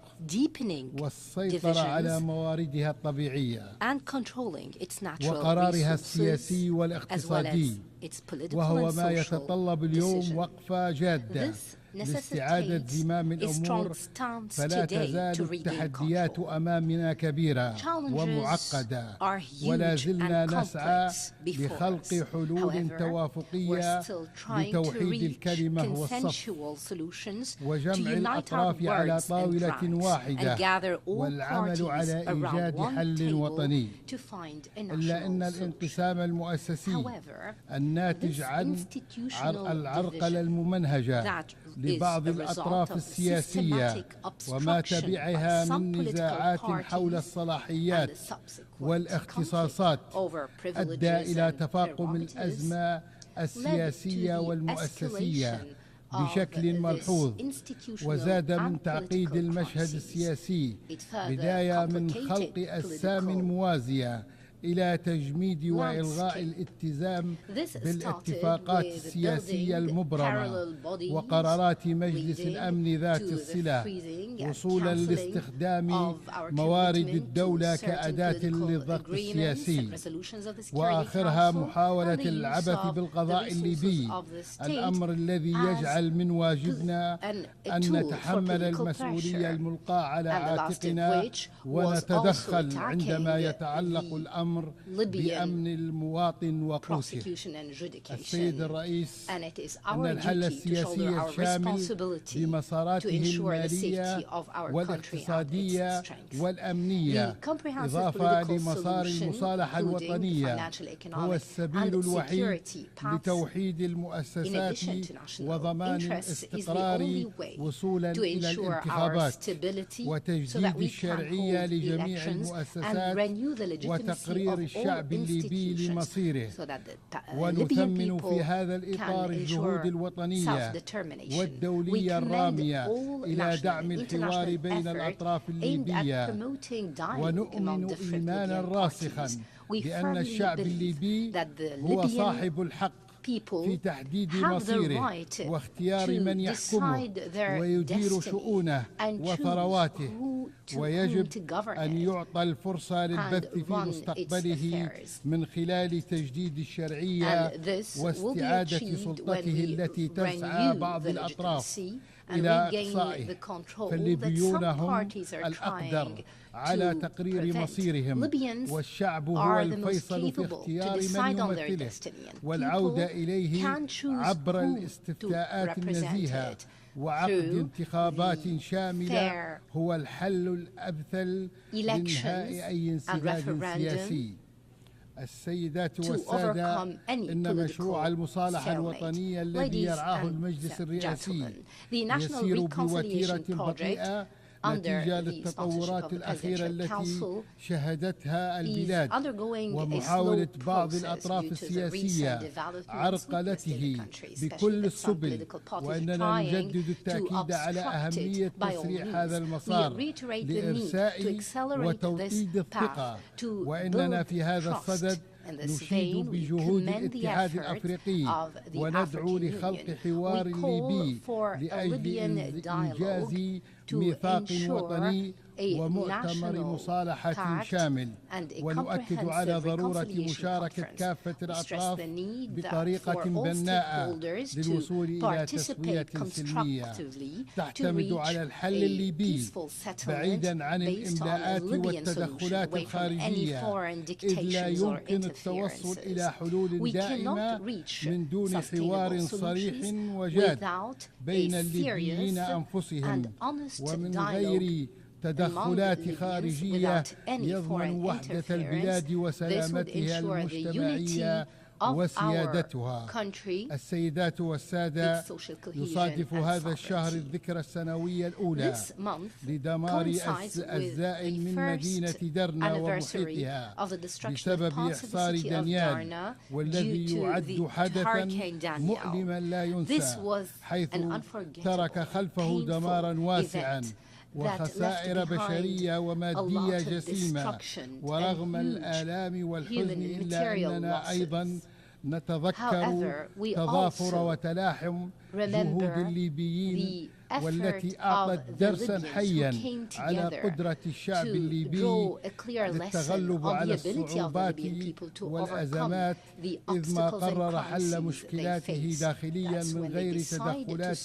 والسيطرة على مواردها الطبيعية وقرارها السياسي والاقتصادي، وهو ما يتطلب اليوم وقفة جادة لاستعادة زمام الأمور. فلا تزال التحديات أمامنا كبيرة ومعقدة، ولا زلنا نسعى لخلق حلول توافقية لتوحيد الكلمة والصف وجمع الأطراف على طاولة واحدة والعمل على إيجاد حل وطني. إلا أن الانقسام المؤسسي الناتج عن العرقلة الممنهجة لبعض الأطراف السياسية وما تبعها من نزاعات حول الصلاحيات والاختصاصات أدى إلى تفاقم الأزمة السياسية والمؤسسية بشكل ملحوظ، وزاد من تعقيد المشهد السياسي، بداية من خلق أجسام موازية إلى تجميد وإلغاء الالتزام بالاتفاقات السياسية المبرمة وقرارات مجلس الأمن ذات الصلة، وصولا لاستخدام موارد الدولة كأداة للضغط السياسي، وآخرها محاولة العبث بالقضاء الليبي، الأمر الذي يجعل من واجبنا أن نتحمل المسؤولية الملقاة على عاتقنا ونتدخل عندما يتعلق الأمر بأمن المواطن وقوته. السيد الرئيس، أن الحل السياسي الشامل بمساراته المالية والاقتصادية والأمنية إضافة لمسار المصالحة الوطنية هو السبيل الوحيد لتوحيد المؤسسات وضمان الاستقرار وصولا إلى الانتخابات وتجديد الشرعية لجميع المؤسسات وتقرير الشعب الليبي لمصيره. ونثمن في هذا الإطار الجهود الوطنية والدولية الرامية إلى دعم الحوار بين الأطراف الليبية، ونؤمن إيمانا راسخا بأن الشعب الليبي هو صاحب الحق في تحديد مصيره واختيار من يحكمه ويدير شؤونه وثرواته، ويجب أن يعطى الفرصة للبث في مستقبله من خلال تجديد الشرعية واستعادة سلطته التي تسعى بعض الأطراف إلى إقصائه. فالليبيون هم الأقدر على تقرير مصيرهم، والشعب هو الفيصل في اختيار من يمثله والعودة إليه عبر الاستفتاءات النزيهة، وعقد انتخابات شاملة هو الحل الأمثل لإنهاء أي انسداد سياسي. السيدات والسادة، إن مشروع المصالحة الوطنية الذي يرعاه المجلس الرئاسي يسير بوتيرة بطيئة نتيجة للتطورات الأخيرة التي شهدتها البلاد ومحاولة بعض الأطراف السياسية عرقلته بكل السبل، وإننا نجدد التأكيد على أهمية تسريع هذا المسار لإرساء وتوطيد الثقة، وإننا في هذا الصدد نشيد بجهود الاتحاد الأفريقي وندعو لخلق حوار ليبي لأجل إنجاز ميثاق وطني ومؤتمر مصالحة شامل، ونؤكد على ضرورة مشاركة كافة الأطراف بطريقة بناءة للوصول إلى تسوية سلمية تعتمد على الحل الليبي بعيدا عن الإملاءات والتدخلات الخارجية، إذ لا يمكن التوصل إلى حلول دائمة من دون حوار صريح وجاد بين الليبيين أنفسهم ومن غير تدخلات خارجية يضمن وحدة البلاد وسلامتها المجتمعية وسيادتها. السيدات والسادة، يصادف هذا الشهر الذكرى السنوية الأولى لدمار الزائل من مدينة درنا ومحيطها بسبب إحصار دانيال، والذي يعد حدثا مؤلما لا ينسى، حيث ترك خلفه دمارا واسعا وخسائر بشرية ومادية جسيمة. ورغم الآلام والحزن إلا أننا أيضا نتذكر تضافر وتلاحم جهود الليبيين والتي أعطت درسا حيا على قدرة الشعب الليبي للتغلب على الصعوبات والأزمات إذ ما قرر حل مشكلاته داخليا من غير تدخلات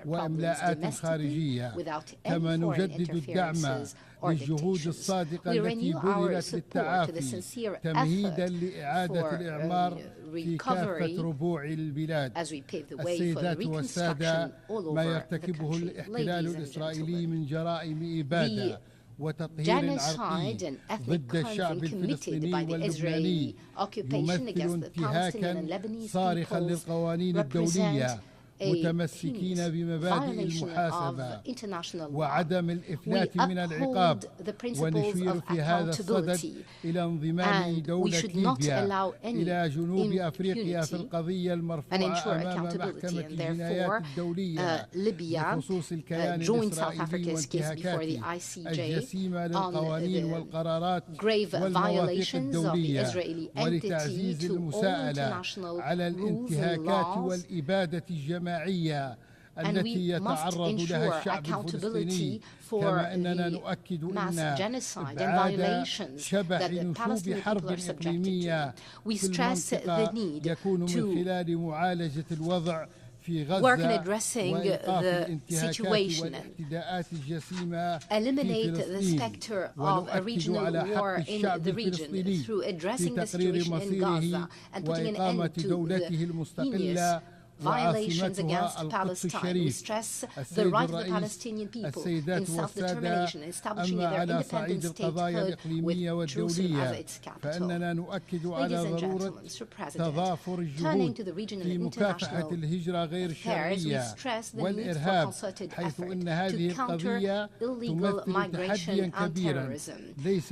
وإملاءات خارجية. كما نجدد الدعم للجهود الصادقة التي بذلت للتعافي تمهيدا لإعادة الإعمار في كافة ربوع البلاد. السيدات والسادة، ما يرتكبه الاحتلال الإسرائيلي من جرائم إبادة وتطهير عرقي ضد الشعب الفلسطيني واللبناني يمثل انتهاكا صارخا للقوانين الدولية، متمسكين بمبادئ المحاسبة وعدم الإفلات من العقاب، ونشير في هذا الصدد إلى انضمام دولة ليبيا إلى جنوب أفريقيا في القضية المرفوعة أمام محكمة الجنايات الدولية بخصوص الكيان الإسرائيلي وانتهاكاته الجسيمة للقوانين والقرارات والمواثيق الدولية، ولتعزيز المساءلة على الانتهاكات والإبادة الجماعية التي يتعرض لها الشعب الفلسطيني. كما أننا نؤكد أن إبعاد شبح نشوب حرب إقليمية في المنطقة يكون من خلال معالجة الوضع في غزة وإيقاف الانتهاكات والاعتداءات الجسيمة في فلسطين، ونؤكد على حق الشعب الفلسطيني في تقرير مصيره وإقامة دولته المستقلة violations against Palestine. We stress the right of the Palestinian people in self-determination, establishing their independent statehood with Jerusalem as its capital. Ladies and gentlemen, Mr. President, turning to the regional and international affairs, we stress the need for concerted effort to counter illegal migration and terrorism. This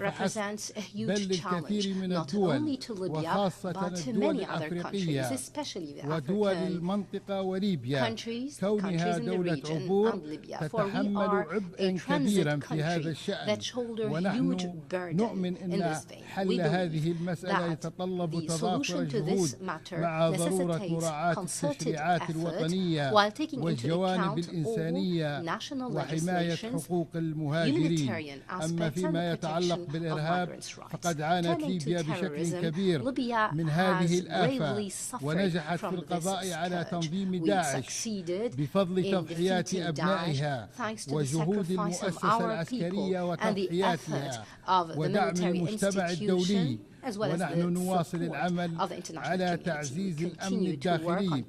represents a huge challenge, not only to Libya, but to many other countries, especially the ودول المنطقة وليبيا كونها دولة عبور تتحمل عبئا كبيرا في هذا الشأن، ونحن نؤمن أن حل هذه المسألة يتطلب تضافر الجهود مع ضرورة مراعاة التشريعات الوطنية والجوانب الإنسانية وحماية حقوق المهاجرين. أما فيما يتعلق بالإرهاب فقد عانت ليبيا بشكل كبير من هذه الآفة، ونجحت في القضاء على تنظيم داعش بفضل تضحيات أبنائها وجهود المؤسسة العسكرية وتضحياتها ودعم المجتمع الدولي. ونحن نواصل العمل على تعزيز الأمن الداخلي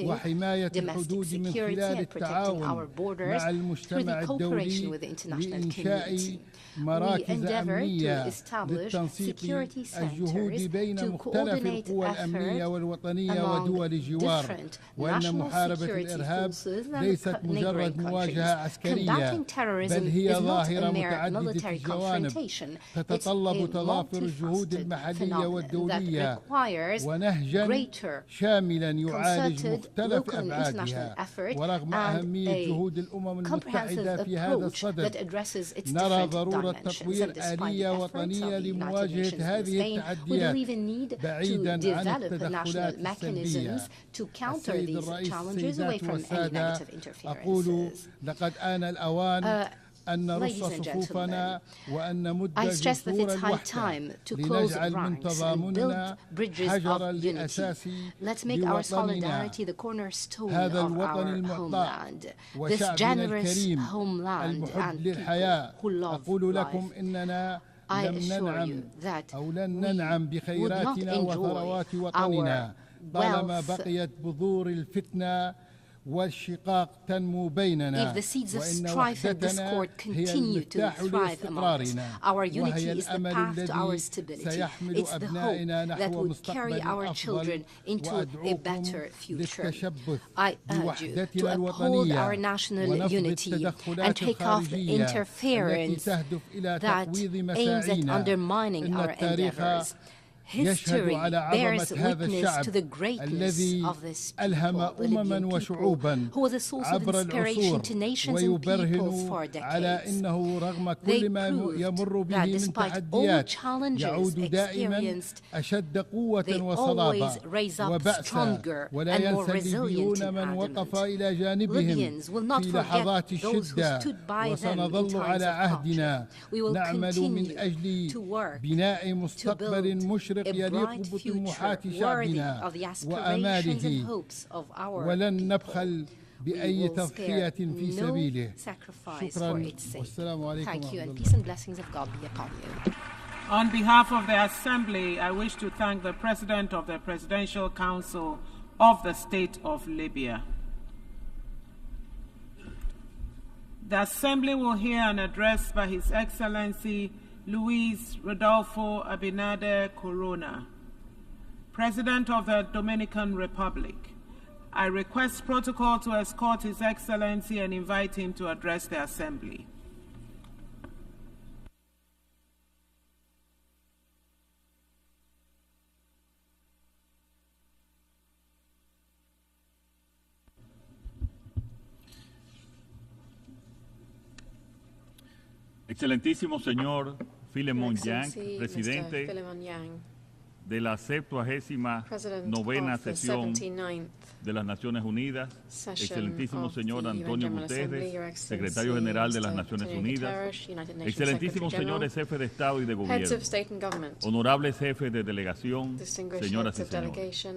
وحماية الحدود من خلال التعاون مع المجتمع الدولي لإنشاء مراكز أمنية للتنسيق الجهود بين مختلف القوى الأمنية والوطنية ودول الجوار، وأن محاربة الإرهاب ليست مجرد مواجهة عسكرية بل هي ظاهرة متعددة الجوانب تتطلب تضافر الجهود المحلية والدولية ونهجا شاملا يعالج مختلف أبعادها. ورغم أهمية جهود الأمم المتحدة في هذا الصدد نرى ضرورة تطوير آلية وطنية لمواجهة هذه التحديات بعيدا عن التدخلات السلبية. السيد الرئيس، السيدات والسادة، أقول لقد آن الأوان أن نرص صفوفنا وأن نمد جسور الوحدة لنجعل من تضامننا حجرا لأساس لوطننا، هذا الوطن المعطاء وشعبنا الكريم المحب للحياة. أقول لكم إننا لن ننعم بخيراتنا وثروات وطننا طالما بقيت بذور الفتنة والشقاق تنمو بيننا، وإن وحدتنا هي المفتاح لاستقرارنا وهي الأمل الذي سيحمل أبنائنا نحو مستقبل أفضل. وأدعوكم للتشبث بوحدتنا الوطنية ونفض التدخلات الخارجية التي تهدف إلى تقويض مساعينا. إن التاريخ يشهد على عظمة هذا الشعب الذي ألهم أمما وشعوبا عبر العصور ويبرهن على أنه رغم كل ما يمر به من تحديات يعود دائما أشد قوة وصلابة وبأسا ولا ينسى الليبيون من وقف إلى جانبهم في لحظات الشدة وسنظل على عهدنا نعمل من أجل بناء مستقبل مشرق يليق بطموحات شعبنا وآماله ولن نبخل بأي تضحية في سبيله. شكرا والسلام عليكم ورحمة الله. On behalf of the Assembly, I wish to thank the President of the Presidential Council of the State of Libya. The Assembly will hear an address by His Excellency Luis Rodolfo Abinader Corona, President of the Dominican Republic. I request protocol to escort His Excellency and invite him to address the Assembly. Excelentísimo señor Philemon Yang, presidente de la 79ª sesión de las Naciones Unidas, excelentísimo señor Antonio Guterres, secretario general de las Naciones Unidas, excelentísimos señores jefes de Estado y de Gobierno, honorables jefes de delegación, señoras y señores.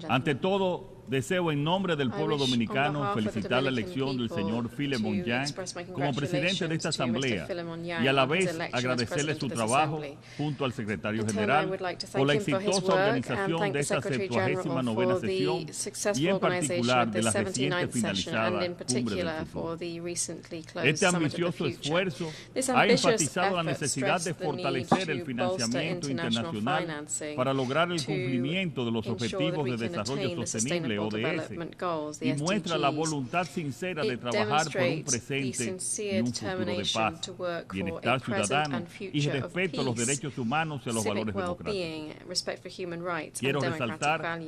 Ante todo, deseo en nombre del pueblo dominicano felicitar la elección del señor Philemon Yang como presidente de esta asamblea y a la vez agradecerle su trabajo junto al secretario general por la exitosa organización de esta 79ª sesión y en particular de la reciente finalizada Cumbre del Futuro. Este ambicioso esfuerzo ha enfatizado la necesidad de fortalecer el financiamiento internacional para lograr el cumplimiento de los Objetivos de Desarrollo Sostenible ODS y muestra la voluntad sincera de trabajar por un presente y un futuro de paz, bienestar ciudadano y respeto a los derechos humanos y a los valores democráticos. Quiero resaltar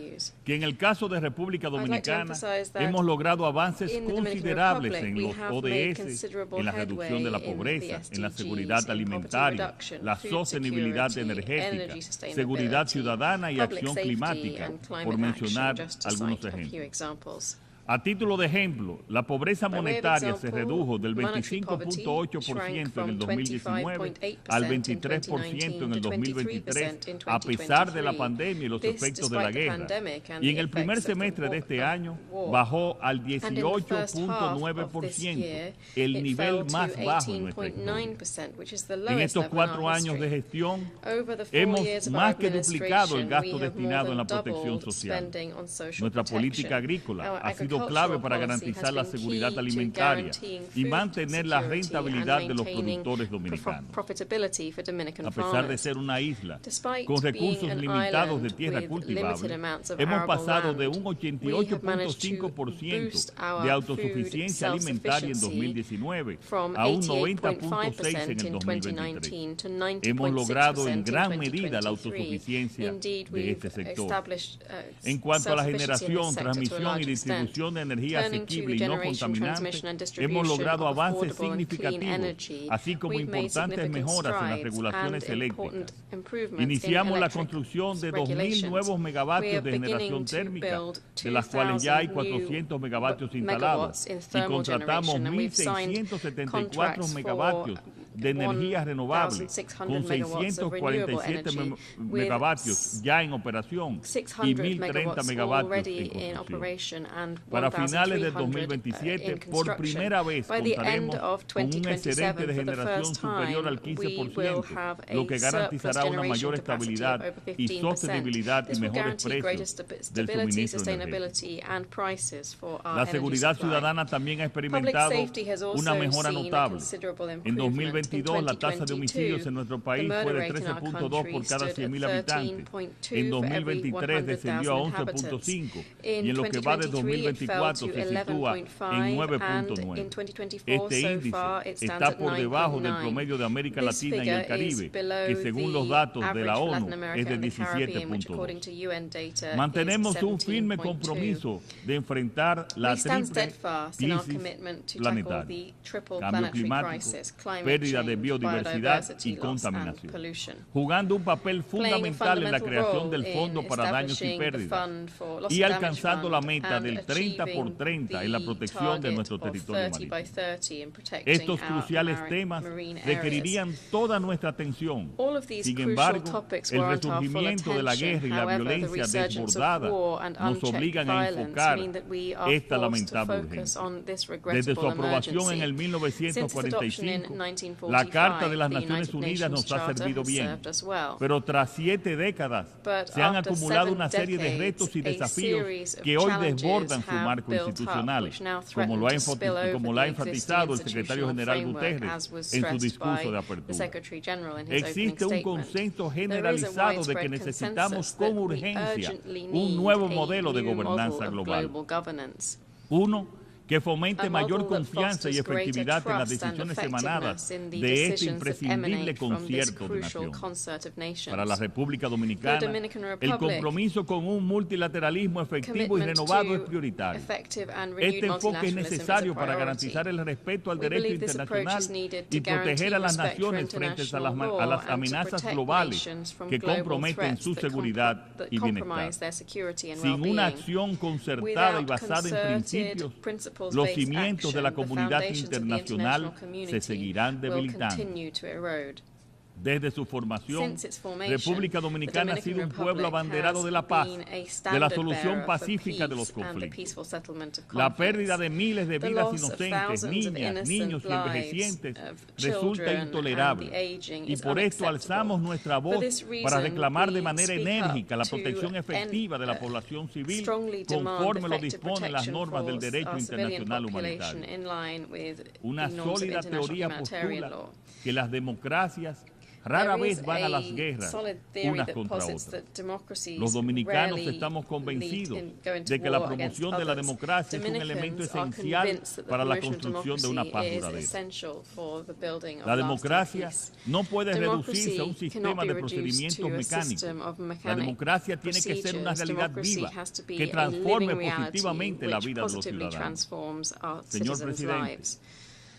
que en el caso de República Dominicana hemos logrado avances considerables en los ODS, en la reducción de la pobreza, en la seguridad alimentaria, la sostenibilidad energética, seguridad ciudadana y acción climática, por mencionar algunos ejemplos. A título de ejemplo, la pobreza monetaria se redujo del 25.8% en el 2019 al 23% en el 2023, a pesar de la pandemia y los efectos de la guerra. Y en el primer semestre de este año bajó al 18.9%, el nivel más bajo en nuestra historia. En estos 4 años de gestión, hemos más que duplicado el gasto destinado en la protección social. Nuestra política agrícola ha sido clave para garantizar la seguridad alimentaria y mantener la rentabilidad de los productores dominicanos. A pesar de ser una isla con recursos limitados de tierra cultivable, hemos pasado de un 88.5% de autosuficiencia alimentaria en 2019 a un 90.6% en el 2023. Hemos logrado en gran medida la autosuficiencia de este sector. En cuanto a la generación, transmisión y distribución de energía asequible y no contaminante, hemos logrado avances significativos, así como importantes mejoras en las regulaciones eléctricas. Iniciamos la construcción de 2.000 nuevos megavatios de generación térmica, de las cuales ya hay 400 megavatios instalados, y contratamos 1.674 megavatios de energía renovable, con 647 megavatios ya en operación y 1.030 megavatios en construcción. Para finales del 2027, por primera vez contaremos con un excedente de generación superior al 15%, lo que garantizará una mayor estabilidad y sostenibilidad y mejores precios del suministro energético. La seguridad ciudadana también ha experimentado una mejora notable. En 2020 2022 la tasa de homicidios en nuestro país fue de 13.2 por cada 100.000 habitantes. En 2023 descendió a 11.5 y en lo que va de 2024 se sitúa en 9.9. Este índice está por debajo del promedio de América Latina y el Caribe, que según los datos de la ONU es de 17.2. Mantenemos un firme compromiso de enfrentar la triple crisis planetaria: cambio climático, pérdida de biodiversidad y contaminación, jugando un papel fundamental en la creación del Fondo para Daños y Pérdidas y alcanzando la meta del 30 por 30 en la protección de nuestro territorio marítimo. Estos cruciales temas requerirían toda nuestra atención. Sin embargo, el resurgimiento de la guerra y la violencia desbordada nos obligan a enfocar esta lamentable urgencia. Desde su aprobación en el 1945, la Carta de las Naciones Unidas nos ha servido bien, pero tras 7 décadas se han acumulado una serie de retos y desafíos que hoy desbordan su marco institucional, como lo ha enfatizado el secretario general Guterres en su discurso de apertura. Existe un consenso generalizado de que necesitamos con urgencia un nuevo modelo de gobernanza global. Uno que fomente mayor confianza y efectividad en las decisiones emanadas de este imprescindible concierto de naciones. Para la República Dominicana, el compromiso con un multilateralismo efectivo y renovado es prioritario. Este enfoque es necesario para garantizar el respeto al derecho internacional y proteger a las naciones frente a las amenazas globales que comprometen su seguridad y bienestar. Sin una acción concertada y basada en principios, los cimientos de la comunidad internacional se seguirán debilitando. Desde su formación, República Dominicana ha sido un pueblo abanderado de la paz, de la solución pacífica de los conflictos. La pérdida de miles de vidas inocentes, niñas, niños y envejecientes resulta intolerable, y por esto alzamos nuestra voz para reclamar de manera enérgica la protección efectiva de la población civil conforme lo disponen las normas del derecho internacional humanitario. Una sólida teoría postula que las democracias rara vez van a las guerras unas contra otras. Los dominicanos estamos convencidos de que la promoción de la democracia es un elemento esencial para la construcción de una paz duradera. La democracia no puede reducirse a un sistema de procedimientos mecánicos. La democracia tiene que ser una realidad viva que transforme positivamente la vida de los ciudadanos. Señor presidente,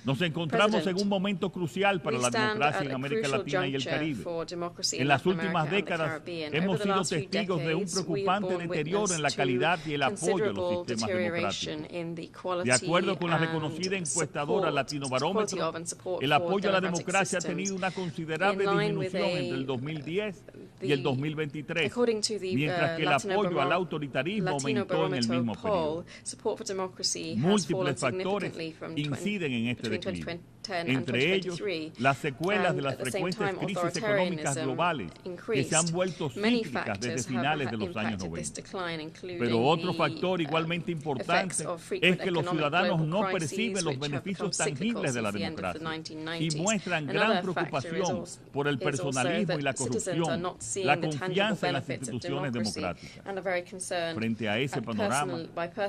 nos encontramos en un momento crucial para la democracia en América Latina y el Caribe. En las últimas décadas hemos sido testigos de un preocupante deterioro en la calidad y el apoyo a los sistemas democráticos. De acuerdo con la reconocida encuestadora Latino Barómetro, el apoyo a la democracia ha tenido una considerable disminución entre el 2010 y el 2023, mientras que el apoyo al autoritarismo aumentó en el mismo periodo. Múltiples factores inciden en este declive. Entre ellos, las secuelas de las frecuentes crisis económicas globales que se han vuelto cíclicas desde finales de los años 90. Pero otro factor igualmente importante es que los ciudadanos no perciben los beneficios tangibles de la democracia y muestran gran preocupación por el personalismo y la corrupción, la confianza en las instituciones democráticas. Frente a ese panorama,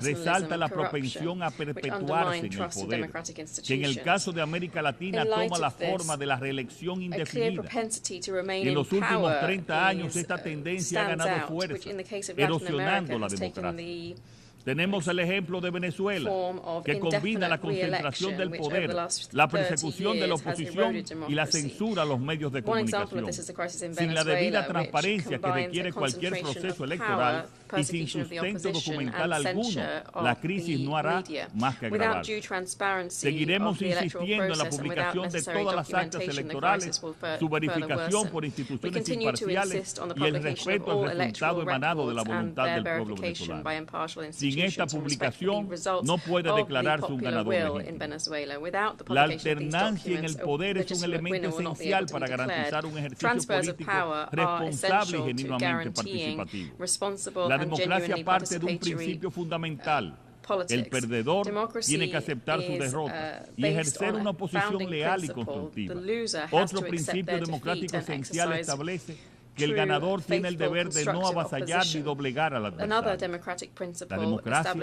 resalta la propensión a perpetuarse en el poder, que en el caso de América Latina toma la forma de la reelección indefinida. En los últimos 30 años esta tendencia ha ganado fuerza, erosionando la democracia. Tenemos el ejemplo de Venezuela, que combina la concentración del poder, la persecución de la oposición y la censura a los medios de comunicación. Sin la debida transparencia que requiere cualquier proceso electoral y sin sustento documental alguno, la crisis no hará más que agravarse. Seguiremos insistiendo en la publicación de todas las actas electorales, su verificación por instituciones imparciales y el respeto al resultado emanado de la voluntad del pueblo venezolano. Sin esta publicación no puede declararse un ganador legítimo. La alternancia en el poder es un elemento esencial para garantizar un ejercicio político responsable y genuinamente participativo. La democracia parte de un principio fundamental: El perdedor tiene que aceptar su derrota y ejercer una oposición leal y constructiva. Otro principio democrático esencial establece que el ganador tiene el deber de no avasallar ni doblegar al adversario. La democracia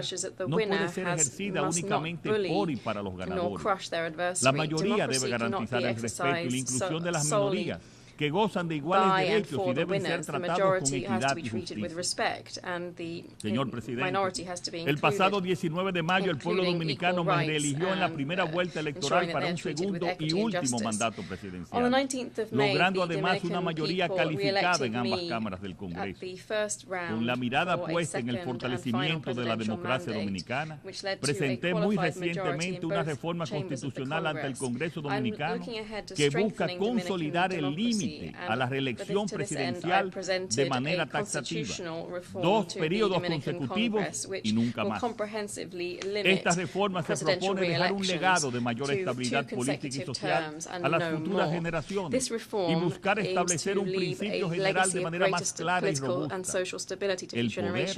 no puede ser ejercida únicamente por y para los ganadores. La mayoría debe garantizar el respeto y la inclusión de las minorías, que gozan de iguales derechos y deben ser tratados con equidad y justicia. Señor presidente, el pasado 19 de mayo el pueblo dominicano me reeligió en la primera vuelta electoral para un segundo y último mandato presidencial, logrando además una mayoría calificada en ambas cámaras del Congreso. Con la mirada puesta en el fortalecimiento de la democracia dominicana, presenté muy recientemente una reforma constitucional ante el Congreso dominicano que busca consolidar el límite a la reelección presidencial de manera taxativa, 2 periodos consecutivos y nunca más. Esta reforma se propone dejar un legado de mayor estabilidad política y social a las futuras generaciones y buscar establecer un principio general de manera más clara y robusta. El poder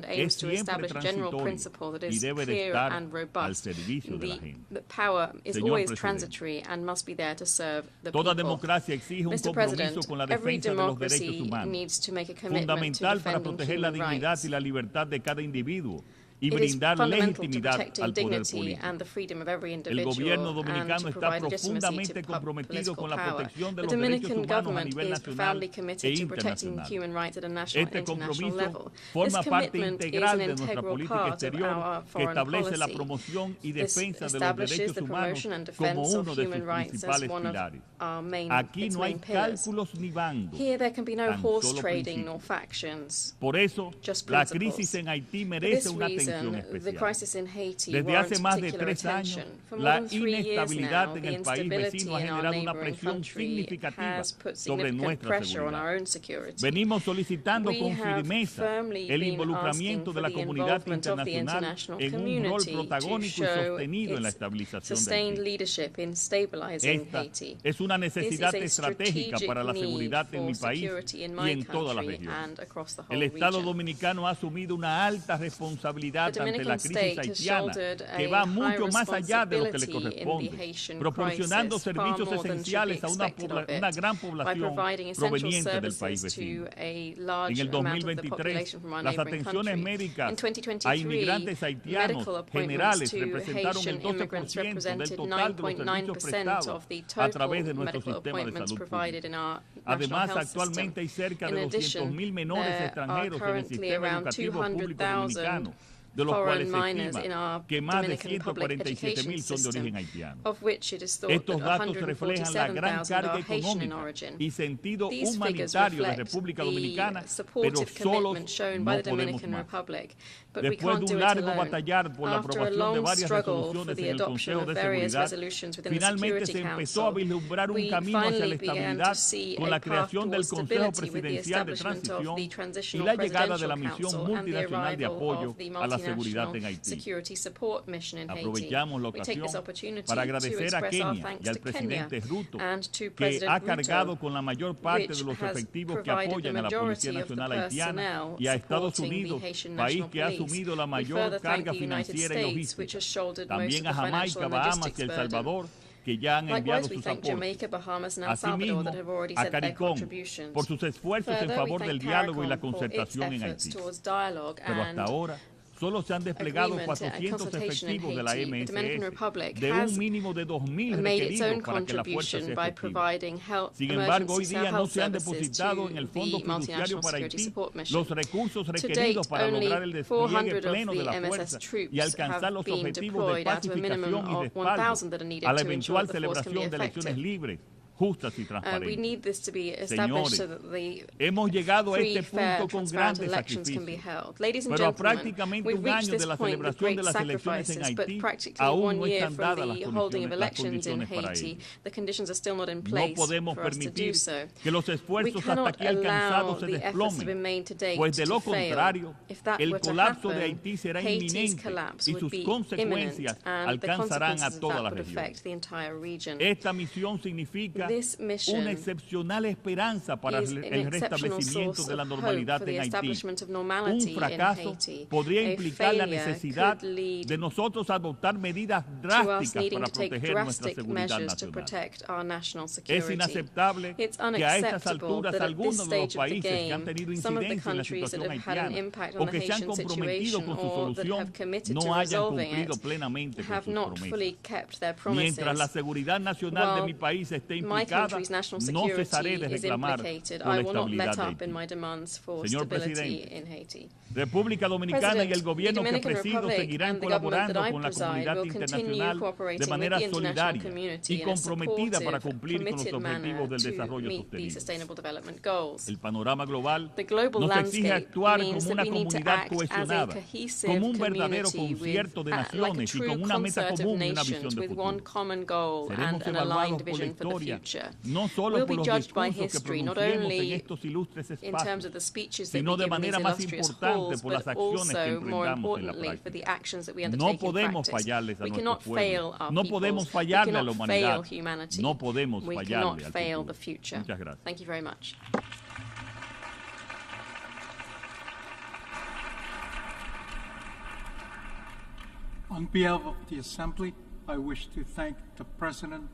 es siempre transitorio y debe de estar al servicio de la gente. Señor presidente, toda democracia exige un compromiso con la defensa de los derechos humanos, fundamental para proteger la dignidad y la libertad de cada individuo y brindar legitimidad al poder político. El gobierno dominicano está profundamente comprometido con la protección de los derechos humanos a nivel nacional e internacional. Este compromiso forma parte integral de nuestra política exterior, que establece la promoción y defensa de los derechos humanos como uno de sus principales pilares. Aquí no hay cálculos ni bandos, tan solo principios. Por eso, la crisis en Haití merece una atención especial. Desde hace más de 3 años, la inestabilidad en el país vecino ha generado una presión significativa sobre nuestra seguridad. Venimos solicitando con firmeza el involucramiento de la comunidad internacional en un rol protagónico y sostenido en la estabilización de Haití. Esta es una necesidad estratégica para la seguridad en mi país y en toda la región. El Estado dominicano ha asumido una alta responsabilidad ante la crisis haitiana, que va mucho más allá de lo que le corresponde, proporcionando servicios esenciales a una gran población proveniente del país vecino. En el 2023, las atenciones médicas a inmigrantes haitianos generales representaron el 12% del total de los servicios prestados a través de nuestro sistema de salud pública. Además, actualmente hay cerca de 200,000 menores extranjeros en el sistema educativo público dominicano, de los cuales se estima que más de 147,000 son de origen haitiano. Estos datos reflejan la gran carga económica y sentido humanitario de República Dominicana, pero solos no podemos más. Después de un largo batallar por la aprobación de varias resoluciones en el Consejo de Seguridad, finalmente se empezó a vislumbrar un camino hacia la estabilidad con la creación del Consejo Presidencial de Transición y la llegada de la misión multinacional de apoyo a la seguridad en Haití. Aprovechamos la ocasión para agradecer a Kenia y al presidente Ruto, que ha cargado con la mayor parte de los efectivos que apoyan a la Policía Nacional Haitiana, y a Estados Unidos, país que ha asumido la mayor carga financiera y logística. También a Jamaica, Bahamas y El Salvador, que ya han enviado sus aportes. Asimismo, a CARICOM por sus esfuerzos en favor del diálogo y la concertación en Haití. Pero hasta ahora, solo se han desplegado 400 efectivos de la MSS, de un mínimo de 2,000 requeridos para que la fuerza sea efectiva. Sin embargo, hoy día no se han depositado en el Fondo Fiduciario para Haití los recursos requeridos para lograr el despliegue pleno de la fuerza y alcanzar los objetivos de pacificación y respaldo a la eventual celebración de elecciones libres, justas y transparentes. Señores, hemos llegado a este punto con grandes sacrificios, pero a prácamente un año de la celebración de las elecciones en Haití, aún no están dadas las condiciones para ello. No podemos permitir que los esfuerzos hasta aquí alcanzados se desplomen, pues de lo contrario, el colapso de Haití será inminente y sus consecuencias alcanzarán a toda la región. Esta misión significa significa una excepcional esperanza para el restablecimiento de la normalidad en Haití. Un fracaso podría implicar la necesidad de nosotros adoptar medidas drásticas para proteger nuestra seguridad nacional. Es inaceptable que a estas alturas algunos de los países que han tenido incidencia en la situación haitiana o que se han comprometido con su solución no hayan cumplido plenamente con sus promesas. Mientras la seguridad nacional de mi país esté implicada, no cesaré de reclamar por la estabilidad de Haití. Señor Presidente, República Dominicana y el gobierno que presido seguirán colaborando con la comunidad internacional de manera solidaria y comprometida para cumplir con los objetivos del desarrollo sostenible. El panorama global nos exige actuar como una comunidad cohesionada, como un verdadero concierto de naciones y con una meta común y una visión de futuro. Seremos evaluados por la historia, no solo por los discursos que pronunciemos en estos ilustres espacios, sino de manera más importante por las acciones que emprendamos en la práctica. No podemos fallarles a nuestro pueblo, no podemos fallarle a la humanidad, no podemos fallarle al futuro. Muchas gracias. Thank you very much. On behalf of the Assembly, I wish to thank the President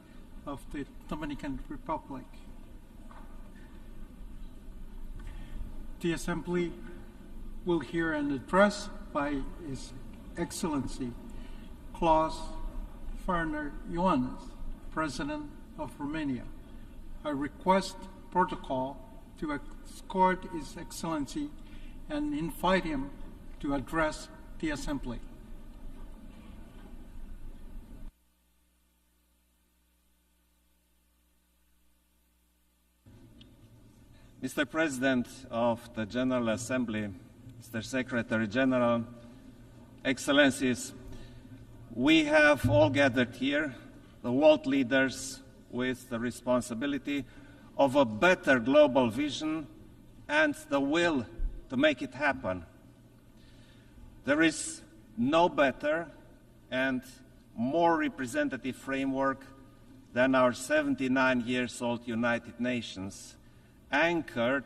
of the Dominican Republic. The Assembly will hear an address by His Excellency Klaus Werner Iohannis, President of Romania. I request protocol to escort His Excellency and invite him to address the Assembly. Mr. President of the General Assembly, Mr. Secretary General, Excellencies, we have all gathered here, the world leaders, with the responsibility of a better global vision and the will to make it happen. There is no better and more representative framework than our 79-year-old United Nations, anchored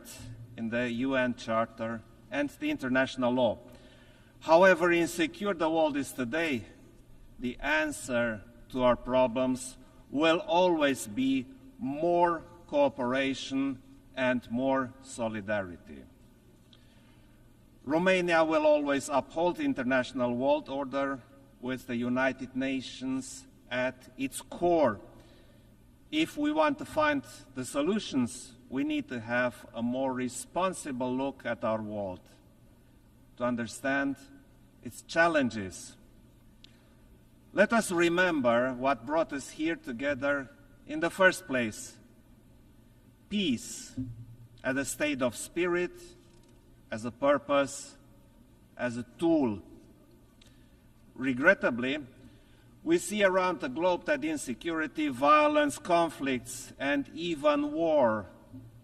in the UN Charter and the international law. However insecure the world is today, the answer to our problems will always be more cooperation and more solidarity. Romania will always uphold the international world order with the United Nations at its core. If we want to find the solutions, we need to have a more responsible look at our world, to understand its challenges. Let us remember what brought us here together in the first place: peace as a state of spirit, as a purpose, as a tool. Regrettably, we see around the globe that insecurity, violence, conflicts, and even war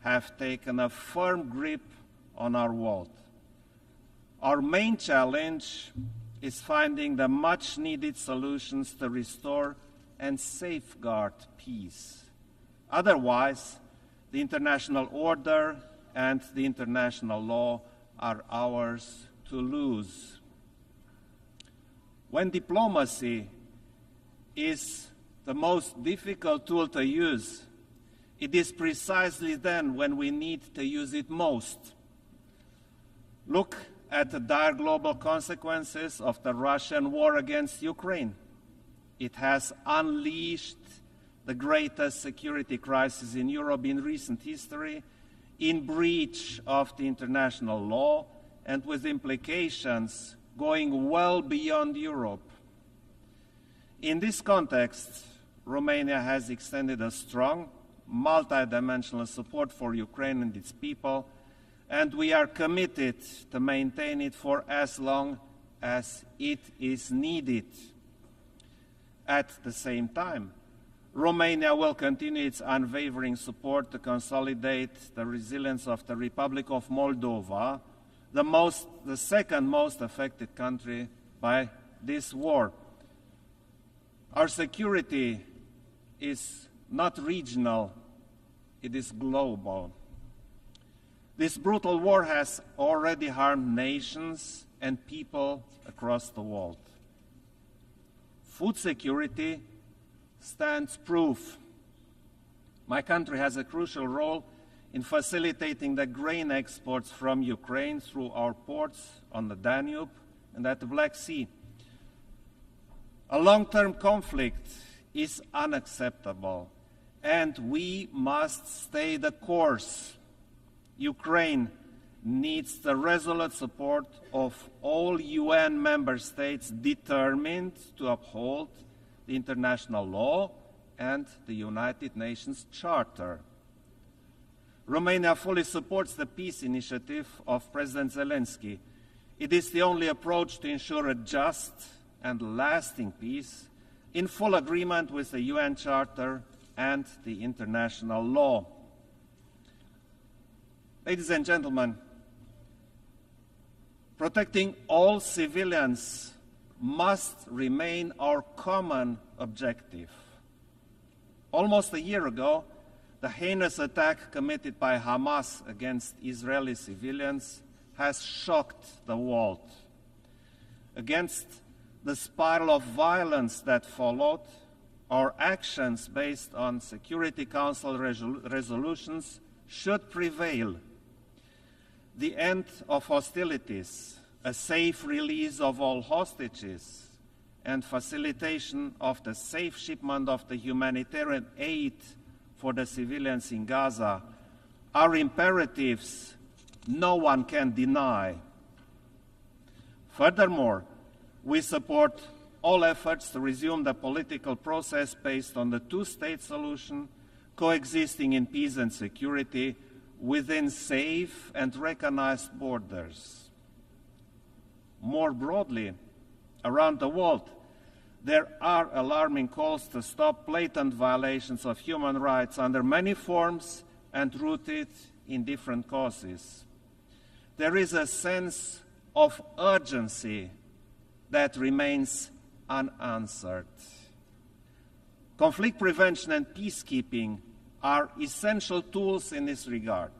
have taken a firm grip on our world. Our main challenge is finding the much-needed solutions to restore and safeguard peace. Otherwise, the international order and the international law are ours to lose. When diplomacy is the most difficult tool to use, it is precisely then when we need to use it most. Look at the dire global consequences of the Russian war against Ukraine. It has unleashed the greatest security crisis in Europe in recent history, in breach of the international law and with implications going well beyond Europe. In this context, Romania has extended a strong, multidimensional support for Ukraine and its people, and we are committed to maintain it for as long as it is needed. At the same time, Romania will continue its unwavering support to consolidate the resilience of the Republic of Moldova, the second most affected country by this war. Our security is not regional it is global. This brutal war has already harmed nations and people across the world. Food security stands proof. My country has a crucial role in facilitating the grain exports from Ukraine through our ports on the Danube and at the Black Sea. A long-term conflict is unacceptable, and we must stay the course. Ukraine needs the resolute support of all UN member states determined to uphold the international law and the United Nations Charter. Romania fully supports the peace initiative of President Zelensky. It is the only approach to ensure a just and lasting peace in full agreement with the UN Charter and the international law. Ladies and gentlemen, protecting all civilians must remain our common objective. Almost a year ago, the heinous attack committed by Hamas against Israeli civilians has shocked the world. Against the spiral of violence that followed, our actions based on Security Council resolutions should prevail. The end of hostilities, a safe release of all hostages, and facilitation of the safe shipment of the humanitarian aid for the civilians in Gaza are imperatives no one can deny. Furthermore, we support all efforts to resume the political process based on the two-state solution, coexisting in peace and security within safe and recognized borders. More broadly, around the world, there are alarming calls to stop blatant violations of human rights under many forms and rooted in different causes. There is a sense of urgency that remains unanswered. Conflict prevention and peacekeeping are essential tools in this regard.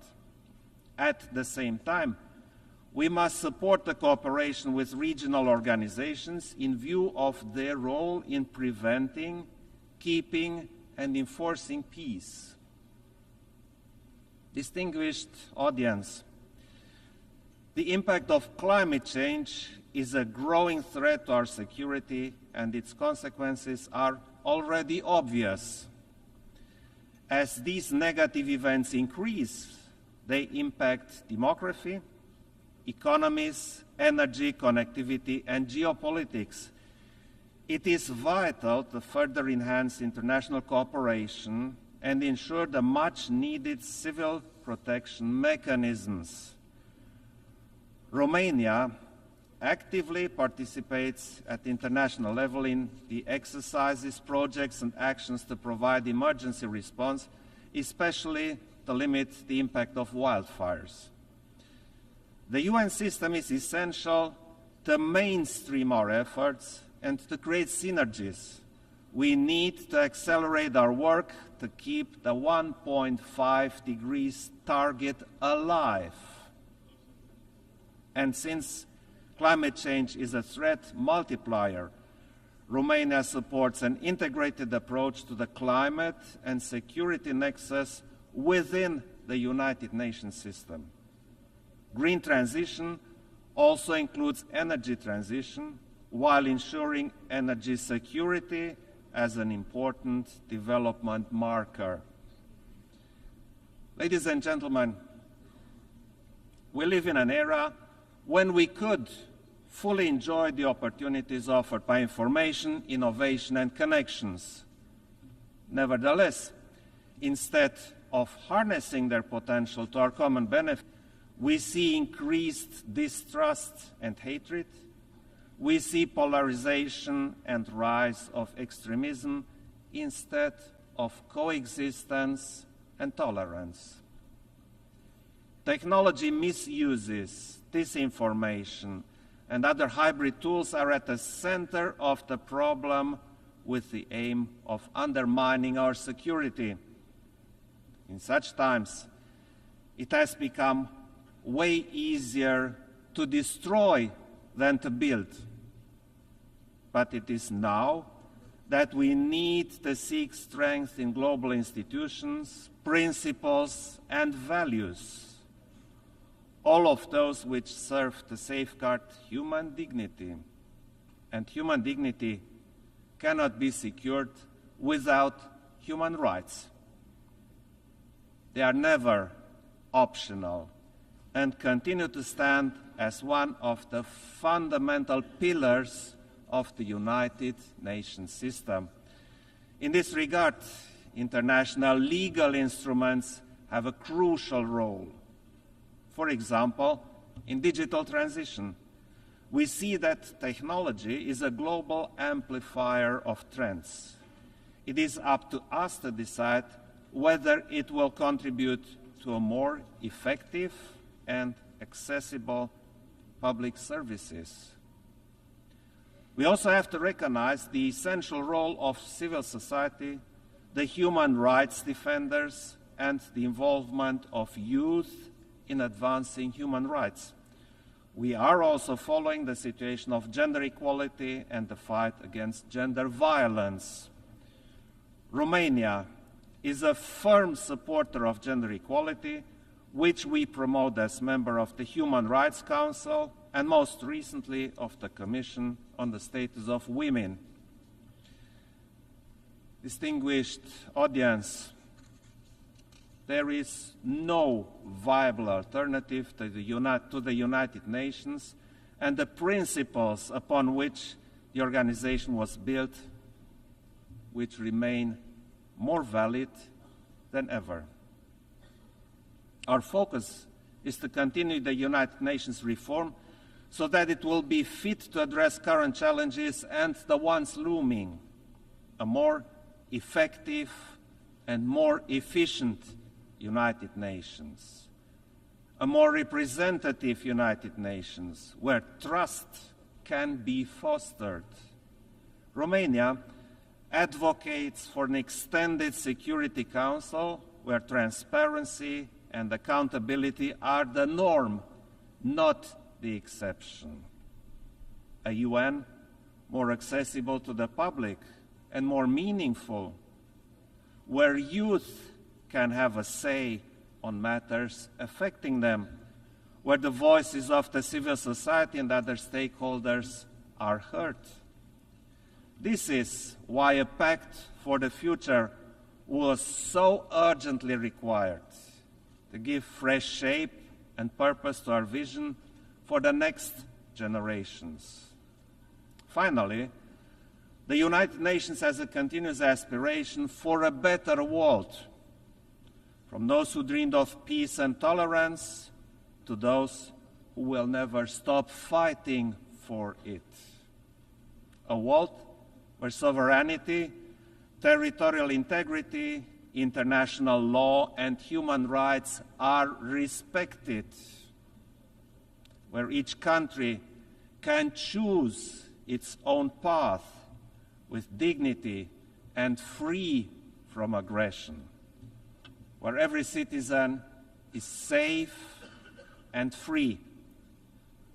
At the same time, we must support the cooperation with regional organizations in view of their role in preventing, keeping, and enforcing peace. Distinguished audience, the impact of climate change is a growing threat to our security, and its consequences are already obvious. As these negative events increase, they impact demography, economies, energy, connectivity, and geopolitics. It is vital to further enhance international cooperation and ensure the much-needed civil protection mechanisms. Romania actively participates at the international level in the exercises, projects, and actions to provide emergency response, especially to limit the impact of wildfires. The UN system is essential to mainstream our efforts and to create synergies. We need to accelerate our work to keep the 1.5 degrees target alive. And since climate change is a threat multiplier, Romania supports an integrated approach to the climate and security nexus within the United Nations system. Green transition also includes energy transition, while ensuring energy security as an important development marker. Ladies and gentlemen, we live in an era when we could fully enjoy the opportunities offered by information, innovation, and connections. Nevertheless, instead of harnessing their potential to our common benefit, we see increased distrust and hatred. We see polarization and rise of extremism instead of coexistence and tolerance. Technology misuses, disinformation, and other hybrid tools are at the center of the problem with the aim of undermining our security. In such times, it has become way easier to destroy than to build. But it is now that we need to seek strength in global institutions, principles, and values, all of those which serve to safeguard human dignity. And human dignity cannot be secured without human rights. They are never optional and continue to stand as one of the fundamental pillars of the United Nations system. In this regard, international legal instruments have a crucial role. For example, in digital transition, we see that technology is a global amplifier of trends. It is up to us to decide whether it will contribute to a more effective and accessible public services. We also have to recognize the essential role of civil society, the human rights defenders, and the involvement of youth in advancing human rights. We are also following the situation of gender equality and the fight against gender violence. Romania is a firm supporter of gender equality, which we promote as member of the Human Rights Council and most recently of the Commission on the Status of Women. Distinguished audience, there is no viable alternative to the United Nations and the principles upon which the organization was built, which remain more valid than ever. Our focus is to continue the United Nations reform so that it will be fit to address current challenges and the ones looming, a more effective and more efficient United Nations, a more representative United Nations where trust can be fostered. Romania advocates for an extended Security Council where transparency and accountability are the norm, not the exception. A UN more accessible to the public and more meaningful, where youth can have a say on matters affecting them, where the voices of the civil society and other stakeholders are heard. This is why a pact for the future was so urgently required, to give fresh shape and purpose to our vision for the next generations. Finally, the United Nations has a continuous aspiration for a better world, from those who dreamed of peace and tolerance to those who will never stop fighting for it. A world where sovereignty, territorial integrity, international law, and human rights are respected, where each country can choose its own path with dignity and free from aggression, where every citizen is safe and free.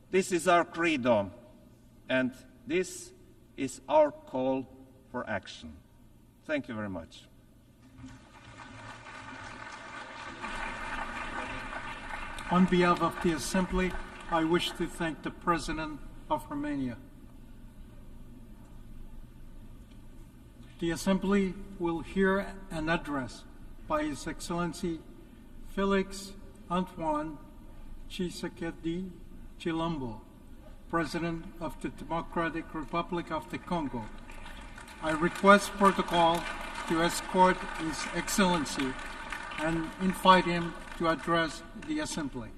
This is our credo, and this is our call for action. Thank you very much. On behalf of the Assembly, I wish to thank the President of Romania. The Assembly will hear an address by His Excellency Félix Antoine Tshisekedi Chilombo, President of the Democratic Republic of the Congo. I request protocol to escort His Excellency and invite him to address the Assembly.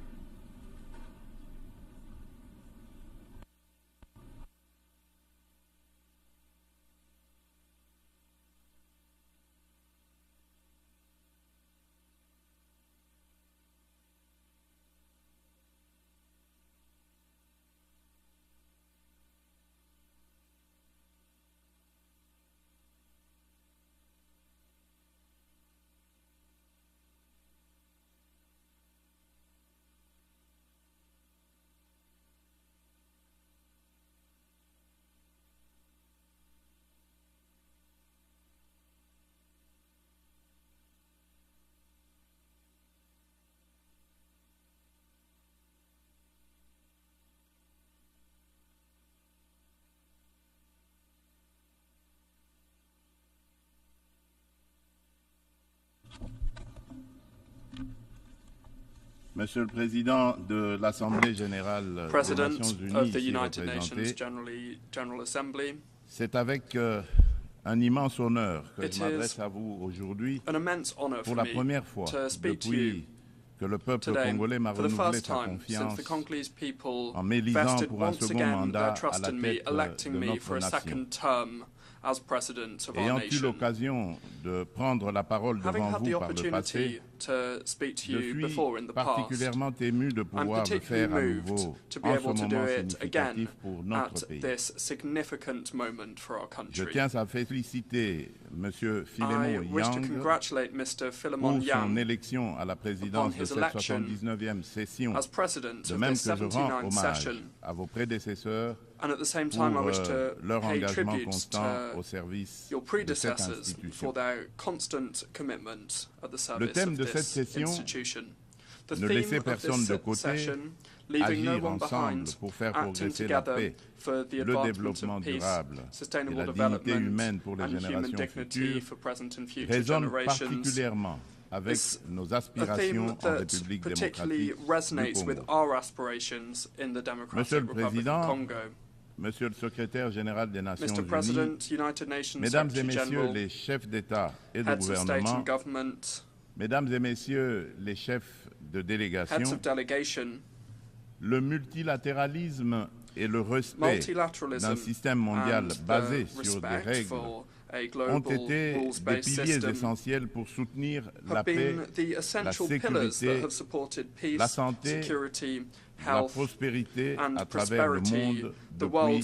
Monsieur le Président de l'Assemblée générale des Nations Unies, ici représenté, c'est avec un immense honneur que je m'adresse à vous aujourd'hui pour la première fois depuis que le peuple congolais m'a renouvelé sa confiance en m'élisant pour un second mandat à la tête de notre nation. Ayant eu l'occasion de prendre la parole devant vous par le passé, je suis particulièrement ému de pouvoir le faire à nouveau en ce moment significatif pour notre pays. Je tiens à féliciter M. Philemon Yang pour son élection à la présidence de cette 79e session, de même que je rends hommage à vos prédécesseurs pour leur engagement constant au service de cette institution. Le thème de cette session, ne laisser personne de côté, agir ensemble pour faire progresser la paix, le développement durable et la dignité humaine pour les générations futures, résonne particulièrement avec nos aspirations en République démocratique du Congo. Monsieur le Président, Monsieur le Secrétaire général des Nations Unies, Mesdames et Messieurs les chefs d'État et de gouvernement, Mesdames et Messieurs les chefs de délégation, le multilatéralisme et le respect d'un système mondial basé sur des règles ont été des piliers essentiels pour soutenir la paix, la sécurité, la santé, la prospérité à travers le monde depuis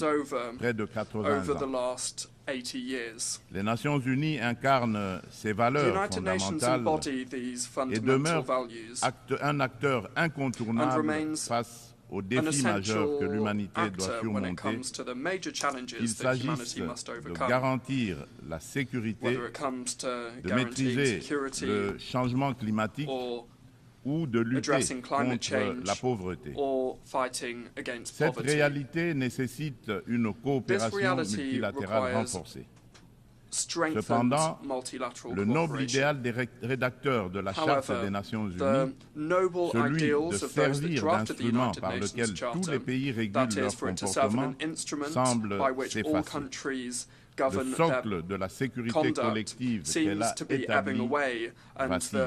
près de 80 ans. Les Nations Unies incarnent ces valeurs fondamentales et demeurent un acteur incontournable face aux défis majeurs que l'humanité doit surmonter, qu'il s'agisse de garantir la sécurité, de maîtriser le changement climatique ou de lutter contre la pauvreté. Cette réalité nécessite une coopération multilatérale renforcée. Cependant, le noble idéal des rédacteurs de la Charte des Nations Unies, celui de servir d'instrument par lequel tous les pays régulent leur comportement, semble s'effacer. Le socle de la sécurité collective qu'elle a établi vacille.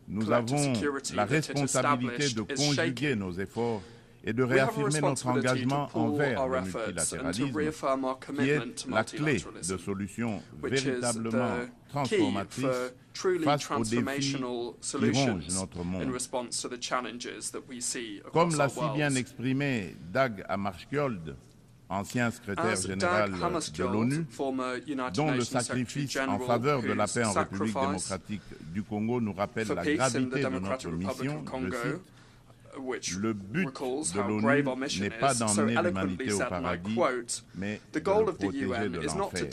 Nous avons la responsabilité de conjuguer nos efforts et de réaffirmer notre engagement envers le multilatéralisme, qui est la clé de solutions véritablement transformatrices face aux défis qui rongent notre monde. Comme l'a si bien exprimé Dag Hammarskjöld, ancien secrétaire général de l'ONU, dont le sacrifice en faveur de la paix en République démocratique du Congo nous rappelle la gravité de notre mission, je cite, le but de l'ONU n'est pas d'emmener l'humanité au paradis, mais de le protéger de l'enfer.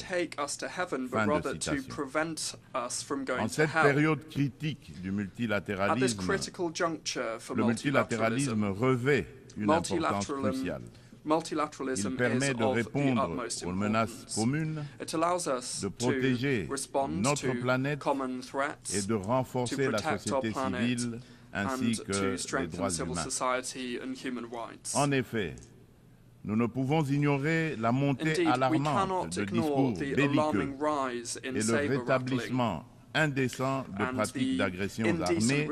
Fin de citation. En cette période critique du multilatéralisme, le multilatéralisme revêt une importance cruciale. Il permet de répondre aux menaces communes, de protéger notre planète et de renforcer la société civile ainsi que les droits humains. En effet, nous ne pouvons ignorer la montée alarmante de discours belliqueux et le rétablissement indécent de pratiques d'agressions armées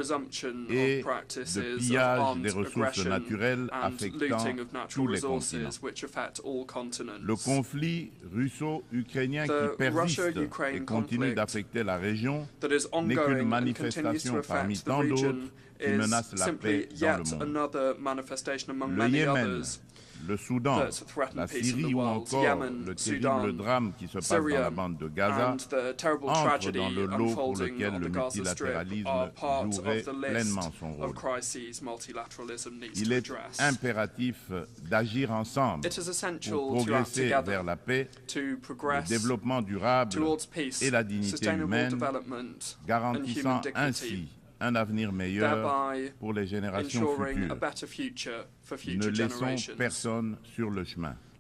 et de pillage des ressources naturelles affectant tous les continents. Le conflit russo-ukrainien qui persiste et continue d'affecter la région n'est qu'une manifestation parmi tant d'autres qui menacent la paix dans le monde. Le Yémen, le Soudan, la Syrie ou encore le terrible drame qui se passe dans la bande de Gaza entrent dans le lot pour lequel le multilatéralisme jouerait pleinement son rôle. Il est impératif d'agir ensemble pour progresser vers la paix, le développement durable et la dignité humaine, garantissant ainsi un avenir meilleur pour les générations futures. Ne laissons personne sur le chemin.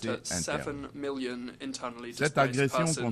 déplacés internes. Cette agression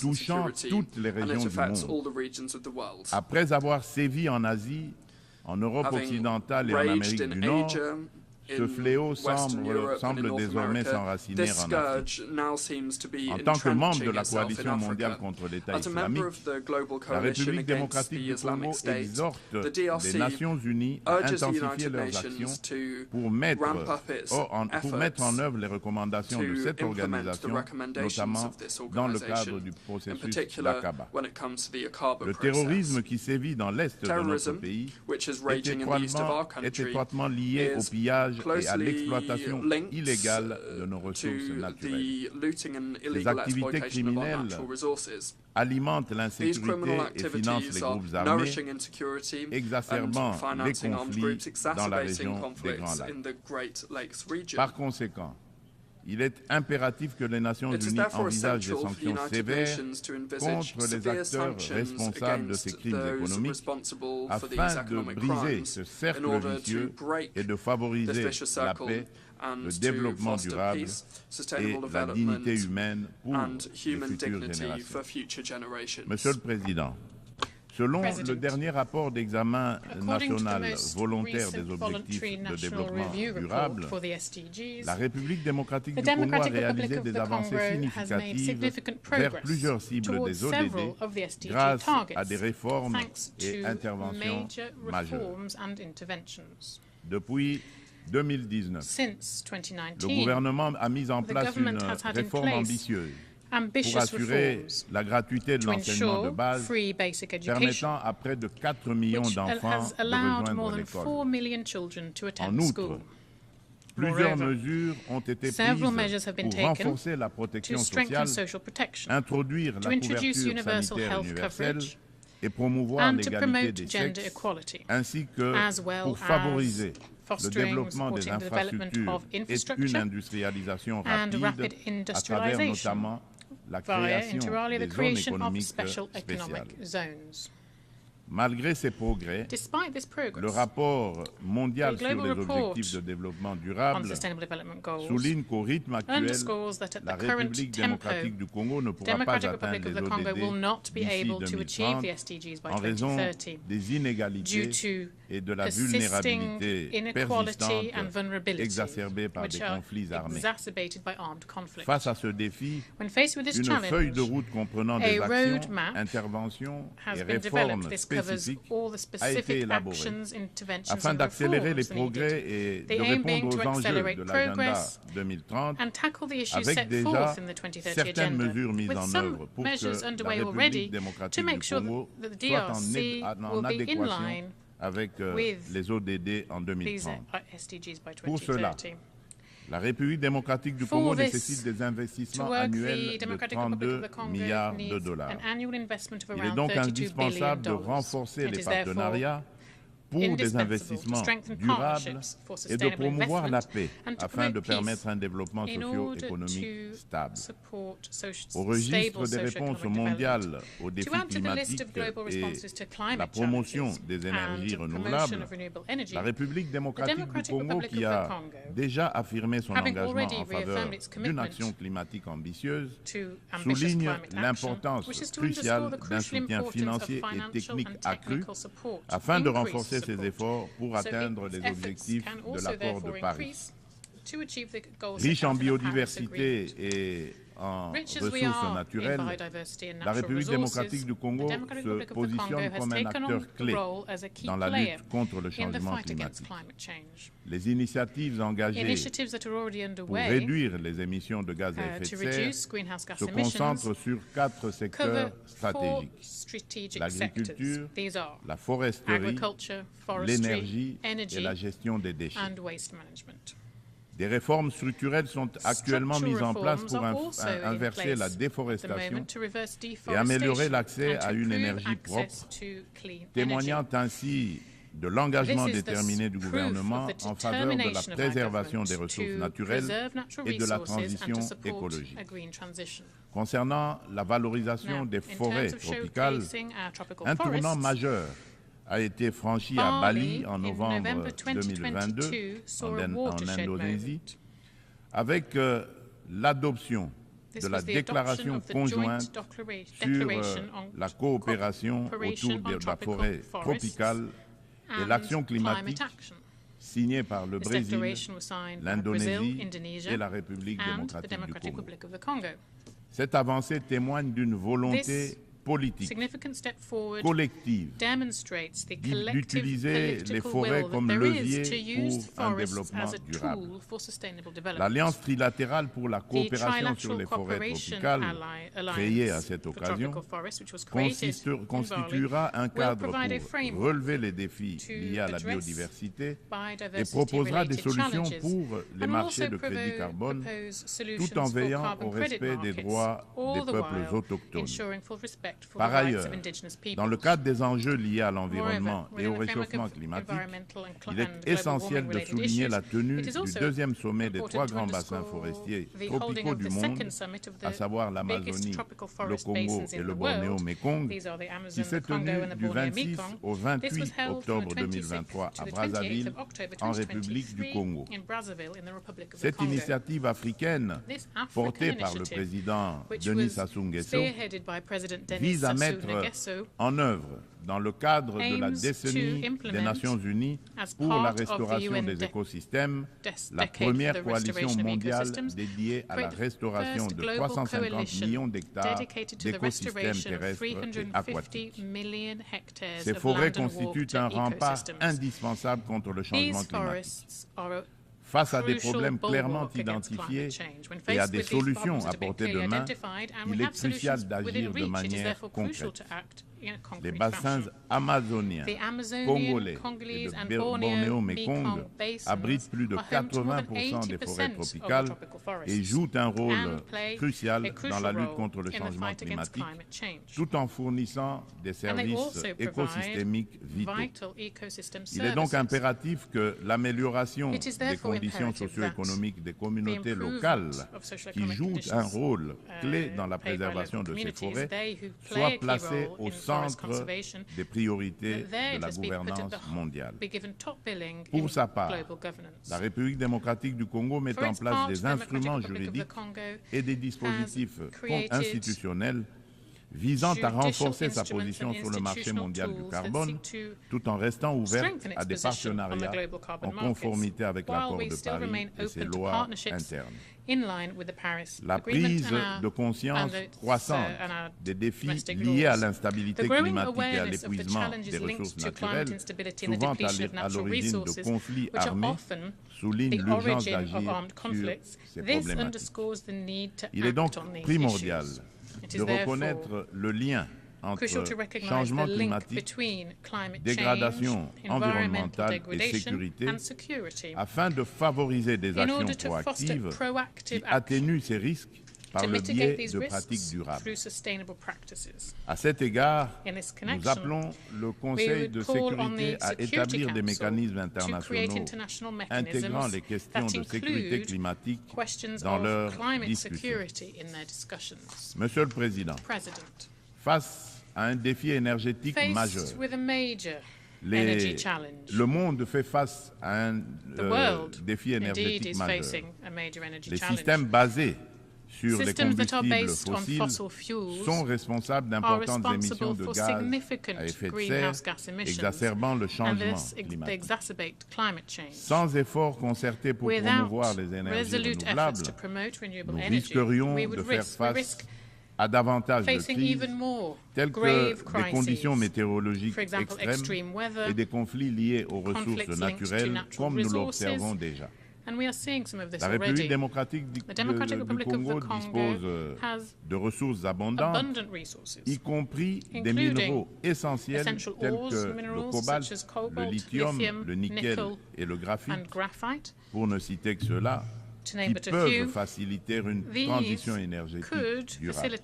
touchant toutes les régions du monde. Après avoir sévi en Asie, en Europe occidentale et en Amérique du Nord, Ce fléau semble désormais s'enraciner en Afrique. En tant que membre de la coalition mondiale contre l'État islamique, la République démocratique du Congo exhorte les Nations unies à intensifier leurs actions pour mettre en œuvre les recommandations de cette organisation, notamment dans le cadre du processus d'Aqaba. Le terrorisme qui sévit dans l'est de notre pays est étroitement lié au pillage et à l'exploitation illégale de nos ressources naturelles. Les activités criminelles alimentent l'insécurité et financent les groupes armés, exacerbant les conflits dans la région des Grands Lacs. Par conséquent, il est impératif que les Nations unies envisagent des sanctions sévères contre les acteurs responsables de ces crimes économiques afin de briser ce cercle vicieux et de favoriser la paix, le développement durable et la dignité humaine pour les futures générations. Monsieur le Président, selon le dernier rapport d'examen national volontaire des objectifs de développement durable, la République démocratique du Congo a réalisé des avancées significatives vers plusieurs cibles des ODD grâce à des réformes et interventions majeures. Depuis 2019, le gouvernement a mis en place une réforme ambitieuse pour assurer la gratuité de l'enseignement de base, permettant à près de 4 millions d'enfants de rejoindre l'école. En outre, plusieurs mesures ont été prises pour renforcer la protection sociale, introduire la couverture sanitaire universelle et promouvoir l'égalité des sexes, ainsi que pour favoriser le développement des infrastructures et une industrialisation rapide à travers notamment la création des zones économiques spéciales. Malgré ces progrès, le rapport mondial sur les objectifs de développement durable souligne qu'au rythme actuel, la République démocratique du Congo ne pourra pas atteindre les ODD d'ici 2030 en raison des inégalités et de la vulnérabilité persistante exacerbée par des conflits armés. Face à ce défi, une feuille de route comprenant des actions, interventions et réformes spécifiques a été élaborée afin d'accélérer les progrès et de répondre aux enjeux de l'agenda 2030 avec déjà certaines mesures mises en œuvre pour que la République démocratique du Congo soit en adéquation avec les ODD en 2030. Pour cela, la République démocratique du Congo nécessite des investissements annuels de 32 milliards de dollars. Il est donc indispensable de renforcer les partenariats pour des investissements durables et de promouvoir la paix afin de permettre un développement socio-économique stable. Au registre des réponses mondiales aux défis climatiques et la promotion des énergies renouvelables, la République démocratique du Congo, qui a déjà affirmé son engagement en faveur d'une action climatique ambitieuse, souligne l'importance cruciale d'un soutien financier et technique accru afin de renforcer ses efforts pour atteindre les objectifs de l'accord de Paris. Riche en biodiversité et en ressources naturelles, la République démocratique du Congo se positionne comme un acteur clé dans la lutte contre le changement climatique. Les initiatives engagées pour réduire les émissions de gaz à effet de serre se concentrent sur 4 secteurs stratégiques: l'agriculture, la foresterie, l'énergie et la gestion des déchets. Des réformes structurelles sont actuellement mises en place pour inverser la déforestation et améliorer l'accès à une énergie propre, témoignant ainsi de l'engagement déterminé du gouvernement en faveur de la préservation des ressources naturelles et de la transition écologique. Concernant la valorisation des forêts tropicales, un tournant majeur a été franchi à Bali en novembre 2022 en Indonésie avec l'adoption de la déclaration conjointe sur la coopération autour de la forêt tropicale et l'action climatique signé par le Brésil, l'Indonésie et la République démocratique du Congo. Cette avancée témoigne d'une volonté politique collective d'utiliser les forêts comme levier pour un développement durable. L'Alliance trilatérale pour la coopération sur les forêts tropicales, créée à cette occasion, constituera un cadre pour relever les défis liés à la biodiversité et proposera des solutions pour les marchés de crédit carbone, tout en veillant au respect des droits des peuples autochtones. Par ailleurs, dans le cadre des enjeux liés à l'environnement et au réchauffement climatique, il est essentiel de souligner la tenue du deuxième sommet des 3 grands bassins forestiers tropicaux du monde, à savoir l'Amazonie, le Congo et le Bornéo-Mékong, qui s'est tenu du 26 au 28 octobre 2023 à Brazzaville, en République du Congo. Cette initiative africaine, portée par le président Denis Sassou Nguesso, vise à mettre en œuvre, dans le cadre de la décennie des Nations Unies pour la restauration des écosystèmes, la première coalition mondiale dédiée à la restauration de 350 millions d'hectares d'écosystèmes terrestres et aquatiques. Ces forêts constituent un rempart indispensable contre le changement climatique. Face à des problèmes clairement identifiés et à des solutions à portée de main, il est crucial d'agir de manière concrète. Les bassins amazoniens, congolais et de Bornéo-Mékong abritent plus de 80% des forêts tropicales et jouent un rôle crucial dans la lutte contre le changement climatique, tout en fournissant des services écosystémiques vitaux. Il est donc impératif que l'amélioration des conditions socio-économiques des communautés locales qui jouent un rôle clé dans la préservation de ces forêts soit placée au centre des priorités de la gouvernance mondiale. Pour sa part, la République démocratique du Congo met en place des instruments juridiques et des dispositifs institutionnels visant à renforcer sa position sur le marché mondial du carbone, tout en restant ouverte à des partenariats en conformité avec l'accord de Paris et ses lois internes. La prise de conscience croissante des défis liés à l'instabilité climatique et à l'épuisement des ressources naturelles, souvent à l'origine de conflits armés, souligne l'urgence d'agir sur ces problématiques. Il est donc primordial de reconnaître le lien entre changement climatique, dégradation environnementale et sécurité, afin de favoriser des actions proactives qui atténuent ces risques par le biais de pratiques durables. À cet égard, nous appelons le Conseil de sécurité à établir des mécanismes internationaux intégrant les questions de sécurité climatique dans leurs discussions. Monsieur le Président, face à un défi énergétique majeur, le monde fait face à un défi énergétique majeur. Les systèmes basés sur les combustibles fossiles sont responsables d'importantes émissions de gaz à effet de serre, exacerbant le changement climatique. Sans efforts concertés pour promouvoir les énergies renouvelables, nous risquerions de faire face à davantage de crises, telles que des conditions météorologiques extrêmes et des conflits liés aux ressources naturelles, comme nous l'observons déjà. La République démocratique du Congo dispose de ressources abondantes, y compris des minéraux essentiels tels que le cobalt, le lithium, le nickel et le graphite, pour ne citer que ceux-là, qui peuvent faciliter une transition énergétique durable.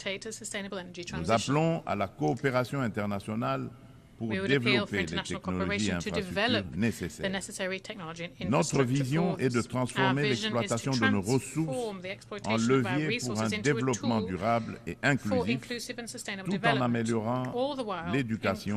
Nous appelons à la coopération internationale pour développer les technologies et infrastructures nécessaires. Notre vision est de transformer l'exploitation de nos ressources en levier pour un développement durable et inclusif, tout en améliorant l'éducation,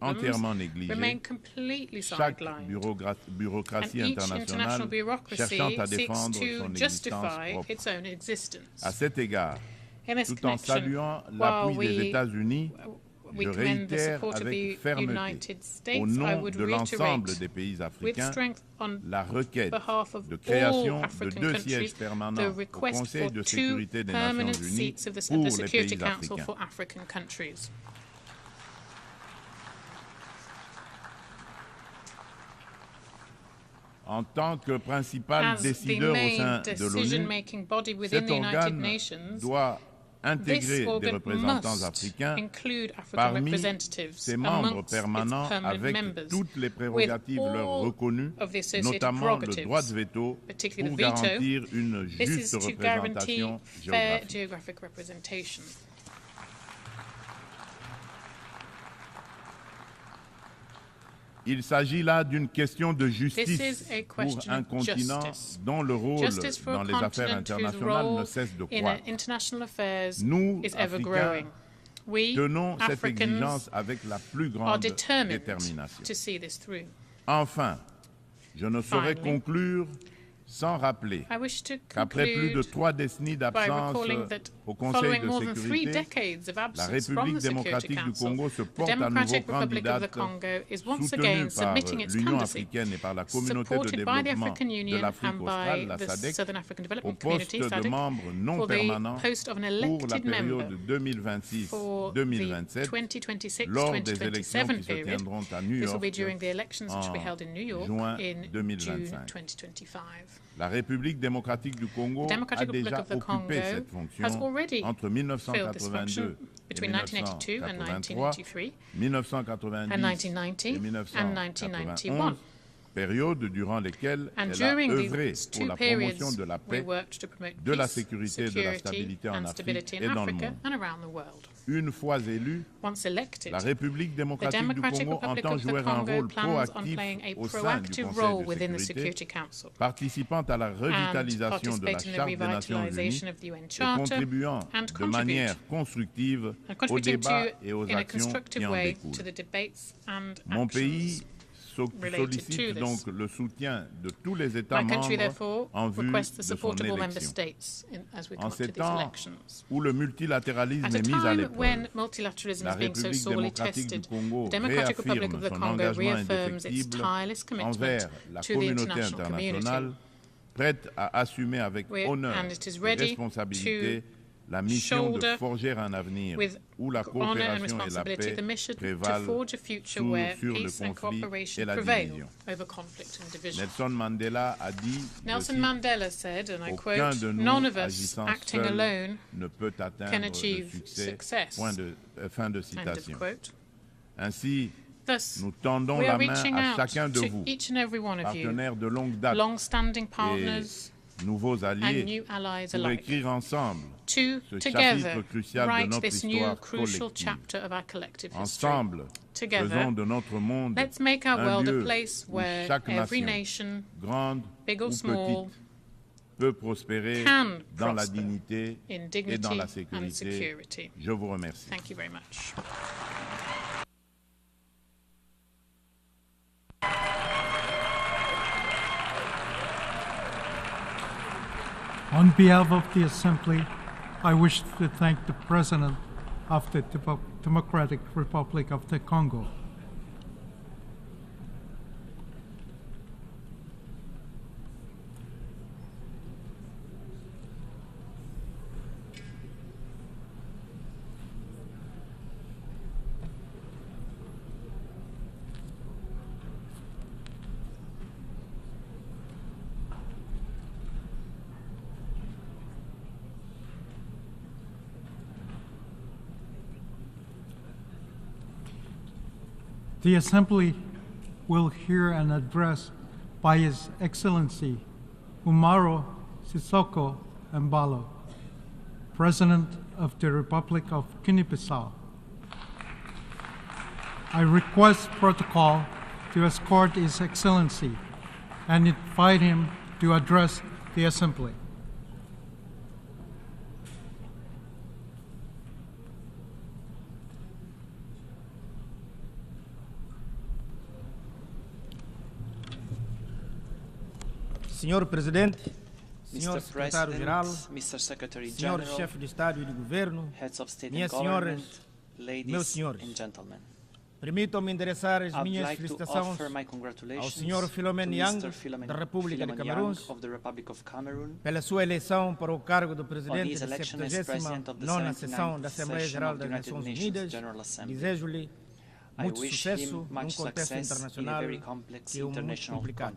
entièrement problems négligée, remain completely chaque sidelined. bureaucratie And each internationale international bureaucracy cherchant à seeks défendre to son existence justify propre. its own existence. À cet égard, In this tout en connection, saluant while l'appui des we États-Unis, we je commend the réitère support of avec the fermeté, United States, au I nom would de l'ensemble reiterate des pays with africains, strength on la requête behalf of de all création de African 2 countries, sièges the permanents au request Conseil for de 2 sécurité des permanent Nations Unies seats of the pour les Security pays Council africains. for African countries. En tant que principal décideur au sein de l'ONU, cet organe doit intégrer des représentants africains parmi ses membres permanents avec toutes les prérogatives leur reconnues, notamment le droit de veto pour garantir une juste représentation géographique. Il s'agit là d'une question de justice pour un continent dont le rôle dans les affaires internationales ne cesse de croître. Nous, Africains, tenons cette exigence avec la plus grande détermination. Enfin, je ne saurais conclure sans rappeler qu'après plus de 3 décennies d'absence au Conseil de sécurité, la République démocratique du Congo se porte à nouveau candidate, soutenue par l'Union africaine et par la communauté de développement de l'Afrique australe, la SADC, au poste de membre non permanent pour la période 2026-2027, lors des élections qui se tiendront à New York en juin 2025. La République démocratique du Congo a déjà occupé cette fonction entre 1982 et 1983, 1990 et 1991, période durant lesquelles elle a œuvré pour la promotion de la paix, de la sécurité et de la stabilité en Afrique et dans le monde. Une fois élue, la République démocratique du Congo entend jouer un rôle proactif au sein du Conseil de sécurité, participant à la revitalisation de la Charte des Nations Unies et contribuant de manière constructive aux débats et aux actions qui en découlent. Mon pays sollicite donc le soutien de tous les États membres en vue de son élection. En ces temps où le multilatéralisme est mis à l'épreuve, la République démocratique du Congo réaffirme son engagement indéfectible envers la communauté internationale, prête à assumer avec honneur et responsabilité la mission de forger un avenir où la coopération et la paix prévalent sur le conflit et la division. Nelson Mandela a dit, aucun de nous agissant seul ne peut atteindre le succès. Fin de citation. Ainsi, nous tendons la main à chacun de vous, partenaires de longue date et nouveaux alliés, pour écrire ensemble ce chapitre crucial de notre histoire collective. Ensemble, faisons de notre monde un lieu où chaque nation, grande ou petite, peut prospérer dans la dignité et dans la sécurité. Je vous remercie. On behalf of the Assembly, I wish to thank the President of the Democratic Republic of the Congo. The Assembly will hear an address by His Excellency Umaro Sissoco Embalo, President of the Republic of Guinea-Bissau. I request protocol to escort His Excellency and invite him to address the Assembly. Senhor Presidente, Senhor Secretário-Geral, Senhor Chefe de Estado e de Governo, minhas senhoras, meus senhores, permitam-me endereçar as minhas felicitações ao Sr. Philomène Yang, da República de Camarões, pela sua eleição para o cargo do Presidente da 79ª Sessão da Assembleia Geral das Nações Unidas. Desejo-lhe muito sucesso num contexto internacional que é muito complicado.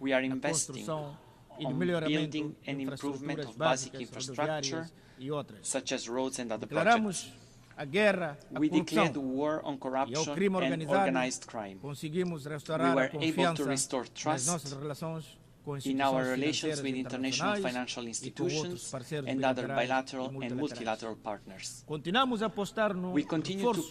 We are investing on building and improvement of basic infrastructure, such as roads and other projects. We declared war on corruption and organized crime. We were able to restore trust in our relations with international financial institutions and other bilateral and multilateral partners. We continue to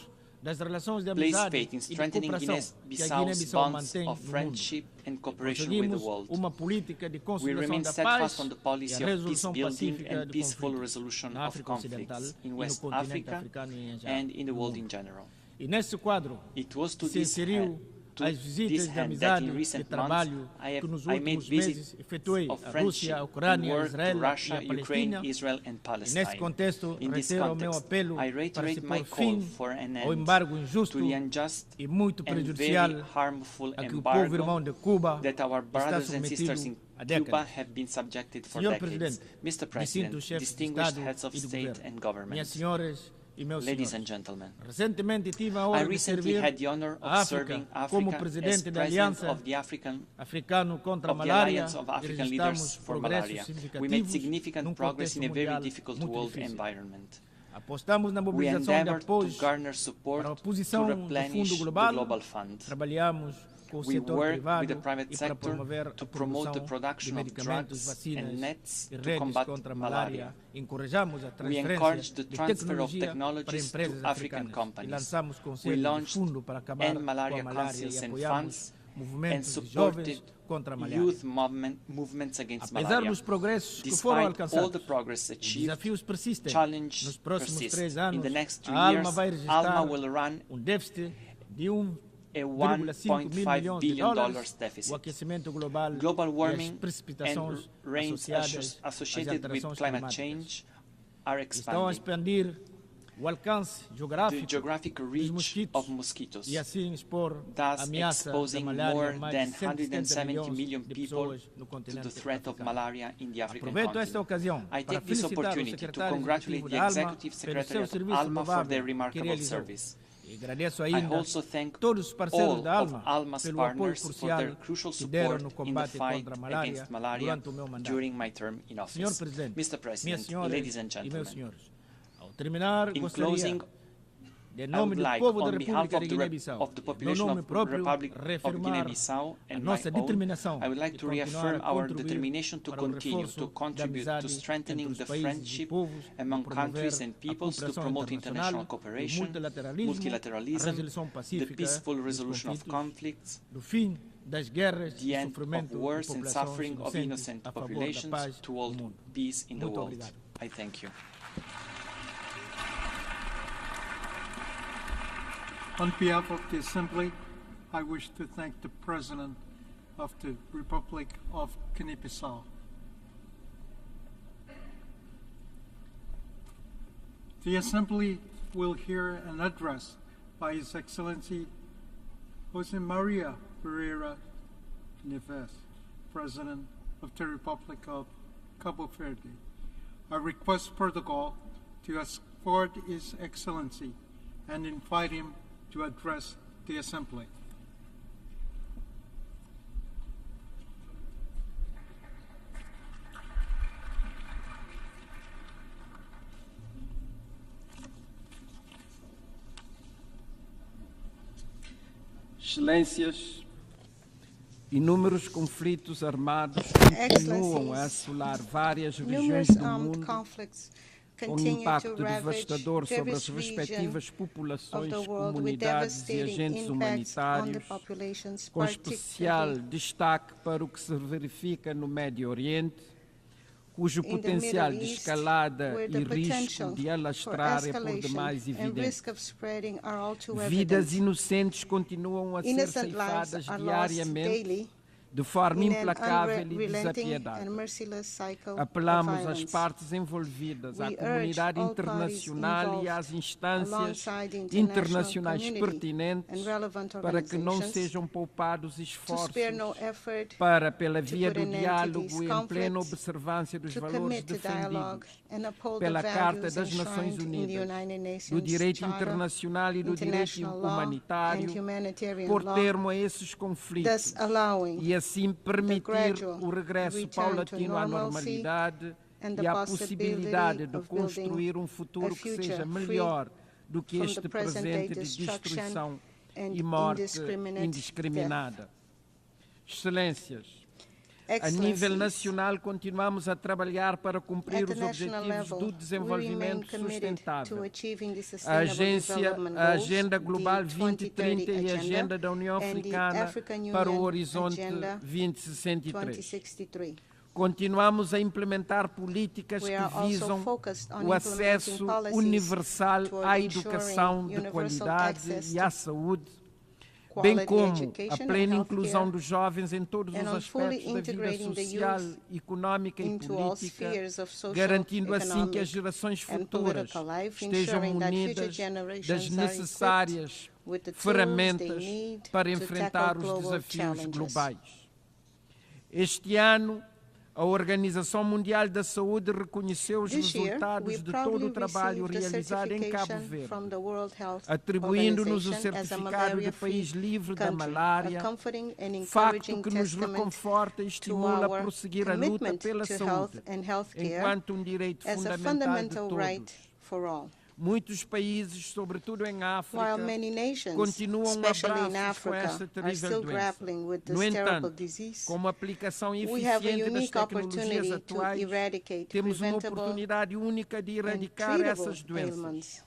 das relações de place amizade faith in e de strengthening cooperação que a Guinea-Bissau's Guiné-Bissau bonds mantém of no mundo. friendship and cooperation with the Conseguimos world. uma política de We consolidação remain da steadfast paz on the e policy a of peace resolução building pacífica and de peaceful conflitos resolution na of África Ocidental conflicts in e no West continente Africa africano em geral. and in the world in general. E nesse quadro It was to se this inseriu as visitas de amizade e trabalho que nos últimos meses efetuei a Rússia, a Ucrânia, a Israel e a Palestina. E nesse contexto, reitero o meu apelo para se pôr fim ao embargo injusto e muito prejudicial a que o povo irmão de Cuba está submetido há décadas. Senhor Presidente, distintos chefes de Estado e de Governo, minhas senhoras e meus Ladies senhores, and gentlemen, recentemente tive a I honra de recently servir had the honor a of serving África como Africa as presidente da president Aliança of the Africano contra a of the Malária Alliance of e African Leaders registramos for progressos Malaria. We made significativos significant num progress contexto in a very mundial difficult muito world difícil. environment. Apostamos na We mobilização de endeavored apoio to garner support para a to posição do replenish Fundo the Global. Global Fund. Trabalhamos com o We setor work with privado the private e para sector promover to a promote the produção de production of medicamentos, drugs vacinas and nets e to redes combat contra a malaria. malária. Encorajamos a We encourage transferência the de transfer of tecnologia para technologies empresas to African africanas e companies. lançamos We conselhos de launched fundo para acabar End com Malaria a malária Councils e and apoiamos funds and movimentos de supported jovens contra a malária. youth movements against Apesar malaria. dos progressos que Despite foram all alcançados, the progress os achieved, desafios persistem. challenge Nos próximos persists. 3 In anos, the next 2 a ALMA years, vai registrar ALMA will run déficit de a 1,5 $1.5 billion deficit. o aquecimento global Global e as warming precipitações and rains associadas às associated with alterações climate climáticas. change are Estão a expanding. expandir o alcance The geográfico geographic dos reach mosquitos of mosquitoes, e assim expor a thus ameaça da exposing malária more a mais than de 170 170 milhões million de people pessoas no to continente the threat of africano. malaria in the African Aproveito esta continent. ocasião I para take this felicitar o opportunity to secretário congratulate executivo the da ALMA Executive pelo Secretary seu of serviço ALMA for louvável their que remarkable realizou. service. E agradeço I ainda also thank todos os parceiros all da of ALMA ALMA's pelo apoio partners for crucial their crucial que deram support no in the combate fight contra a malária against malaria durante o meu mandato. during my term in Senhor office. Presidente, Mr. minhas President, senhoras ladies and e meus gentlemen, senhores, ao terminar, in gostaria closing, de I nome would do like, povo da on behalf República de of the Guiné-Bissau, of the meu population nome of the próprio, Republic of reafirmar Guinea-Bissau a and my nossa own, determinação I would like de to continuar reaffirm a our contribuir determination to para o continue reforço to da contribute to amizade strengthening entre the os países e friendship povos, among promover countries and a peoples, to cooperação promote international internacional, cooperation, o multilateralismo, a resolução the pacífica peaceful dos resolution of conflitos, conflicts, do fim das guerras the e end of sofrimento wars de and populações suffering of inocentes innocent a favor da populations, paz to no world mundo. peace in the Muito world. obrigado. I thank you. On behalf of the Assembly, I wish to thank the President of the Republic of Guinea-Bissau. The Assembly will hear an address by His Excellency Jose Maria Pereira Neves, President of the Republic of Cabo Verde. I request protocol to escort His Excellency and invite him to address the Assembly. Excelências, inúmeros conflitos armados continuam a assolar várias regiões do mundo, com impacto devastador sobre as respectivas populações, comunidades e agentes humanitários, com especial destaque para o que se verifica no Médio Oriente, cujo potencial de escalada e risco de alastrar é por demais evidente. Vidas inocentes continuam a ser ceifadas diariamente de forma implacável e desapiedada. Apelamos às partes envolvidas, à comunidade internacional e às instâncias internacionais pertinentes para que não sejam poupados esforços para, pela via do diálogo e em plena observância dos valores defendidos pela Carta das Nações Unidas, do direito internacional e do direito humanitário, por termo a esses conflitos e assim permitir o regresso paulatino à normalidade e a possibilidade de construir um futuro que seja melhor do que este presente de destruição e morte indiscriminada. Excelências, A nível nacional, continuamos a trabalhar para cumprir os objetivos do desenvolvimento sustentável. A Agenda Global 2030 e a Agenda da União Africana para o Horizonte 2063. Continuamos a implementar políticas que visam o acesso universal à educação de qualidade e à saúde, bem como a plena inclusão dos jovens em todos os aspectos da vida social, económica e política, garantindo assim que as gerações futuras estejam munidas das necessárias ferramentas para enfrentar os desafios globais. Este ano, a Organização Mundial da Saúde reconheceu os resultados de todo o trabalho realizado em Cabo Verde, atribuindo-nos o certificado de país livre da malária, facto que nos reconforta e estimula a prosseguir a luta pela saúde, enquanto um direito fundamental de todos. Muitos países, sobretudo em África, continuam abraçados com esta terrível doença. No entanto, com uma aplicação eficiente das tecnologias atuais, temos uma oportunidade única de erradicar essas doenças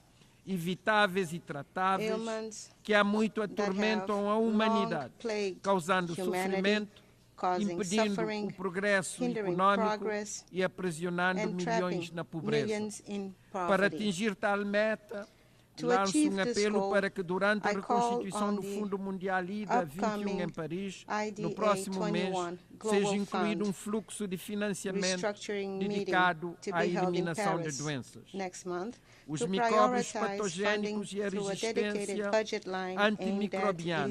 evitáveis e tratáveis que há muito atormentam a humanidade, causando sofrimento, impedindo o progresso econômico e aprisionando milhões na pobreza. Para atingir tal meta, lanço um apelo para que durante a reconstituição do Fundo Mundial IDA 21 em Paris, no próximo mês, seja incluído um fluxo de financiamento dedicado à eliminação de doenças. Os micróbios patogênicos e a resistência antimicrobiana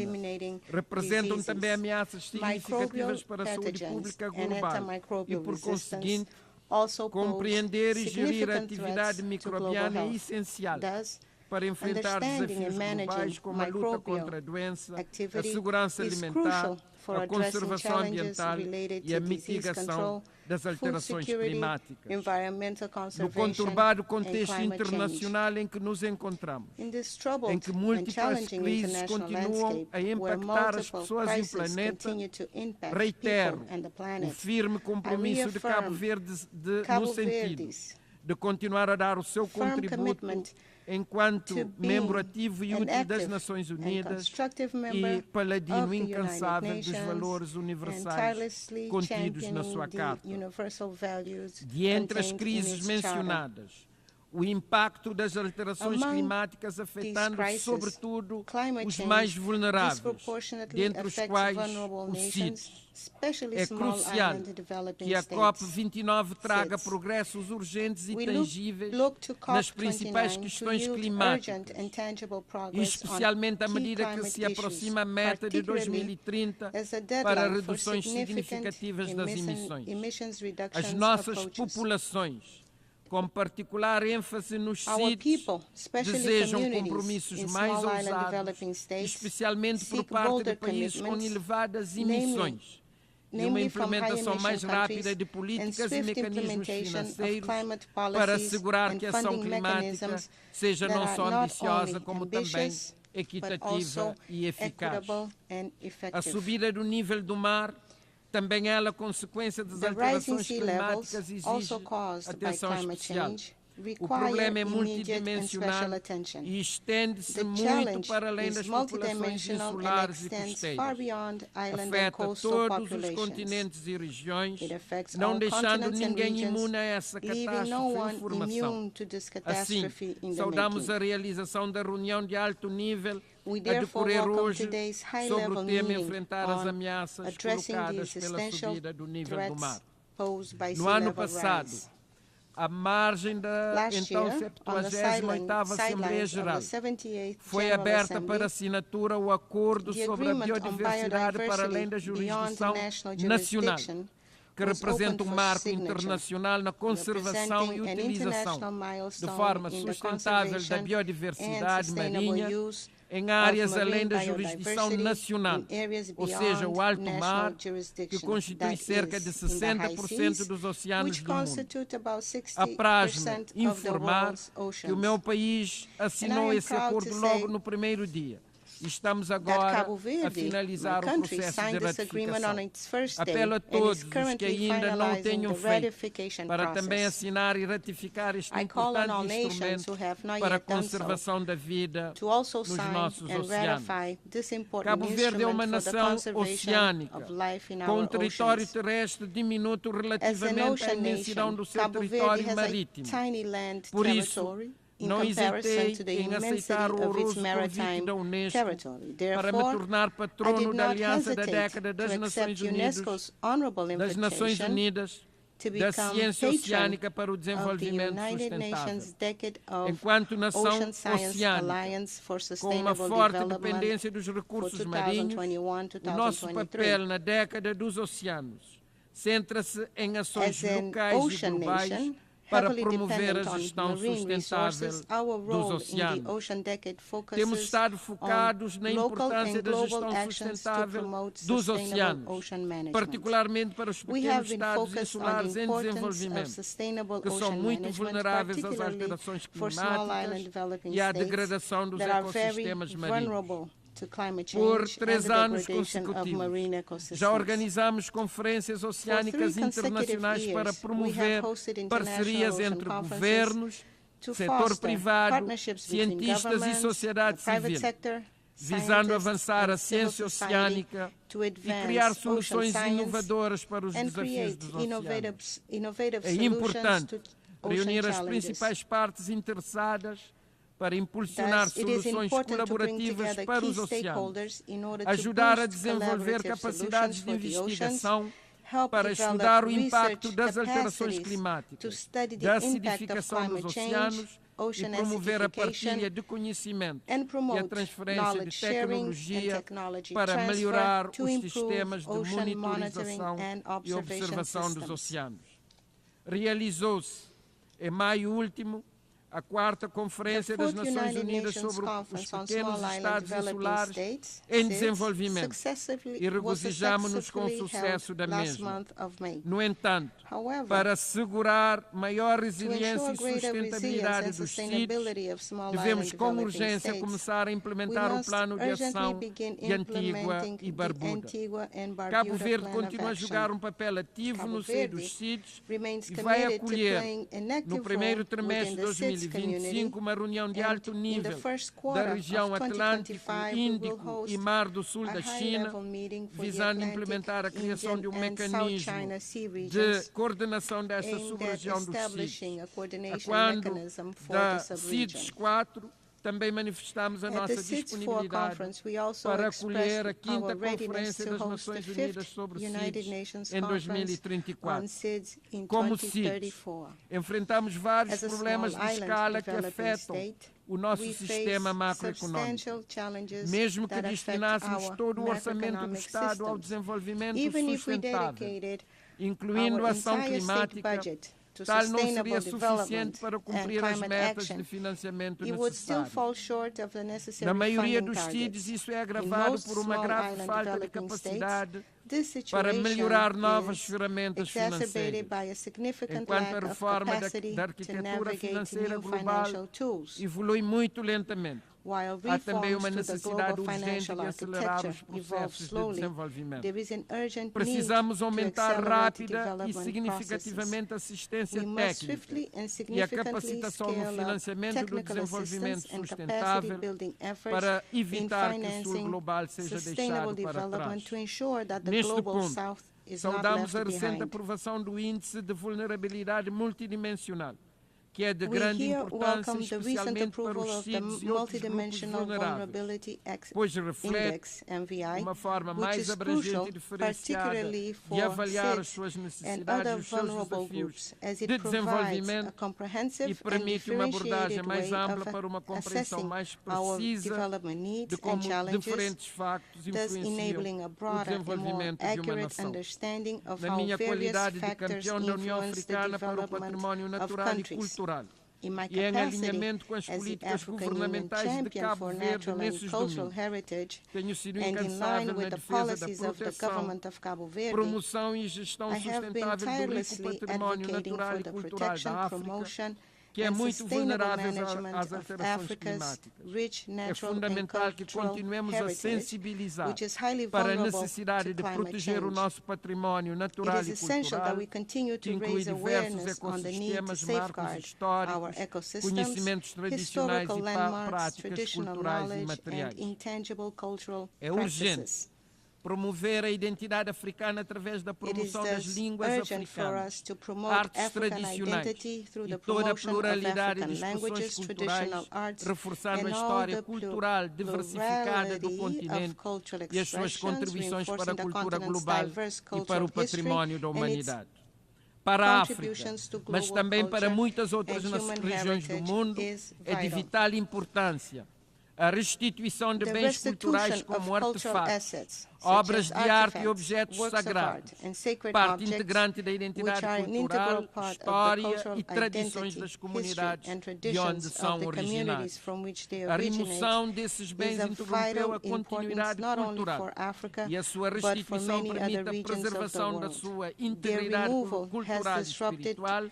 representam também ameaças significativas para a saúde pública global e, por conseguinte, compreender e gerir a atividade microbiana é essencial para enfrentar desafios globais como a luta contra a doença, a segurança alimentar, a conservação ambiental e a mitigação das alterações climáticas. No conturbado contexto internacional em que nos encontramos, em que múltiplas crises continuam a impactar as pessoas e o planeta, reitero o firme compromisso de Cabo Verde no sentido de continuar a dar o seu contributo enquanto membro ativo e útil das Nações Unidas e paladino incansável dos valores universais contidos na sua Carta. De entre as crises mencionadas, o impacto das alterações climáticas afetando sobretudo os mais vulneráveis, dentre os quais os CIDs. É crucial que a COP29 traga progressos urgentes e tangíveis nas principais questões climáticas, e especialmente à medida que se aproxima a meta de 2030 para reduções significativas das emissões. As nossas populações, com particular ênfase nos CIDs, desejam compromissos mais ousados, especialmente por parte de países com elevadas emissões, e uma implementação mais rápida de políticas e mecanismos financeiros para assegurar que a ação climática seja não só ambiciosa, como também equitativa e eficaz. A subida do nível do mar, também ela consequência das alterações climáticas, exige atenção especial. O problema é multidimensional e estende-se muito para além das populações insulares e costeiras. Afeta todos os continentes e regiões, não deixando ninguém imune a essa catástrofe em formação. Assim, saudamos a realização da reunião de alto nível a decorrer hoje sobre o tema enfrentar as ameaças colocadas pela subida do nível do mar. No ano passado, à margem da então 78ª Assembleia Geral, foi aberta para assinatura o Acordo sobre a Biodiversidade para além da jurisdição nacional, que representa um marco internacional na conservação e utilização de forma sustentável da biodiversidade marinha em áreas além da jurisdição nacional, ou seja, o alto mar, que constitui cerca de 60% dos oceanos do mundo. Apraz-me informar que o meu país assinou esse acordo logo no primeiro dia, Estamos agora a finalizar o processo de ratificação. Apelo a todos os que ainda não o tenham feito para também assinar e ratificar este importante instrumento para a conservação da vida nos nossos oceanos. Cabo Verde é uma nação oceânica, com um território terrestre diminuto relativamente à imensidão do seu território marítimo. Por isso, não hesitei em aceitar o honroso convite da Unesco para me tornar patrono da Aliança da Década das Nações Unidas, da Ciência Oceânica para o Desenvolvimento Sustentável. Enquanto nação oceânica, com uma forte dependência dos recursos marinhos, o nosso papel na década dos oceanos centra-se em ações locais e globais para promover a gestão sustentável dos oceanos. Temos estado focados na importância da gestão sustentável dos oceanos, particularmente para os pequenos estados insulares em desenvolvimento, que são muito vulneráveis às alterações climáticas e à degradação dos ecossistemas marinhos. Por 3 anos consecutivos, já organizamos conferências oceânicas internacionais para promover parcerias entre governos, setor privado, cientistas e sociedade civil, visando avançar a ciência oceânica e criar soluções inovadoras para os desafios dos oceanos. É importante reunir as principais partes interessadas para impulsionar soluções colaborativas para os oceanos, ajudar a desenvolver capacidades de investigação para estudar o impacto das alterações climáticas, da acidificação dos oceanos e promover a partilha de conhecimento e a transferência de tecnologia para melhorar os sistemas de monitorização e observação dos oceanos. Realizou-se, em maio último, a 4ª Conferência das Nações Unidas sobre os Pequenos Estados Insulares em Desenvolvimento e regozijamo-nos com o sucesso da mesma. No entanto, para assegurar maior resiliência e sustentabilidade dos sítios, devemos com urgência começar a implementar o plano de ação de Antigua e Barbuda. Cabo Verde continua a jogar um papel ativo no seio dos sítios e vai acolher, no primeiro trimestre de 2025, uma reunião de alto nível da região Atlântico, Índico e Mar do Sul da China, visando implementar a criação de um mecanismo de coordenação desta sub-região dos sítios. A quando da CIDES 4, também manifestamos a nossa disponibilidade para acolher a 5ª Conferência das Nações Unidas sobre CIDES em 2034. Como CIDES, enfrentamos vários problemas de escala que afetam o nosso sistema macroeconômico. Mesmo que destinássemos todo o orçamento do Estado ao desenvolvimento sustentável, incluindo a ação climática, tal não seria suficiente para cumprir as metas de financiamento necessárias. Na maioria dos sítios, isso é agravado por uma grave falta de capacidade para melhorar novas ferramentas financeiras, enquanto a reforma da arquitetura financeira global evolui muito lentamente. Há também uma necessidade urgente de acelerar os processos de desenvolvimento. Precisamos aumentar rápida e significativamente a assistência técnica e a capacitação no financiamento do desenvolvimento sustentável para evitar que o Sul global seja deixado para trás. Neste ponto, saudamos a recente aprovação do Índice de Vulnerabilidade Multidimensional, que é de grande importância, especialmente para os sítios e outros grupos vulneráveis, pois reflete uma forma mais abrangente e diferenciada de avaliar as suas necessidades e os seus desafios de desenvolvimento e permite uma abordagem mais ampla para uma compreensão mais precisa de como diferentes factos influenciam o desenvolvimento de uma nação. Na minha qualidade de campeão da União Africana para o Património Natural e Cultural, e em alinhamento com as políticas governamentais de Cabo Verde nesses domínios, tenho sido incansável na defesa da proteção, promoção e gestão sustentável do rico património natural e cultural da África, que é muito vulnerável às alterações climáticas. É fundamental que continuemos a sensibilizar para a necessidade de proteger o nosso património natural e cultural, que inclui diversos ecossistemas, marcos históricos, conhecimentos tradicionais e práticas culturais e materiais. É urgente promover a identidade africana através da promoção das línguas africanas, artes tradicionais e toda a pluralidade de expressões culturais, reforçando a história cultural diversificada do continente e as suas contribuições para a cultura global e para o património da humanidade. Para a África, mas também para muitas outras regiões do mundo, é de vital importância a restituição de bens culturais como artefatos, obras de arte e objetos sagrados, parte integrante da identidade cultural, história e tradições das comunidades de onde são originários. A remoção desses bens interrompeu a continuidade cultural e a sua restituição permite a preservação da sua integridade cultural e espiritual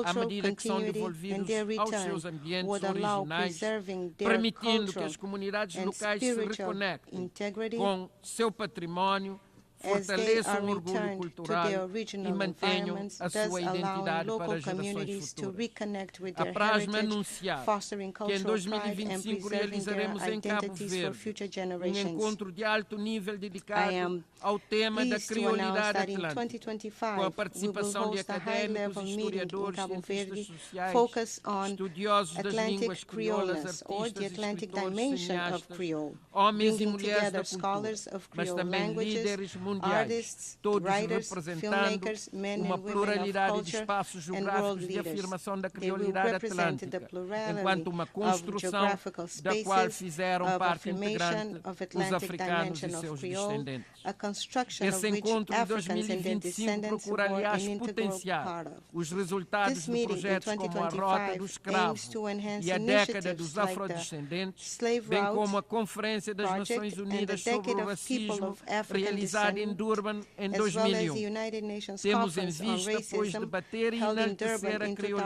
à medida que são devolvidos aos seus ambientes originais, permitindo que as comunidades locais se reconectem com seu património, fortaleçam o orgulho cultural e mantenham a sua identidade para gerações futuras. Apraz-me anunciar que em 2025 realizaremos em Cabo Verde um encontro de alto nível dedicado ao tema da criolidade atlântica, com a participação de académicos, historiadores, cientistas sociais, estudiosos das línguas crioulas, artistas, escritores, cineastas, homens e mulheres da cultura, mas também líderes mundiais, todos representando uma pluralidade de espaços geográficos de afirmação da criolidade atlântica, enquanto uma construção da qual fizeram parte integrante os africanos e seus descendentes. Esse encontro de 2025 procura, aliás, potenciar os resultados de projetos como a Rota do Escravo e a Década dos Afrodescendentes, bem como a Conferência das Nações Unidas sobre o Racismo, realizada em Durban em 2001. Temos em vista, pois, debater e enaltecer a criolidade